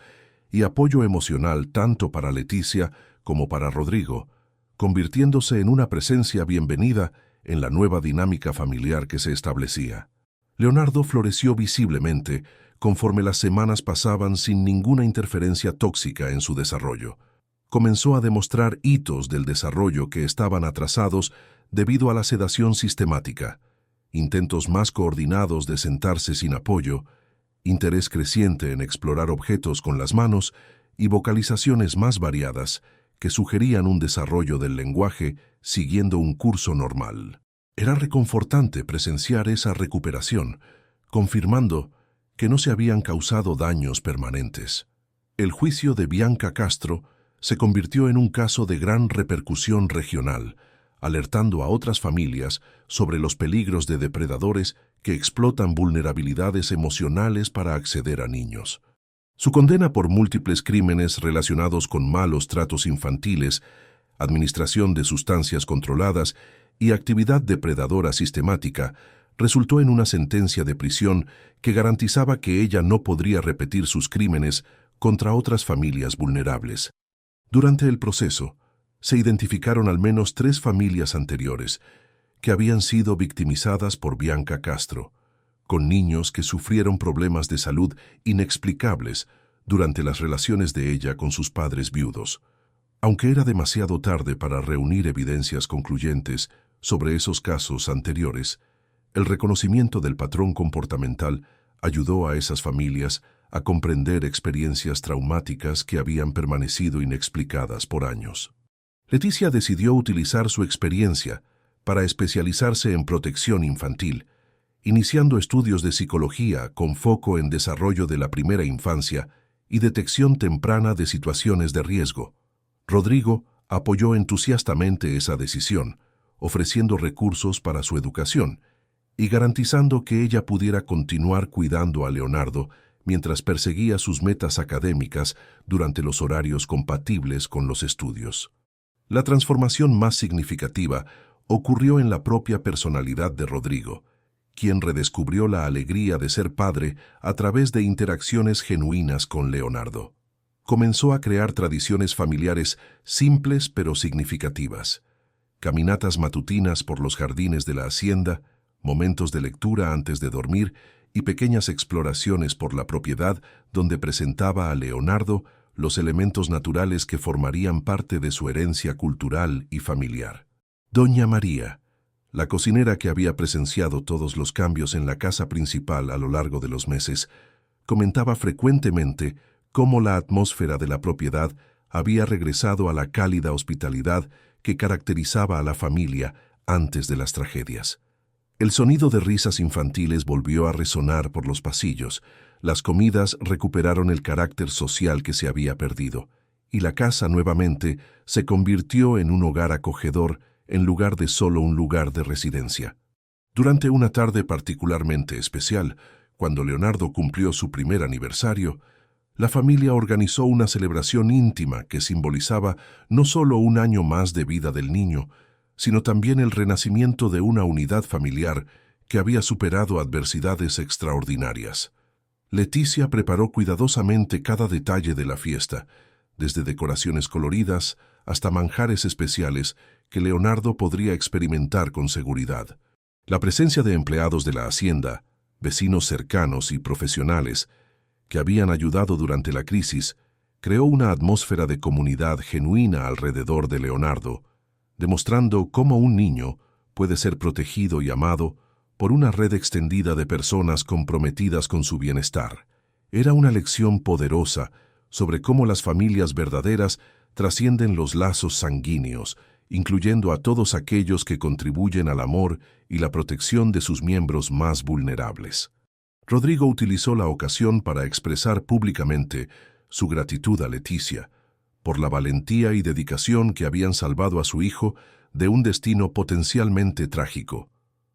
y apoyo emocional tanto para Leticia como para Rodrigo, convirtiéndose en una presencia bienvenida en la nueva dinámica familiar que se establecía. Leonardo floreció visiblemente conforme las semanas pasaban sin ninguna interferencia tóxica en su desarrollo. Comenzó a demostrar hitos del desarrollo que estaban atrasados debido a la sedación sistemática, intentos más coordinados de sentarse sin apoyo, interés creciente en explorar objetos con las manos y vocalizaciones más variadas que sugerían un desarrollo del lenguaje siguiendo un curso normal. Era reconfortante presenciar esa recuperación, confirmando que no se habían causado daños permanentes. El juicio de Bianca Castro se convirtió en un caso de gran repercusión regional, alertando a otras familias sobre los peligros de depredadores que explotan vulnerabilidades emocionales para acceder a niños. Su condena por múltiples crímenes relacionados con malos tratos infantiles, administración de sustancias controladas y actividad depredadora sistemática resultó en una sentencia de prisión que garantizaba que ella no podría repetir sus crímenes contra otras familias vulnerables. Durante el proceso, se identificaron al menos 3 familias anteriores que habían sido victimizadas por Bianca Castro, con niños que sufrieron problemas de salud inexplicables durante las relaciones de ella con sus padres viudos. Aunque era demasiado tarde para reunir evidencias concluyentes sobre esos casos anteriores, el reconocimiento del patrón comportamental ayudó a esas familias a comprender experiencias traumáticas que habían permanecido inexplicadas por años. Leticia decidió utilizar su experiencia para especializarse en protección infantil, iniciando estudios de psicología con foco en desarrollo de la primera infancia y detección temprana de situaciones de riesgo. Rodrigo apoyó entusiastamente esa decisión, ofreciendo recursos para su educación y garantizando que ella pudiera continuar cuidando a Leonardo mientras perseguía sus metas académicas durante los horarios compatibles con los estudios. La transformación más significativa ocurrió en la propia personalidad de Rodrigo, quien redescubrió la alegría de ser padre a través de interacciones genuinas con Leonardo. Comenzó a crear tradiciones familiares simples pero significativas. Caminatas matutinas por los jardines de la hacienda, momentos de lectura antes de dormir y pequeñas exploraciones por la propiedad donde presentaba a Leonardo los elementos naturales que formarían parte de su herencia cultural y familiar. Doña María, la cocinera que había presenciado todos los cambios en la casa principal a lo largo de los meses, comentaba frecuentemente cómo la atmósfera de la propiedad había regresado a la cálida hospitalidad que caracterizaba a la familia antes de las tragedias. El sonido de risas infantiles volvió a resonar por los pasillos, las comidas recuperaron el carácter social que se había perdido, y la casa nuevamente se convirtió en un hogar acogedor en lugar de solo un lugar de residencia. Durante una tarde particularmente especial, cuando Leonardo cumplió su primer aniversario, la familia organizó una celebración íntima que simbolizaba no solo un año más de vida del niño, sino también el renacimiento de una unidad familiar que había superado adversidades extraordinarias. Leticia preparó cuidadosamente cada detalle de la fiesta, desde decoraciones coloridas hasta manjares especiales que Leonardo podría experimentar con seguridad. La presencia de empleados de la hacienda, vecinos cercanos y profesionales que habían ayudado durante la crisis, creó una atmósfera de comunidad genuina alrededor de Leonardo, demostrando cómo un niño puede ser protegido y amado por una red extendida de personas comprometidas con su bienestar. Era una lección poderosa sobre cómo las familias verdaderas trascienden los lazos sanguíneos, incluyendo a todos aquellos que contribuyen al amor y la protección de sus miembros más vulnerables. Rodrigo utilizó la ocasión para expresar públicamente su gratitud a Leticia por la valentía y dedicación que habían salvado a su hijo de un destino potencialmente trágico.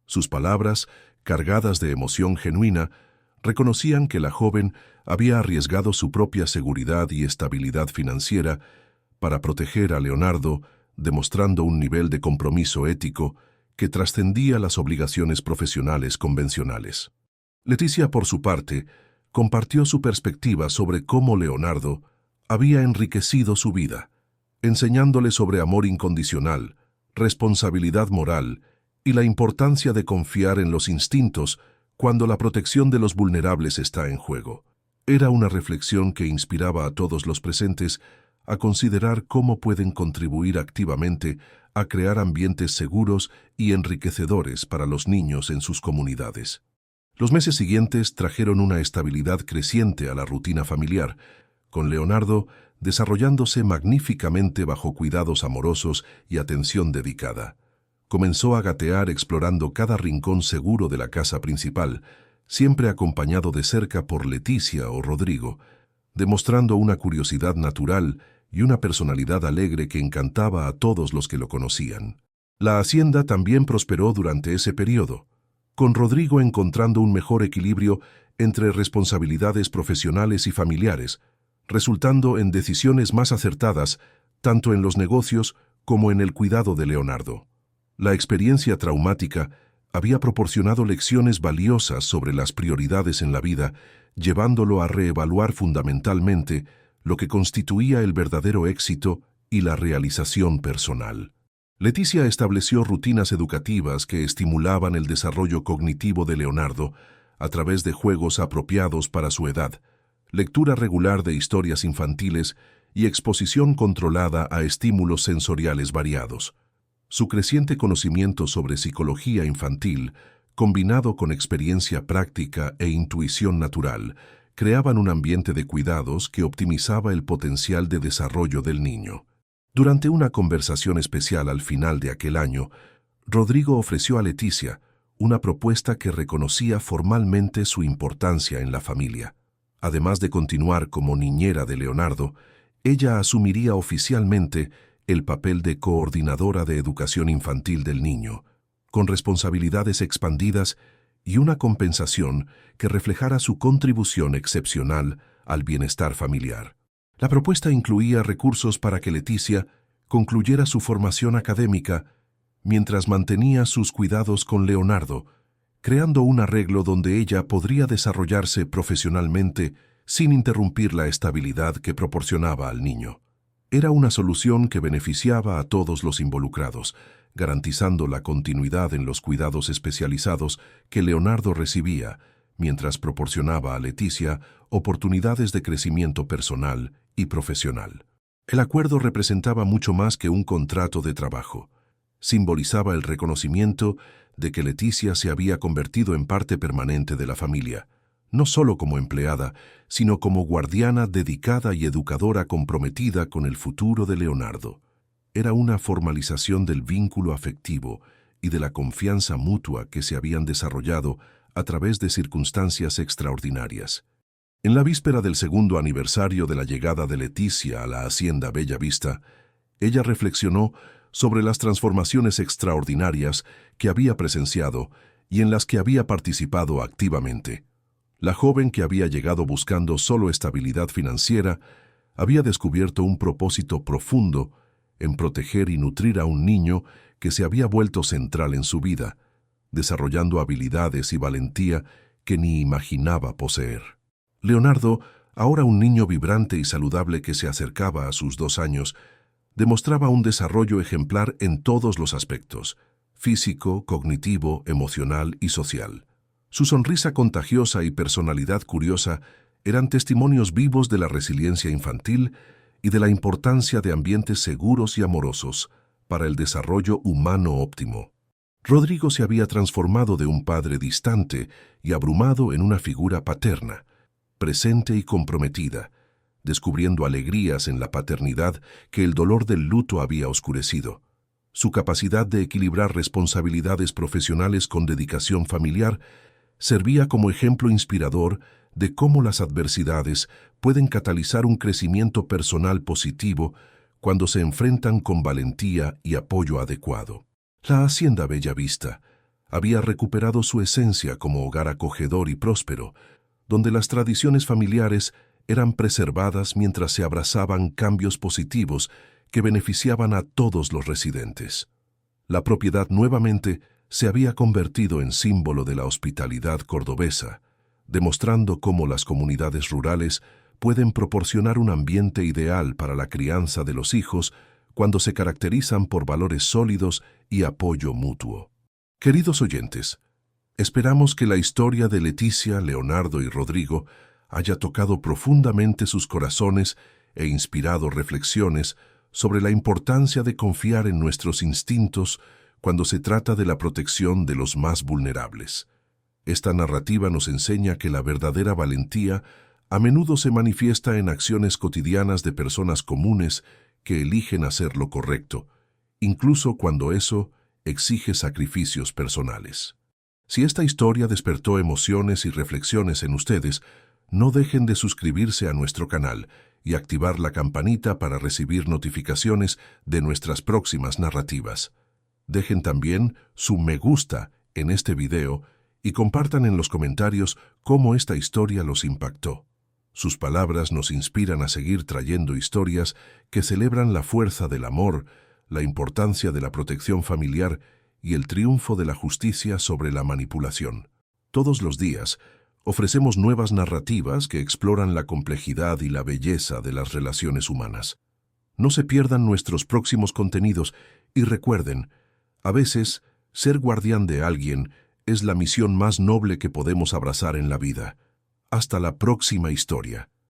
Sus palabras, cargadas de emoción genuina, reconocían que la joven había arriesgado su propia seguridad y estabilidad financiera para proteger a Leonardo, demostrando un nivel de compromiso ético que trascendía las obligaciones profesionales convencionales. Leticia, por su parte, compartió su perspectiva sobre cómo Leonardo había enriquecido su vida, enseñándole sobre amor incondicional, responsabilidad moral y la importancia de confiar en los instintos cuando la protección de los vulnerables está en juego. Era una reflexión que inspiraba a todos los presentes a considerar cómo pueden contribuir activamente a crear ambientes seguros y enriquecedores para los niños en sus comunidades. Los meses siguientes trajeron una estabilidad creciente a la rutina familiar, con Leonardo desarrollándose magníficamente bajo cuidados amorosos y atención dedicada. Comenzó a gatear explorando cada rincón seguro de la casa principal, siempre acompañado de cerca por Leticia o Rodrigo, demostrando una curiosidad natural y una personalidad alegre que encantaba a todos los que lo conocían. La hacienda también prosperó durante ese periodo, con Rodrigo encontrando un mejor equilibrio entre responsabilidades profesionales y familiares, resultando en decisiones más acertadas tanto en los negocios como en el cuidado de Leonardo. La experiencia traumática había proporcionado lecciones valiosas sobre las prioridades en la vida, llevándolo a reevaluar fundamentalmente lo que constituía el verdadero éxito y la realización personal. Leticia estableció rutinas educativas que estimulaban el desarrollo cognitivo de Leonardo a través de juegos apropiados para su edad, lectura regular de historias infantiles y exposición controlada a estímulos sensoriales variados. Su creciente conocimiento sobre psicología infantil, combinado con experiencia práctica e intuición natural, creaban un ambiente de cuidados que optimizaba el potencial de desarrollo del niño. Durante una conversación especial al final de aquel año, Rodrigo ofreció a Leticia una propuesta que reconocía formalmente su importancia en la familia. Además de continuar como niñera de Leonardo, ella asumiría oficialmente el papel de coordinadora de educación infantil del niño, con responsabilidades expandidas y una compensación que reflejara su contribución excepcional al bienestar familiar. La propuesta incluía recursos para que Leticia concluyera su formación académica mientras mantenía sus cuidados con Leonardo, creando un arreglo donde ella podría desarrollarse profesionalmente sin interrumpir la estabilidad que proporcionaba al niño. Era una solución que beneficiaba a todos los involucrados, garantizando la continuidad en los cuidados especializados que Leonardo recibía, mientras proporcionaba a Leticia oportunidades de crecimiento personal y profesional. El acuerdo representaba mucho más que un contrato de trabajo. Simbolizaba el reconocimiento de que Leticia se había convertido en parte permanente de la familia, no solo como empleada, sino como guardiana dedicada y educadora comprometida con el futuro de Leonardo. Era una formalización del vínculo afectivo y de la confianza mutua que se habían desarrollado a través de circunstancias extraordinarias. En la víspera del segundo aniversario de la llegada de Leticia a la hacienda Bella Vista, ella reflexionó sobre las transformaciones extraordinarias que había presenciado y en las que había participado activamente. La joven que había llegado buscando solo estabilidad financiera había descubierto un propósito profundo en proteger y nutrir a un niño que se había vuelto central en su vida, desarrollando habilidades y valentía que ni imaginaba poseer. Leonardo, ahora un niño vibrante y saludable que se acercaba a sus 2 años, demostraba un desarrollo ejemplar en todos los aspectos: físico, cognitivo, emocional y social. Su sonrisa contagiosa y personalidad curiosa eran testimonios vivos de la resiliencia infantil y de la importancia de ambientes seguros y amorosos para el desarrollo humano óptimo. Rodrigo se había transformado de un padre distante y abrumado en una figura paterna, presente y comprometida, descubriendo alegrías en la paternidad que el dolor del luto había oscurecido. Su capacidad de equilibrar responsabilidades profesionales con dedicación familiar servía como ejemplo inspirador de cómo las adversidades pueden catalizar un crecimiento personal positivo cuando se enfrentan con valentía y apoyo adecuado. La hacienda Bella Vista había recuperado su esencia como hogar acogedor y próspero, donde las tradiciones familiares eran preservadas mientras se abrazaban cambios positivos que beneficiaban a todos los residentes. La propiedad nuevamente se había convertido en símbolo de la hospitalidad cordobesa, demostrando cómo las comunidades rurales pueden proporcionar un ambiente ideal para la crianza de los hijos cuando se caracterizan por valores sólidos y apoyo mutuo. Queridos oyentes, esperamos que la historia de Leticia, Leonardo y Rodrigo haya tocado profundamente sus corazones e inspirado reflexiones sobre la importancia de confiar en nuestros instintos cuando se trata de la protección de los más vulnerables. Esta narrativa nos enseña que la verdadera valentía a menudo se manifiesta en acciones cotidianas de personas comunes que eligen hacer lo correcto, incluso cuando eso exige sacrificios personales. Si esta historia despertó emociones y reflexiones en ustedes, no dejen de suscribirse a nuestro canal y activar la campanita para recibir notificaciones de nuestras próximas narrativas. Dejen también su me gusta en este video y compartan en los comentarios cómo esta historia los impactó. Sus palabras nos inspiran a seguir trayendo historias que celebran la fuerza del amor, la importancia de la protección familiar y el triunfo de la justicia sobre la manipulación. Todos los días ofrecemos nuevas narrativas que exploran la complejidad y la belleza de las relaciones humanas. No se pierdan nuestros próximos contenidos y recuerden, a veces, ser guardián de alguien es la misión más noble que podemos abrazar en la vida. Hasta la próxima historia.